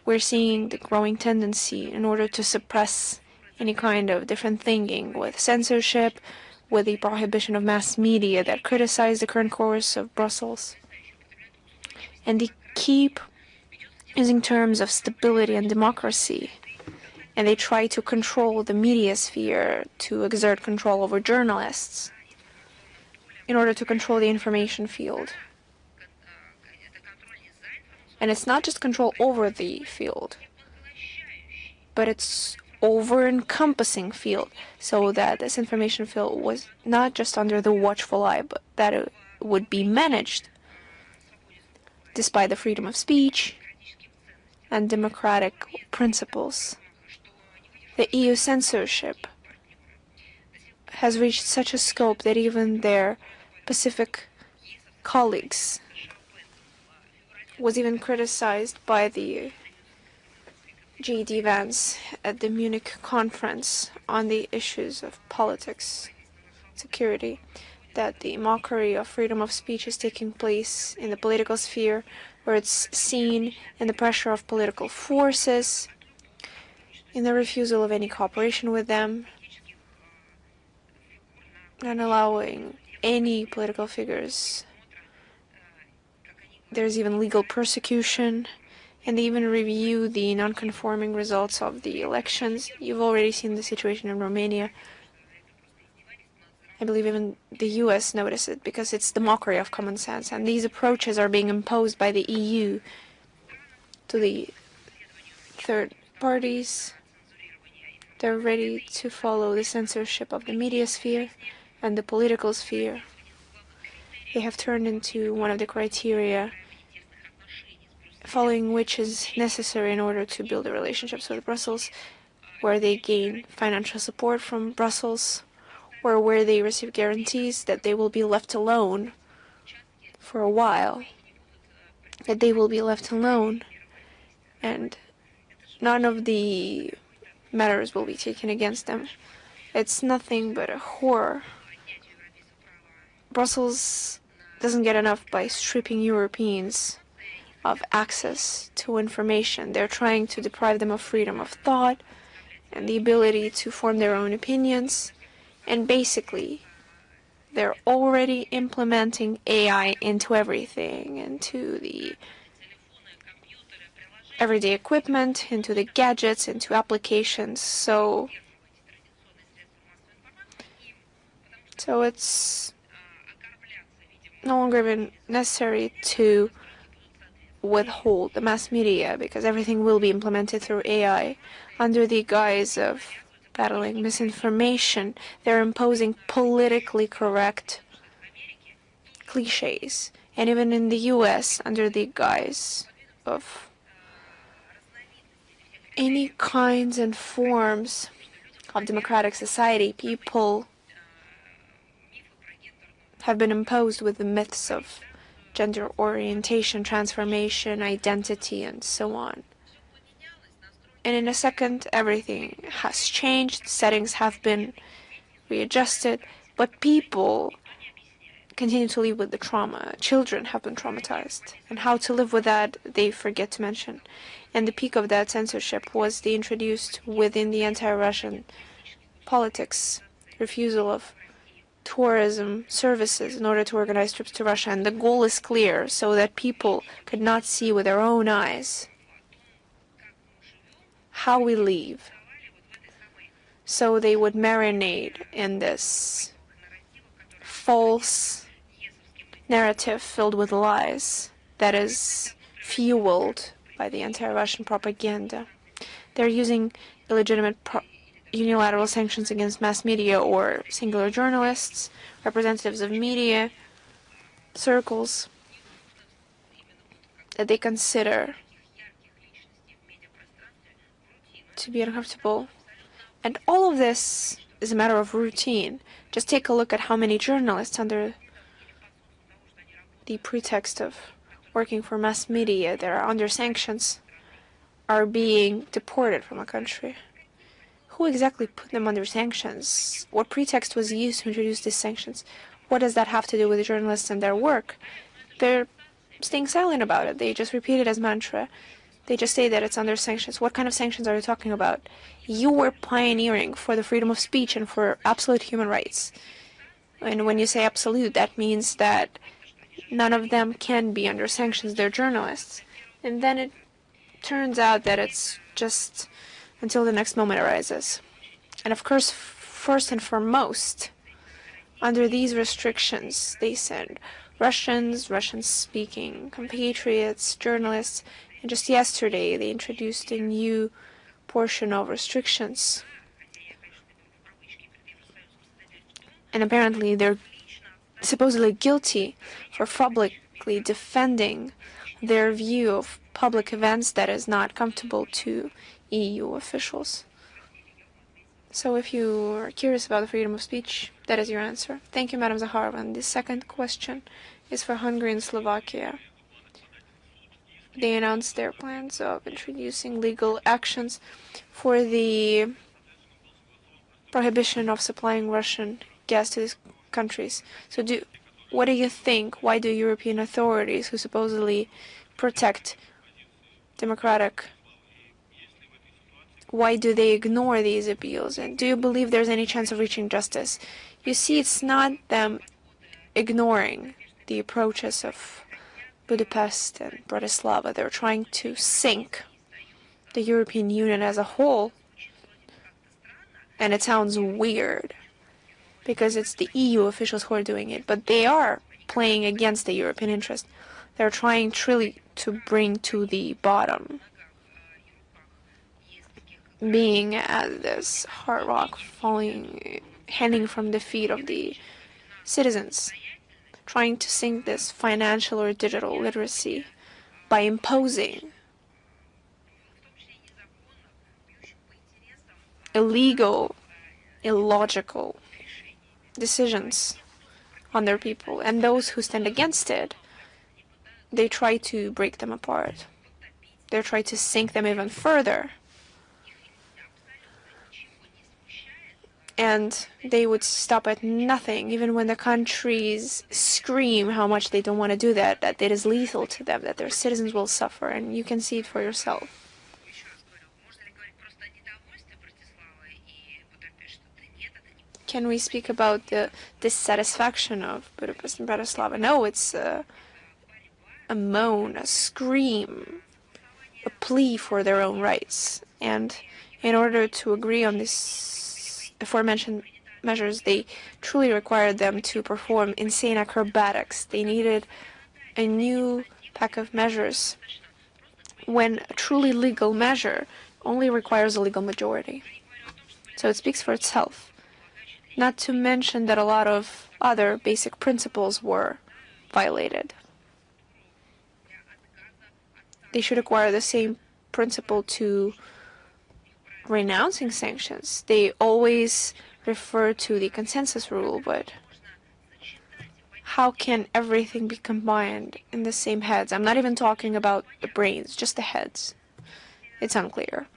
We're seeing the growing tendency in order to suppress any kind of different thinking with censorship, with the prohibition of mass media that criticize the current course of Brussels. And they keep using terms of stability and democracy, and they try to control the media sphere, to exert control over journalists in order to control the information field. And it's not just control over the field, but it's over-encompassing field, so that this information field was not just under the watchful eye, but that it would be managed despite the freedom of speech and democratic principles. The EU censorship has reached such a scope that even their Pacific colleagues was even criticized by the J.D. Vance at the Munich conference on the issues of politics, security, that the mockery of freedom of speech is taking place in the political sphere, where it's seen in the pressure of political forces, in the refusal of any cooperation with them, and allowing any political figures. There's even legal persecution, and they even review the non-conforming results of the elections. You've already seen the situation in Romania. I believe even the US noticed it, because it's the mockery of common sense, and these approaches are being imposed by the EU to the third parties. They're ready to follow the censorship of the media sphere and the political sphere. They have turned into one of the criteria following which is necessary in order to build the relationships with Brussels, where they gain financial support from Brussels, or where they receive guarantees that they will be left alone for a while, that they will be left alone, and none of the matters will be taken against them. It's nothing but a horror. Brussels doesn't get enough by stripping Europeans of access to information. They're trying to deprive them of freedom of thought and the ability to form their own opinions. And basically, they're already implementing AI into everything, into the everyday equipment, into the gadgets, into applications. So it's no longer even necessary to withhold the mass media, because everything will be implemented through AI. Under the guise of battling misinformation, they're imposing politically correct cliches. And even in the US, under the guise of any kinds and forms of democratic society, people have been imposed with the myths of gender orientation, transformation, identity, and so on. And in a second, everything has changed, settings have been readjusted, but people continue to live with the trauma. Children have been traumatized. And how to live with that, they forget to mention. And the peak of that censorship was the introduced within the anti-Russian politics refusal of tourism services in order to organize trips to Russia. And the goal is clear, so that people could not see with their own eyes how we live. So they would marinate in this false narrative filled with lies that is fueled by the anti-Russian propaganda. They're using illegitimate unilateral sanctions against mass media or singular journalists, representatives of media circles that they consider to be uncomfortable. And all of this is a matter of routine. Just take a look at how many journalists, under the pretext of working for mass media that are under sanctions, are being deported from a country. Who exactly put them under sanctions? What pretext was used to introduce these sanctions? What does that have to do with the journalists and their work? They're staying silent about it. They just repeat it as mantra. They just say that it's under sanctions. What kind of sanctions are you talking about? You were pioneering for the freedom of speech and for absolute human rights. And when you say absolute, that means that none of them can be under sanctions. They're journalists. And then it turns out that it's just until the next moment arises. And of course, first and foremost, under these restrictions, they send Russians, Russian-speaking compatriots, journalists, and just yesterday they introduced a new portion of restrictions. And apparently they're supposedly guilty for publicly defending their view of public events that is not comfortable to EU officials. So if you are curious about the freedom of speech, that is your answer. Thank you, Madam Zakharova. And the second question is for Hungary and Slovakia. They announced their plans of introducing legal actions for the prohibition of supplying Russian gas to these countries. So what do you think? Why do European authorities, who supposedly protect democratic, why do they ignore these appeals? And do you believe there's any chance of reaching justice? You see, it's not them ignoring the approaches of Budapest and Bratislava. They're trying to sink the European Union as a whole. And it sounds weird because it's the EU officials who are doing it, but they are playing against the European interest. They're trying truly to bring to the bottom, being as this hard rock falling, hanging from the feet of the citizens, trying to sink this financial or digital literacy by imposing illegal, illogical decisions on their people. And those who stand against it, they try to break them apart. They try to sink them even further. And they would stop at nothing, even when the countries scream how much they don't want to do that, that it is lethal to them, that their citizens will suffer, and you can see it for yourself. Can we speak about the dissatisfaction of Budapest and Bratislava? No, it's a moan, a scream, a plea for their own rights. And in order to agree on these aforementioned measures, they truly required them to perform insane acrobatics. They needed a new pack of measures when a truly legal measure only requires a legal majority. So it speaks for itself. Not to mention that a lot of other basic principles were violated. They should acquire the same principle to renouncing sanctions. They always refer to the consensus rule, but How can everything be combined in the same heads? I'm not even talking about the brains, just the heads. It's unclear.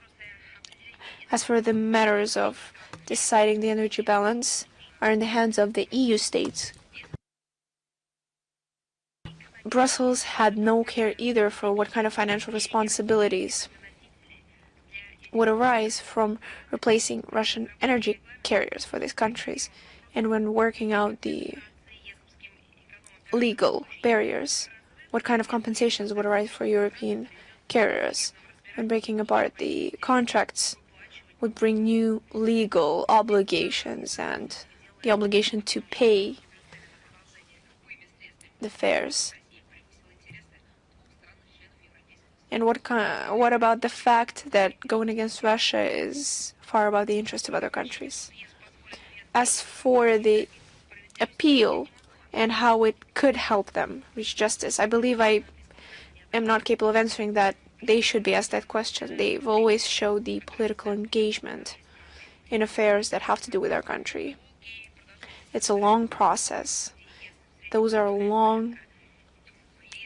As for the matters of deciding the energy balance are in the hands of the EU states. Brussels had no care either for what kind of financial responsibilities would arise from replacing Russian energy carriers for these countries, and when working out the legal barriers, what kind of compensations would arise for European carriers, when breaking apart the contracts would bring new legal obligations and the obligation to pay the fares. And what about the fact that going against Russia is far above the interest of other countries? As for the appeal and how it could help them reach justice, I believe I am not capable of answering that. They should be asked that question. They've always showed the political engagement in affairs that have to do with our country. It's a long process. Those are long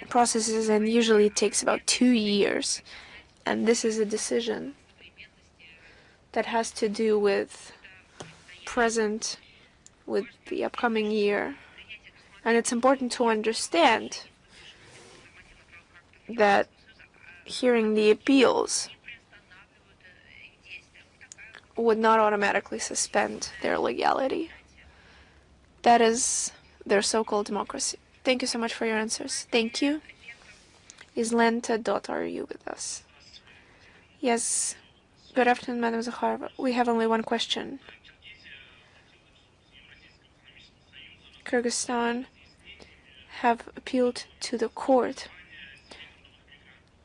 processes, and usually it takes about 2 years. And this is a decision that has to do with with the upcoming year. And it's important to understand that hearing the appeals would not automatically suspend their legality. That is their so-called democracy. Thank you so much for your answers. Thank you. Is Lenta.ru with us? Yes. Good afternoon, Madam Zakharova. We have only one question. Kyrgyzstan have appealed to the court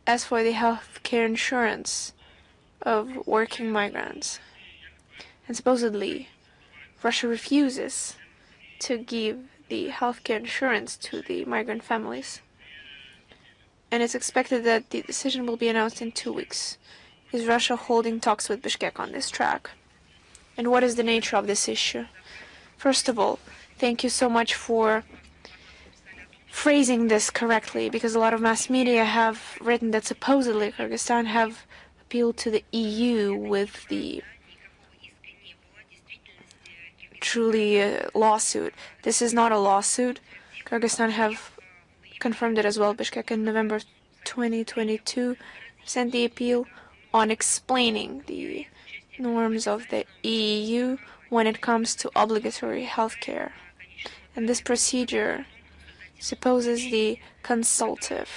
as for the health care insurance of working migrants. And supposedly, Russia refuses to give the health care insurance to the migrant families. And it's expected that the decision will be announced in 2 weeks. Is Russia holding talks with Bishkek on this track? And what is the nature of this issue? First of all, thank you so much for phrasing this correctly, because a lot of mass media have written that supposedly Kyrgyzstan have appealed to the EU with the truly lawsuit. This is not a lawsuit. Kyrgyzstan have confirmed it as well. Bishkek in November 2022 sent the appeal on explaining the norms of the EU when it comes to obligatory health care. And this procedure supposes the consultative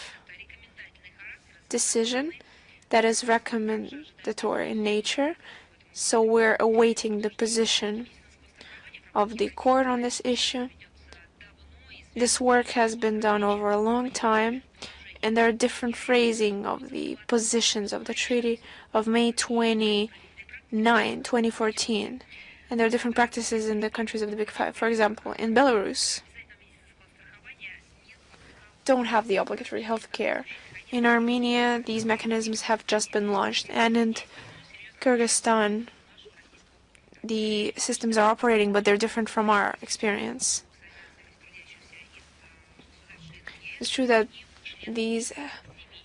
decision that is recommendatory in nature. So we're awaiting the position of the court on this issue. This work has been done over a long time, and there are different phrasing of the positions of the Treaty of May 29, 2014. And there are different practices in the countries of the Big Five. For example, in Belarus, don't have the obligatory health care. In Armenia, these mechanisms have just been launched, and in Kyrgyzstan, the systems are operating, but they're different from our experience. It's true that these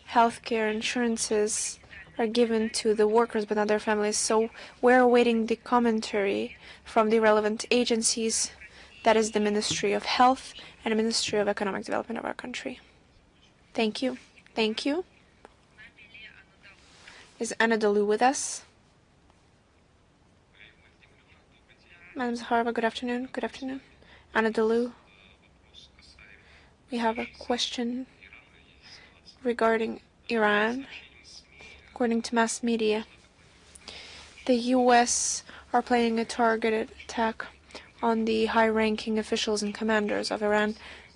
healthcare insurances are given to the workers but not their families, so we're awaiting the commentary from the relevant agencies, that is the Ministry of Health and the Ministry of Economic Development of our country. Thank you. Thank you. Is Anadolu with us? Madam Zakharova, good afternoon. Good afternoon. Anadolu, we have a question regarding Iran. According to mass media, the U.S. are planning a targeted attack on the high-ranking officials and commanders of Iran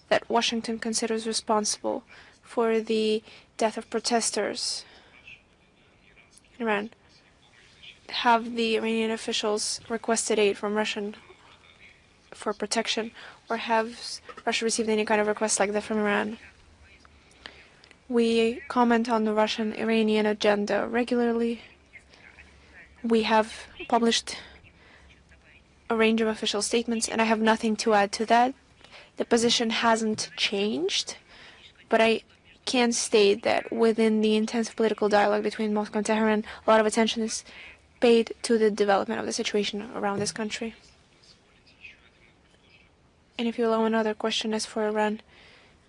that Washington considers responsible for the death of protesters in Iran. Have the Iranian officials requested aid from Russia for protection, or have Russia received any kind of request like that from Iran? We comment on the Russian-Iranian agenda regularly. We have published a range of official statements, and I have nothing to add to that. The position hasn't changed, but I can state that within the intensive political dialogue between Moscow and Tehran, a lot of attention is paid to the development of the situation around this country. And if you allow another question as for Iran,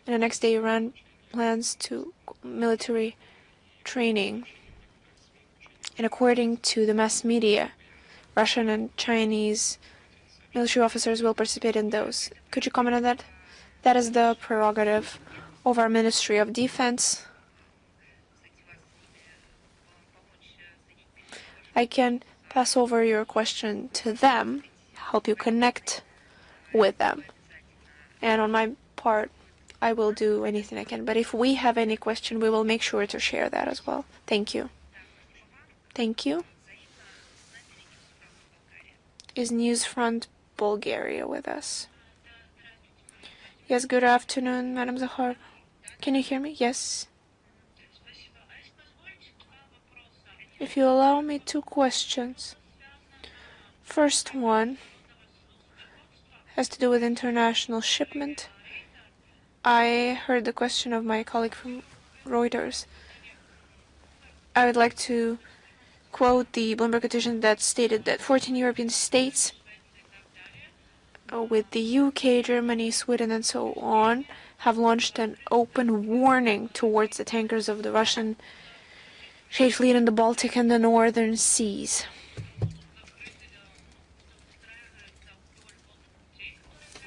and the next day Iran plans to military training. And according to the mass media, Russian and Chinese military officers will participate in those. Could you comment on that? That is the prerogative of our Ministry of Defense. I can pass over your question to them, help you connect with them. And on my part, I will do anything I can. But if we have any question, we will make sure to share that as well. Thank you. Thank you. Is Newsfront Bulgaria with us? Yes, good afternoon, Madam Zakharova. Can you hear me? Yes. If you allow me, 2 questions. First one has to do with international shipment. I heard the question of my colleague from Reuters. I would like to quote the Bloomberg quotation that stated that 14 European states, with the UK, Germany, Sweden, and so on, have launched an open warning towards the tankers of the Russian trade fleet in the Baltic and the Northern Seas.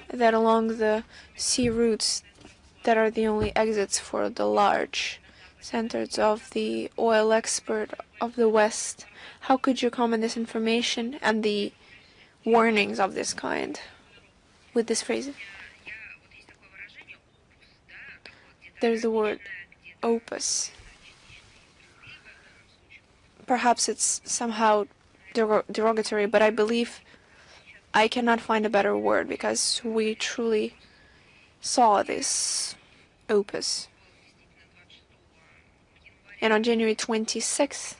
That along the sea routes that are the only exits for the large centers of the oil export of the West, how could you comment this information and the warnings of this kind with this phrase? There's the word opus. Perhaps it's somehow derogatory, but I believe I cannot find a better word because we truly saw this opus. And on January 26th,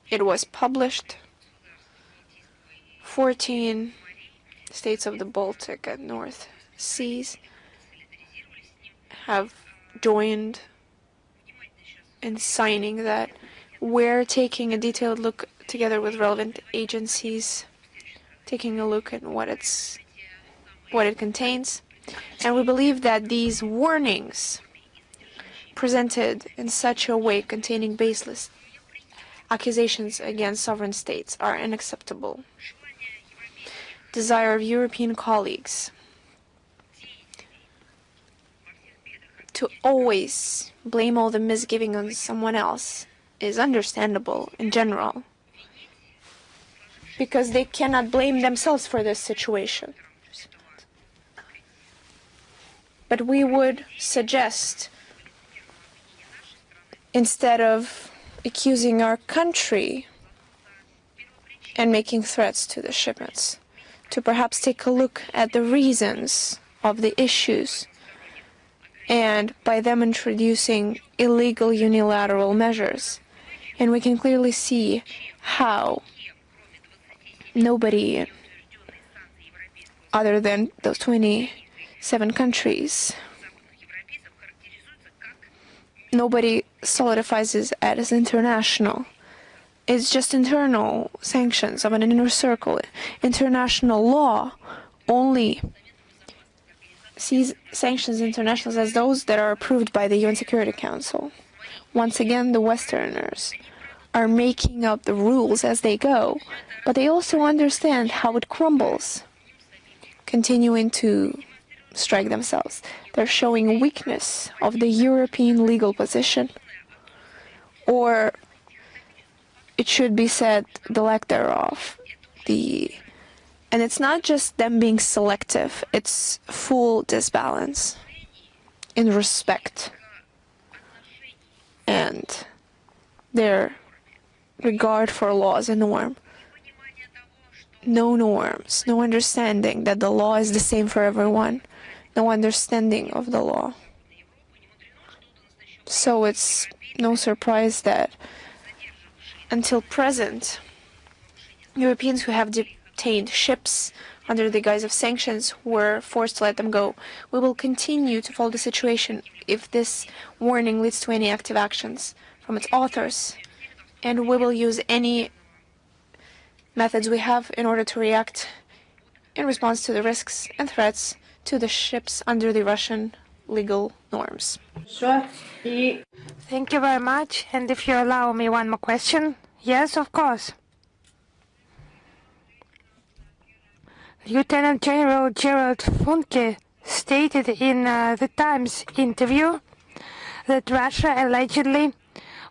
it was published. 14 states of the Baltic and North Seas have joined in signing that. We're taking a detailed look together with relevant agencies, taking a look at what it contains, and we believe that these warnings presented in such a way containing baseless accusations against sovereign states are unacceptable. Desire of European colleagues to always blame all the misgiving on someone else is understandable in general, because they cannot blame themselves for this situation. But we would suggest, instead of accusing our country and making threats to the shipments, to perhaps take a look at the reasons of the issues, and by them introducing illegal unilateral measures. And we can clearly see how nobody other than those 27 countries, nobody solidifies it as international. It's just internal sanctions of an inner circle. International law only sees sanctions internationals as those that are approved by the UN Security Council. Once again, the Westerners are making up the rules as they go, but they also understand how it crumbles, continuing to strike themselves. They're showing weakness of the European legal position, or it should be said, the lack thereof. And it's not just them being selective, it's full disbalance in respect and their regard for laws and norm. No norms, no understanding that the law is the same for everyone, no understanding of the law. So it's no surprise that until present, Europeans who have detained ships under the guise of sanctions, were forced to let them go. We will continue to follow the situation if this warning leads to any active actions from its authors, and we will use any methods we have in order to react in response to the risks and threats to the ships under the Russian legal norms. Thank you very much. And if you allow me one more question. Yes, of course. Lieutenant General Gerald Funke stated in the Times interview that Russia allegedly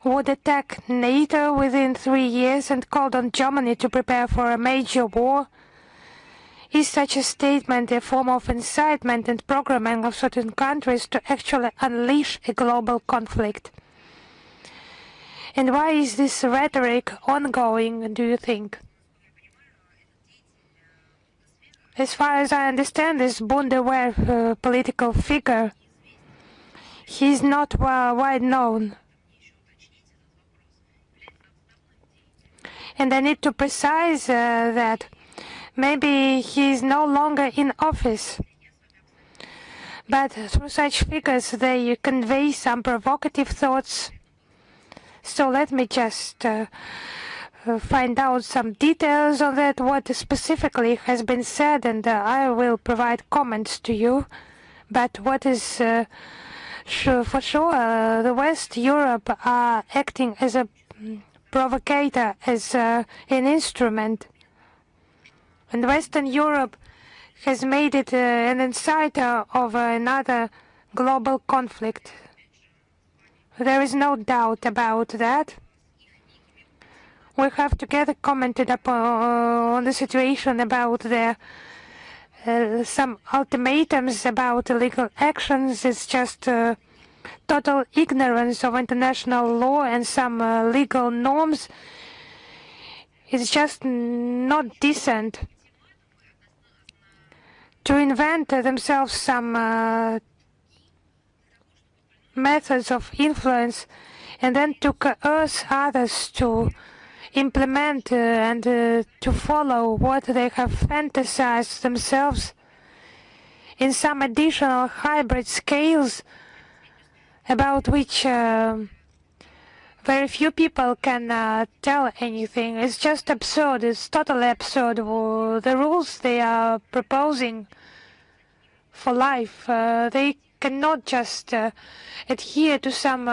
would attack NATO within 3 years and called on Germany to prepare for a major war. Is such a statement a form of incitement and programming of certain countries to actually unleash a global conflict? And why is this rhetoric ongoing, do you think? As far as I understand, this Bundeswehr political figure, he's not wide known. And I need to precise that maybe he is no longer in office. But through such figures, they convey some provocative thoughts. So let me just find out some details on that, what specifically has been said, and I will provide comments to you. But what is for sure, the West Europe are acting as a provocator, as an instrument. And Western Europe has made it an inciter of another global conflict. There is no doubt about that. We have together commented upon the situation about some ultimatums about illegal actions. It's just total ignorance of international law and some legal norms. It's just not decent to invent themselves some methods of influence and then to coerce others to implement and to follow what they have fantasized themselves in some additional hybrid scales about which very few people can tell anything. It's just absurd. It's totally absurd. The rules they are proposing for life, they cannot just adhere to some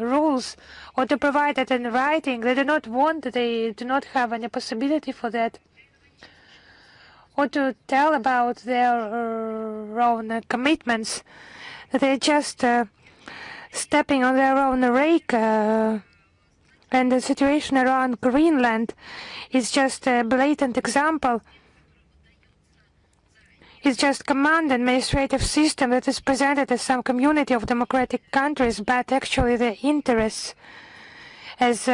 rules or to provide it in writing. They do not want, they do not have any possibility for that, or to tell about their own commitments. They're just stepping on their own rake, and the situation around Greenland is just a blatant example. It's just command administrative system that is presented as some community of democratic countries, but actually their interests as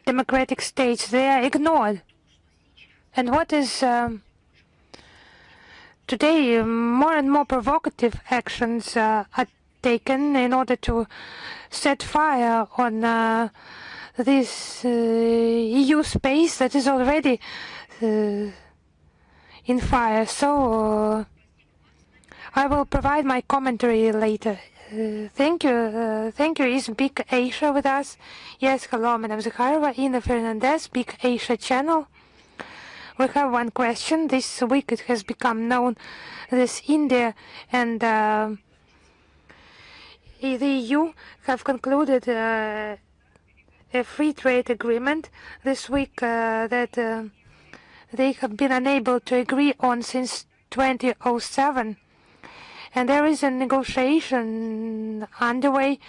democratic states, they are ignored. And what is today, more and more provocative actions are taken in order to set fire on this EU space that is already in fire. So I will provide my commentary later. Thank you. Thank you. Is Big Asia with us? Yes, hello, Madam Zakharova, Ina Fernandez, Big Asia channel. We have one question. This week it has become known that India and the EU have concluded a free trade agreement this week that they have been unable to agree on since 2007. And there is a negotiation underway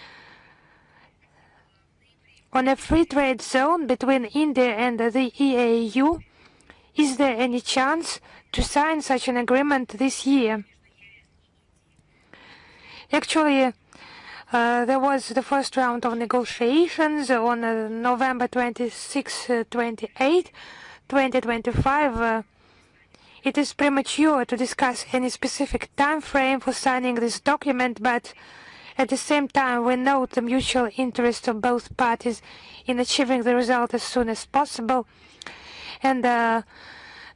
on a free trade zone between India and the EU. Is there any chance to sign such an agreement this year? Actually, there was the first round of negotiations on November 26, 28, 2025. It is premature to discuss any specific time frame for signing this document, but at the same time we note the mutual interest of both parties in achieving the result as soon as possible. And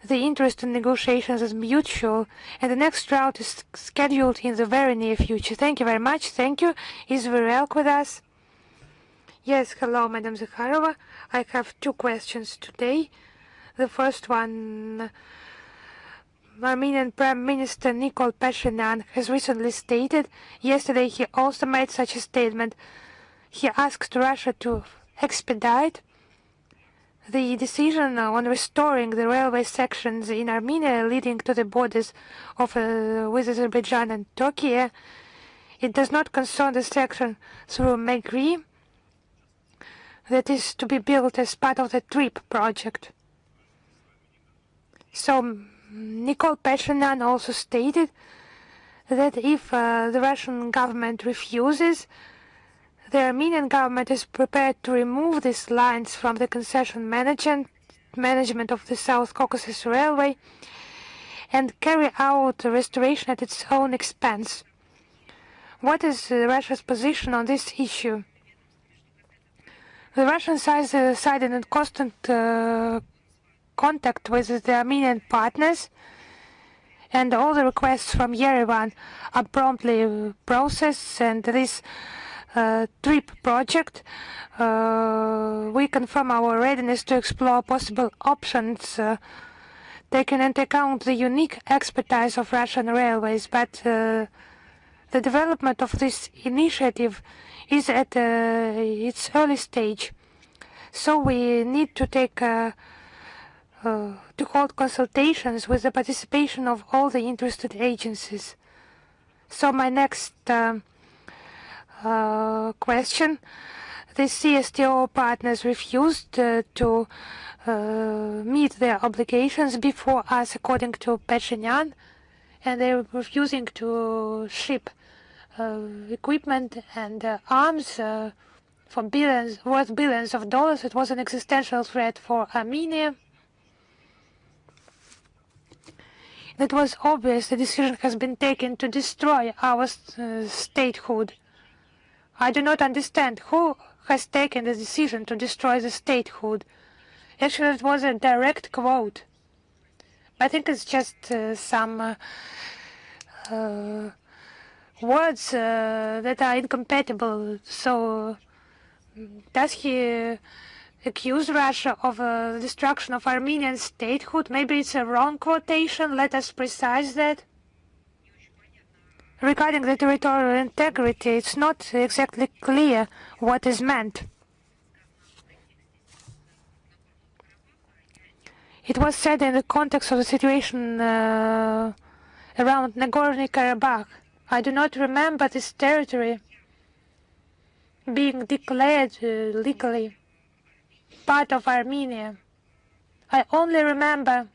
the interest in negotiations is mutual, and the next round is scheduled in the very near future. Thank you very much. Thank you. Is Verelk with us? Yes, hello, Madam Zakharova. I have two questions today. The first one, Armenian Prime Minister Nikol Pashinyan has recently stated, yesterday he also made such a statement, he asked Russia to expedite the decision on restoring the railway sections in Armenia leading to the borders of with Azerbaijan and Turkey. It does not concern the section through Megri that is to be built as part of the TRIP project. So Nikol Pashinyan also stated that if the Russian government refuses, the Armenian government is prepared to remove these lines from the concession management of the South Caucasus Railway and carry out a restoration at its own expense. What is Russia's position on this issue? The Russian side is in constant contact with the Armenian partners, and all the requests from Yerevan are promptly processed, and this TRIP project, we confirm our readiness to explore possible options taking into account the unique expertise of Russian railways, but the development of this initiative is at its early stage. So we need to to hold consultations with the participation of all the interested agencies. So my next question. The CSTO partners refused to meet their obligations before us, according to Pashinyan, and they were refusing to ship equipment and arms for worth billions of dollars. It was an existential threat for Armenia. It was obvious the decision has been taken to destroy our statehood. I do not understand who has taken the decision to destroy the statehood. Actually, it was a direct quote. I think it's just some words that are incompatible. So, does he accuse Russia of the destruction of Armenian statehood? Maybe it's a wrong quotation. Let us precise that. Regarding the territorial integrity, it's not exactly clear what is meant. It was said in the context of the situation around Nagorno-Karabakh. I do not remember this territory being declared legally part of Armenia. I only remember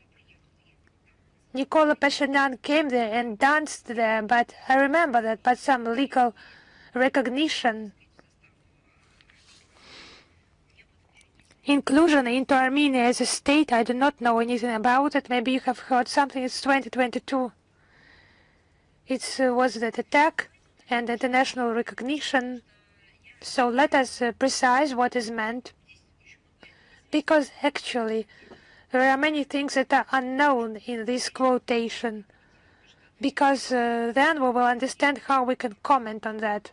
Nikol Pashinyan came there and danced there, but I remember that, but some legal recognition, inclusion into Armenia as a state, I do not know anything about it. Maybe you have heard something. It's 2022. It was that attack and international recognition. So let us precise what is meant, because actually there are many things that are unknown in this quotation, because then we will understand how we can comment on that.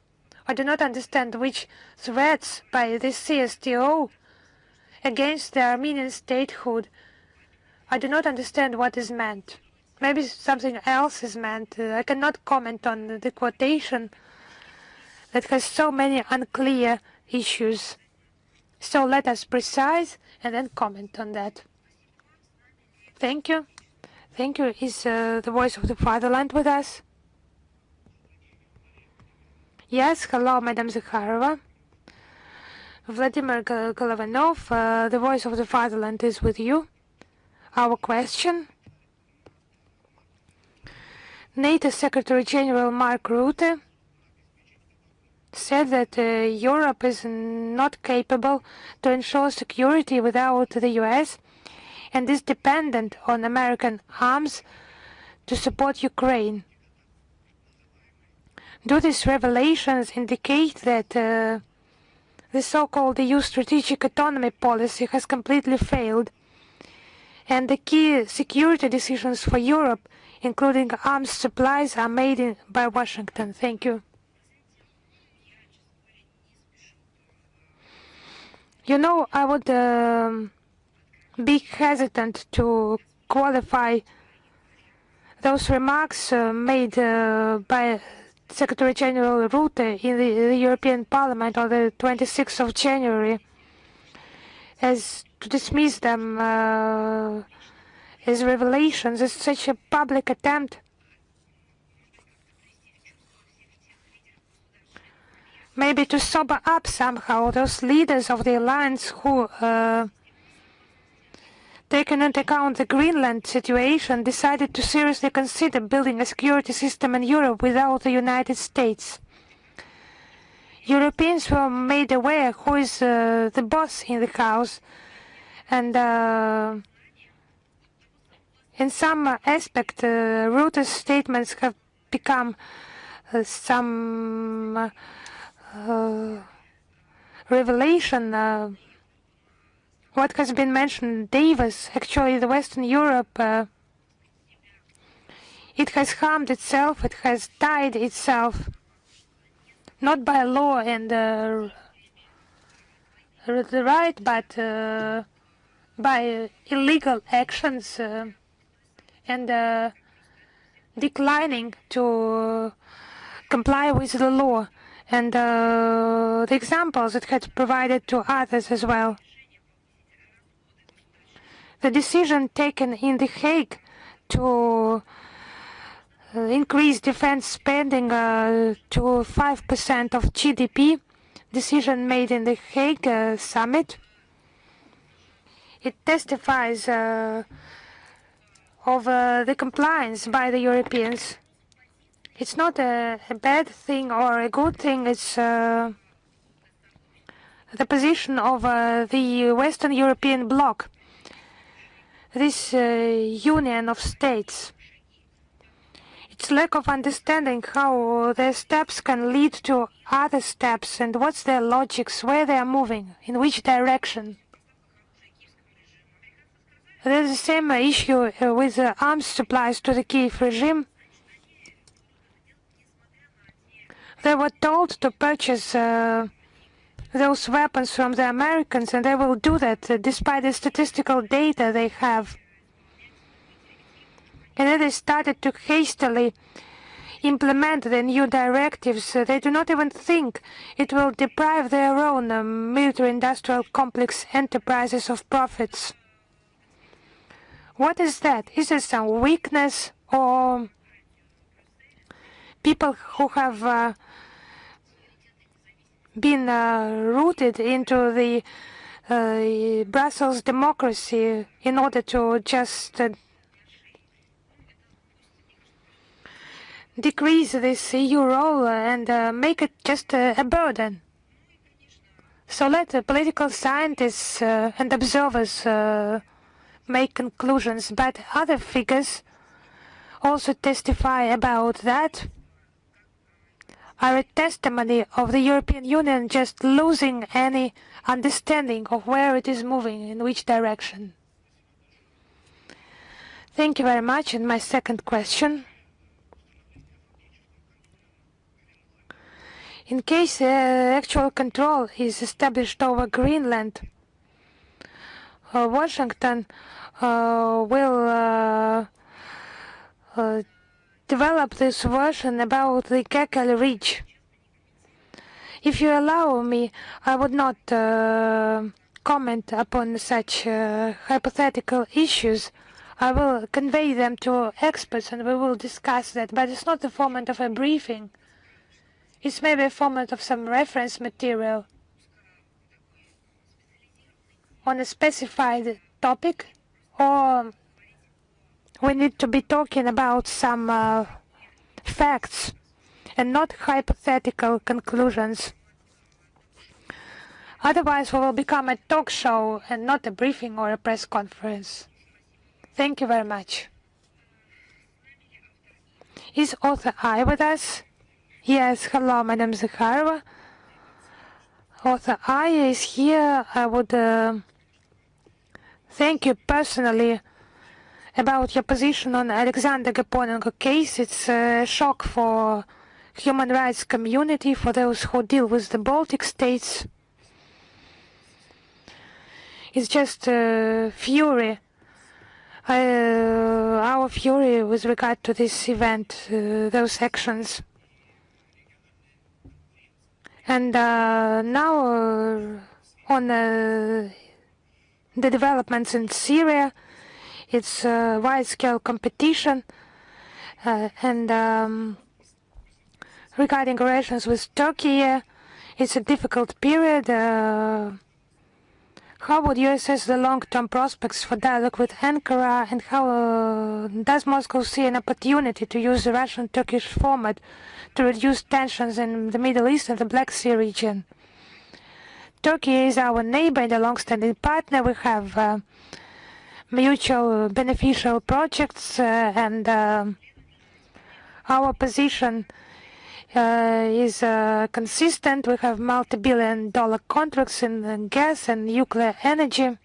I do not understand which threats by the CSTO against the Armenian statehood. I do not understand what is meant. Maybe something else is meant. I cannot comment on the quotation that has so many unclear issues. So let us precise and then comment on that. Thank you. Thank you. Is the voice of the fatherland with us? Yes. Hello, Madam Zakharova. Vladimir Golovanov, the voice of the fatherland is with you. Our question. NATO Secretary General Mark Rutte said that Europe is not capable to ensure security without the US and is dependent on American arms to support Ukraine. Do these revelations indicate that the so-called EU strategic autonomy policy has completely failed, and the key security decisions for Europe, including arms supplies, are made by Washington. Thank you. You know, I would be hesitant to qualify those remarks made by Secretary General Rutte in the European Parliament on the 26th of January as to dismiss them as revelations, as such a public attempt maybe to sober up somehow those leaders of the alliance who, taking into account the Greenland situation, decided to seriously consider building a security system in Europe without the United States. Europeans were made aware who is the boss in the house, and in some aspect, Rutte's statements have become some revelation. What has been mentioned, Davis, actually the Western Europe, it has harmed itself, it has tied itself, not by law and the right, but by illegal actions and declining to comply with the law, and the examples it had provided to others as well. The decision taken in The Hague to increase defense spending to 5% of GDP, decision made in The Hague summit, it testifies of the compliance by the Europeans. It's not a bad thing or a good thing, it's the position of the Western European bloc, this union of states. It's lack of understanding how their steps can lead to other steps and what's their logics, where they are moving, in which direction. There's the same issue with arms supplies to the Kiev regime. They were told to purchase those weapons from the Americans, and they will do that despite the statistical data they have. And then they started to hastily implement the new directives. They do not even think it will deprive their own military-industrial complex enterprises of profits. What is that? Is it some weakness, or people who have been rooted into the Brussels democracy in order to just decrease this EU role and make it just a burden? So let the political scientists and observers make conclusions, but other figures also testify about that, are a testimony of the European Union just losing any understanding of where it is moving, in which direction. Thank you very much. And my second question. In case actual control is established over Greenland, Washington will develop this version about the Kekel Ridge. If you allow me, I would not comment upon such hypothetical issues. I will convey them to experts and we will discuss that, but it's not the format of a briefing. It's maybe a format of some reference material on a specified topic, or we need to be talking about some facts and not hypothetical conclusions. Otherwise, we will become a talk show and not a briefing or a press conference. Thank you very much. Is author I with us? Yes, hello, Madam Zakharova. Author I is here. I would thank you personally about your position on Alexander Gaponenko case. It's a shock for human rights community, for those who deal with the Baltic states. It's just fury. Our fury with regard to this event, those actions. And now on the developments in Syria, it's wide-scale competition, and regarding relations with Turkey, it's a difficult period. How would you assess the long-term prospects for dialogue with Ankara, and how does Moscow see an opportunity to use the Russian-Turkish format to reduce tensions in the Middle East and the Black Sea region? Turkey is our neighbor and a long-standing partner. We have mutual beneficial projects, and our position is consistent. We have multi-billion-dollar contracts in gas and nuclear energy.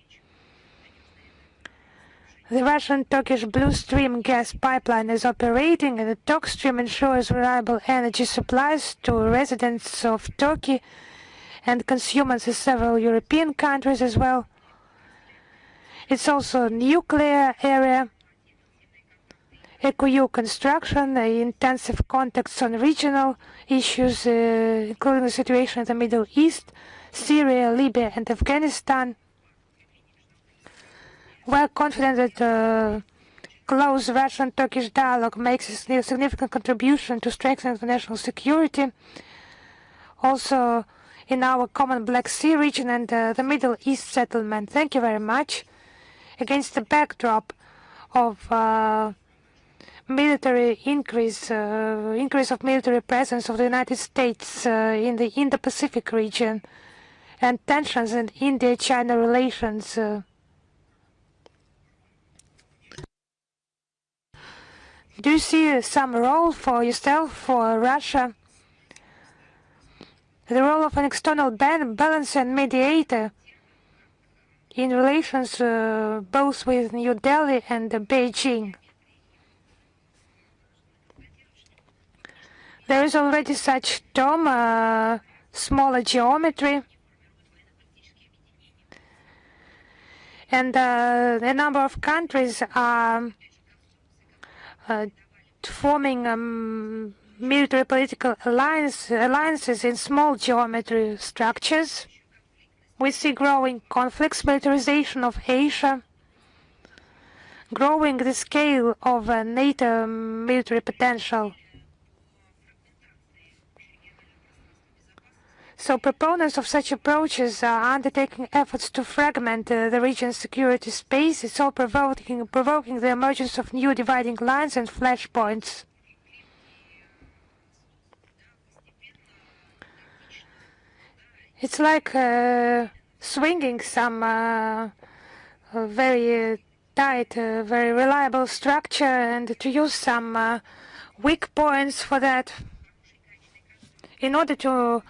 The Russian-Turkish Blue Stream gas pipeline is operating, and the Turk Stream ensures reliable energy supplies to residents of Turkey and consumers in several European countries as well. It's also a nuclear area. EQU construction, intensive contacts on regional issues, including the situation in the Middle East, Syria, Libya, and Afghanistan. We're confident that close Russian-Turkish dialogue makes a significant contribution to strengthening international security, also in our common Black Sea region and the Middle East settlement. Thank you very much. Against the backdrop of military increase of military presence of the United States in the Indo-Pacific region and tensions in India-China relations. Do you see some role for yourself, for Russia? The role of an external balancer and mediator in relations both with New Delhi and Beijing. There is already such term, smaller geometry, and a number of countries are forming military political alliances in small geometry structures. We see growing conflicts, militarization of Asia, growing the scale of NATO military potential. So proponents of such approaches are undertaking efforts to fragment the region's security space. It's all provoking the emergence of new dividing lines and flashpoints. It's like swinging some very tight, very reliable structure, and to use some weak points for that in order to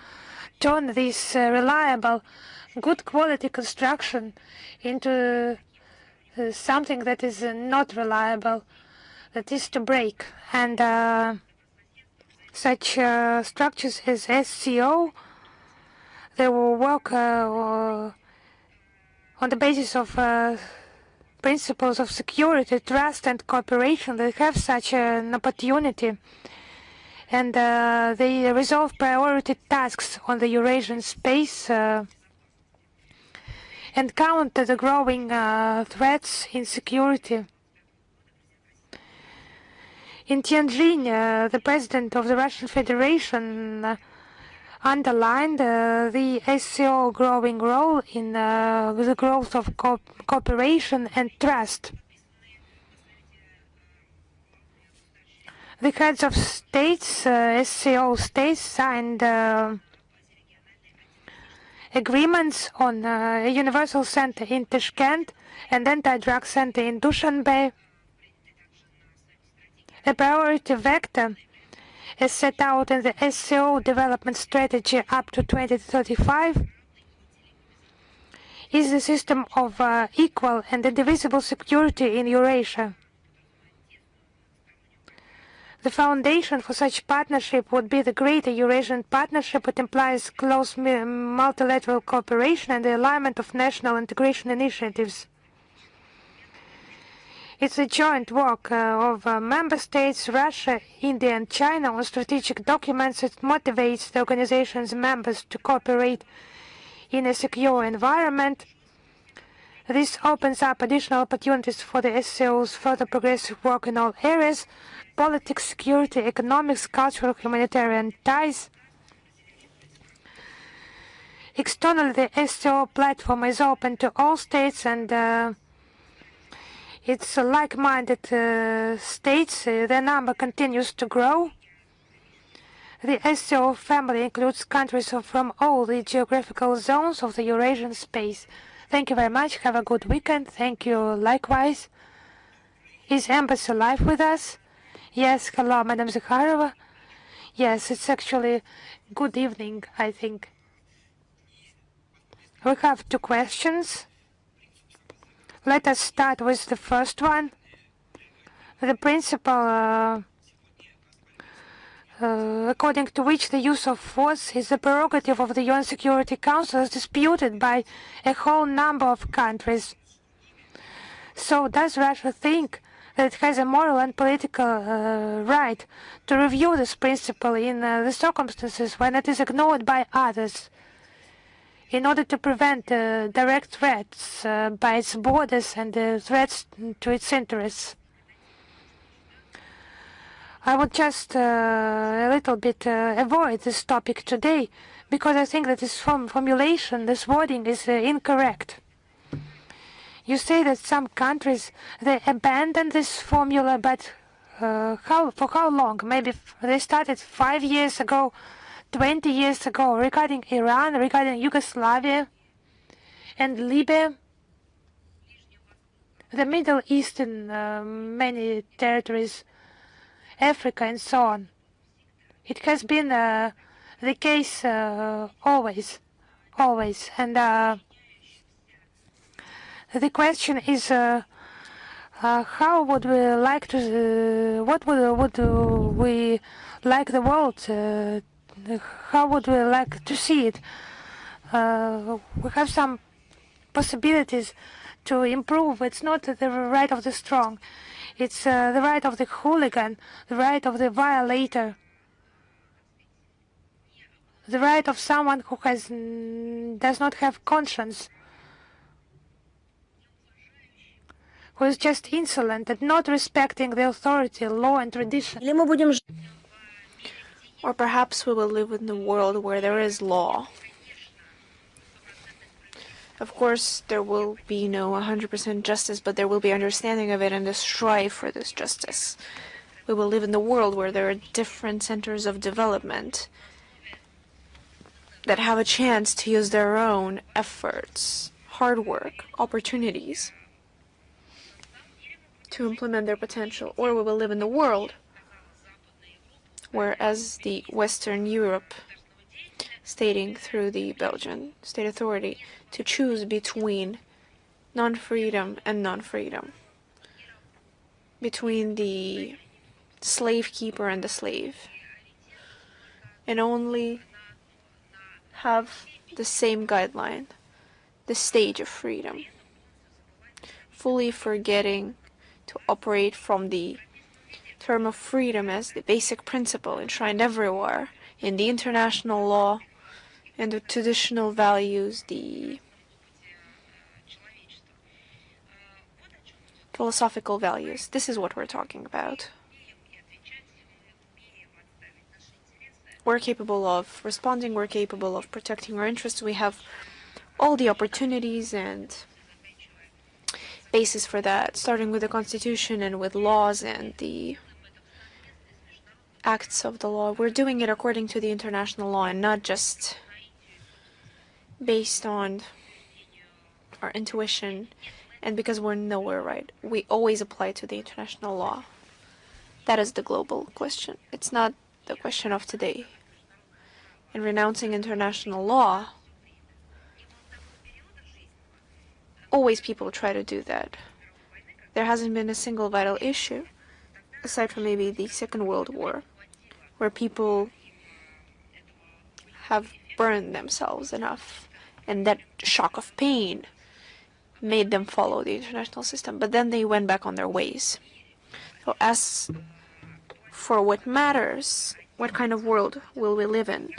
turn this reliable, good quality construction into something that is not reliable, that is to break. And such structures as SCO, they will work on the basis of principles of security, trust, and cooperation. They have such an opportunity. And they resolve priority tasks on the Eurasian space and counter the growing threats in security. In Tianjin, the president of the Russian Federation underlined the SCO growing role in the growth of cooperation and trust. The heads of states, SCO states, signed agreements on a universal center in Tashkent and anti-drug center in Dushanbe. A priority vector as set out in the SCO development strategy up to 2035 is the system of equal and indivisible security in Eurasia. The foundation for such partnership would be the Greater Eurasian Partnership. It implies close multilateral cooperation and the alignment of national integration initiatives. It's a joint work of member states, Russia, India and China on strategic documents. It motivates the organization's members to cooperate in a secure environment. This opens up additional opportunities for the SCO's further progressive work in all areas: politics, security, economics, cultural, humanitarian ties. Externally, the SCO platform is open to all states, and it's like-minded states. Their number continues to grow. The SCO family includes countries from all the geographical zones of the Eurasian space. Thank you very much. Have a good weekend. Thank you likewise. Is Embassy live with us? Yes. Hello, Madam Zakharova. Yes, it's actually good evening, I think. We have two questions. Let us start with the first one. The principle according to which the use of force is the prerogative of the UN Security Council is disputed by a whole number of countries. So does Russia think that it has a moral and political right to review this principle in the circumstances when it is ignored by others, in order to prevent direct threats by its borders and threats to its interests? I would just a little bit avoid this topic today, because I think that this formulation, this wording is incorrect. You say that some countries, they abandon this formula, but for how long? Maybe they started 5 years ago, 20 years ago, regarding Iran, regarding Yugoslavia and Libya, the Middle Eastern, many territories, Africa and so on. It has been the case always. And the question is, how would we like to, what would we like the world, how would we like to see it? We have some possibilities to improve. It's not the right of the strong. It's the right of the hooligan, the right of the violator, the right of someone who does not have conscience, who is just insolent and not respecting the authority, law and tradition. Or perhaps we will live in a world where there is law. Of course, there will be no 100% justice, but there will be understanding of it and a strive for this justice. We will live in the world where there are different centers of development that have a chance to use their own efforts, hard work, opportunities to implement their potential. Or we will live in the world where, as the Western Europe stating through the Belgian state authority, to choose between non-freedom and non-freedom, between the slave keeper and the slave, and only have the same guideline, the stage of freedom, fully forgetting to operate from the term of freedom as the basic principle enshrined everywhere in the international law and the traditional values, the philosophical values. This is what we're talking about. We're capable of responding, we're capable of protecting our interests. We have all the opportunities and basis for that, starting with the Constitution and with laws and the acts of the law. We're doing it according to the international law and not just based on our intuition and because we're nowhere right. We always apply to the international law. That is the global question. It's not the question of today. In renouncing international law, always people try to do that. There hasn't been a single vital issue aside from maybe the Second World War, where people have burned themselves enough, and that shock of pain made them follow the international system, but then they went back on their ways. So as for what matters, what kind of world will we live in,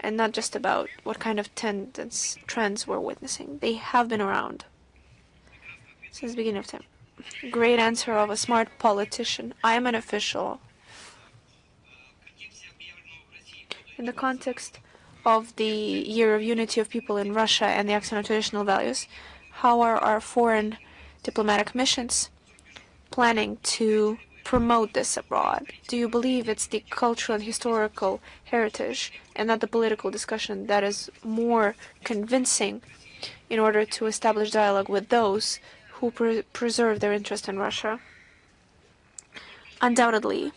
and not just about what kind of trends we're witnessing. They have been around since the beginning of time. Great answer of a smart politician. I am an official. In the context of the Year of Unity of People in Russia and the Action on Traditional Values, how are our foreign diplomatic missions planning to promote this abroad? Do you believe it's the cultural and historical heritage and not the political discussion that is more convincing in order to establish dialogue with those who preserve their interest in Russia? Undoubtedly,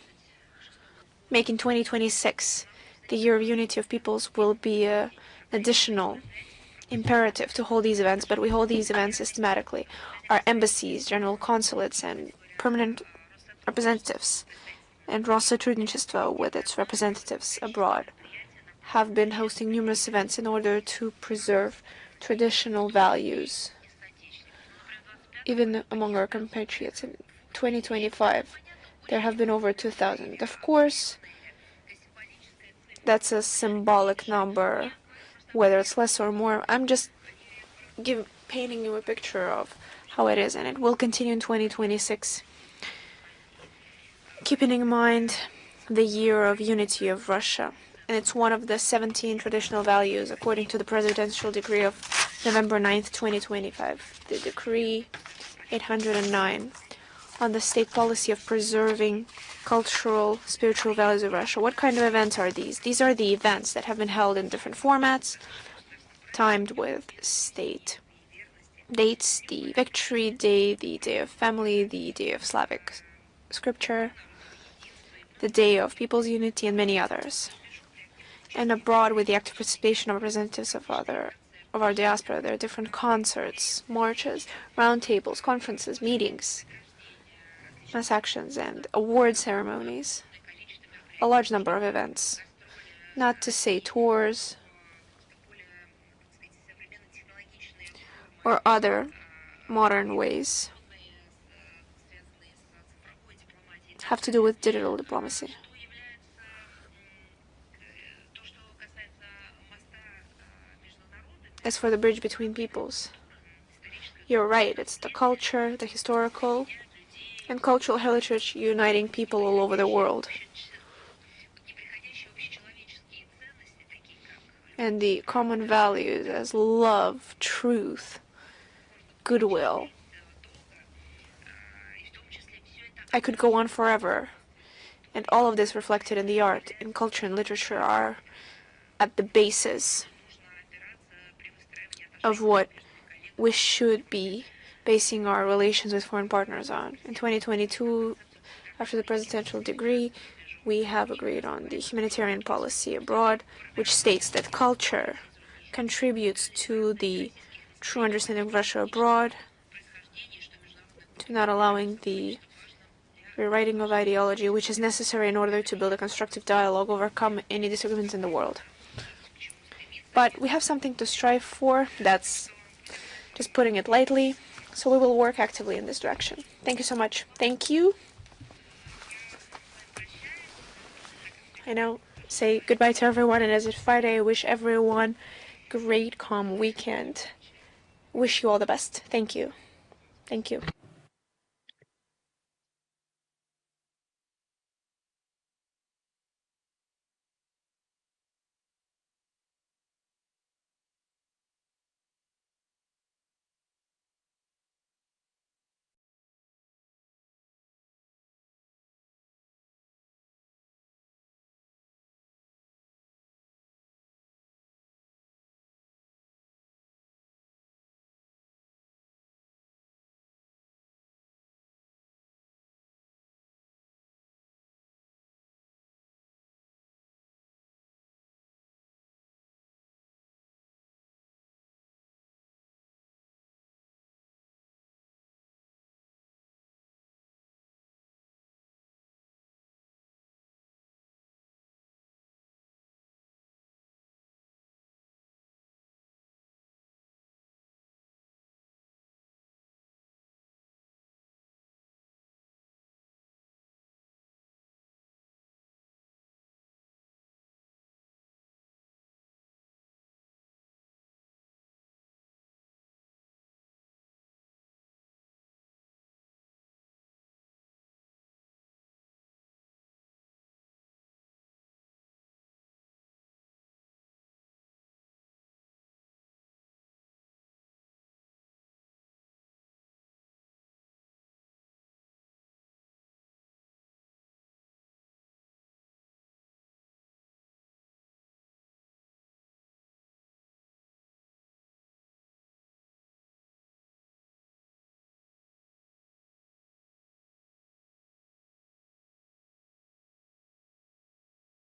making 2026 the Year of Unity of Peoples will be an additional imperative to hold these events, but we hold these events systematically. Our embassies, general consulates, and permanent representatives, and Россотрудничество with its representatives abroad, have been hosting numerous events in order to preserve traditional values, even among our compatriots. In 2025, there have been over 2,000. Of course, that's a symbolic number, whether it's less or more. I'm just painting you a picture of how it is, and it will continue in 2026. Keeping in mind the Year of Unity of Russia, and it's one of the 17 traditional values according to the presidential decree of November 9th, 2025, the decree 809 on the state policy of preserving cultural, spiritual values of Russia. What kind of events are these? These are the events that have been held in different formats, timed with state dates, the Victory Day, the Day of Family, the Day of Slavic Scripture, the Day of People's Unity, and many others. And abroad, with the active participation of representatives of our diaspora, there are different concerts, marches, roundtables, conferences, meetings, mass actions, and award ceremonies. A large number of events, not to say tours or other modern ways, have to do with digital diplomacy. As for the bridge between peoples, you're right, it's the culture, the historical and cultural heritage uniting people all over the world. And the common values as love, truth, goodwill. I could go on forever. And all of this reflected in the art, in culture and literature are at the basis of what we should be basing our relations with foreign partners on. In 2022, after the presidential decree, we have agreed on the humanitarian policy abroad, which states that culture contributes to the true understanding of Russia abroad, to not allowing the rewriting of ideology, which is necessary in order to build a constructive dialogue, overcome any disagreements in the world. But we have something to strive for, that's just putting it lightly, so we will work actively in this direction. Thank you so much. Thank you. I now say goodbye to everyone, and as it's Friday, I wish everyone great, calm weekend. Wish you all the best. Thank you. Thank you.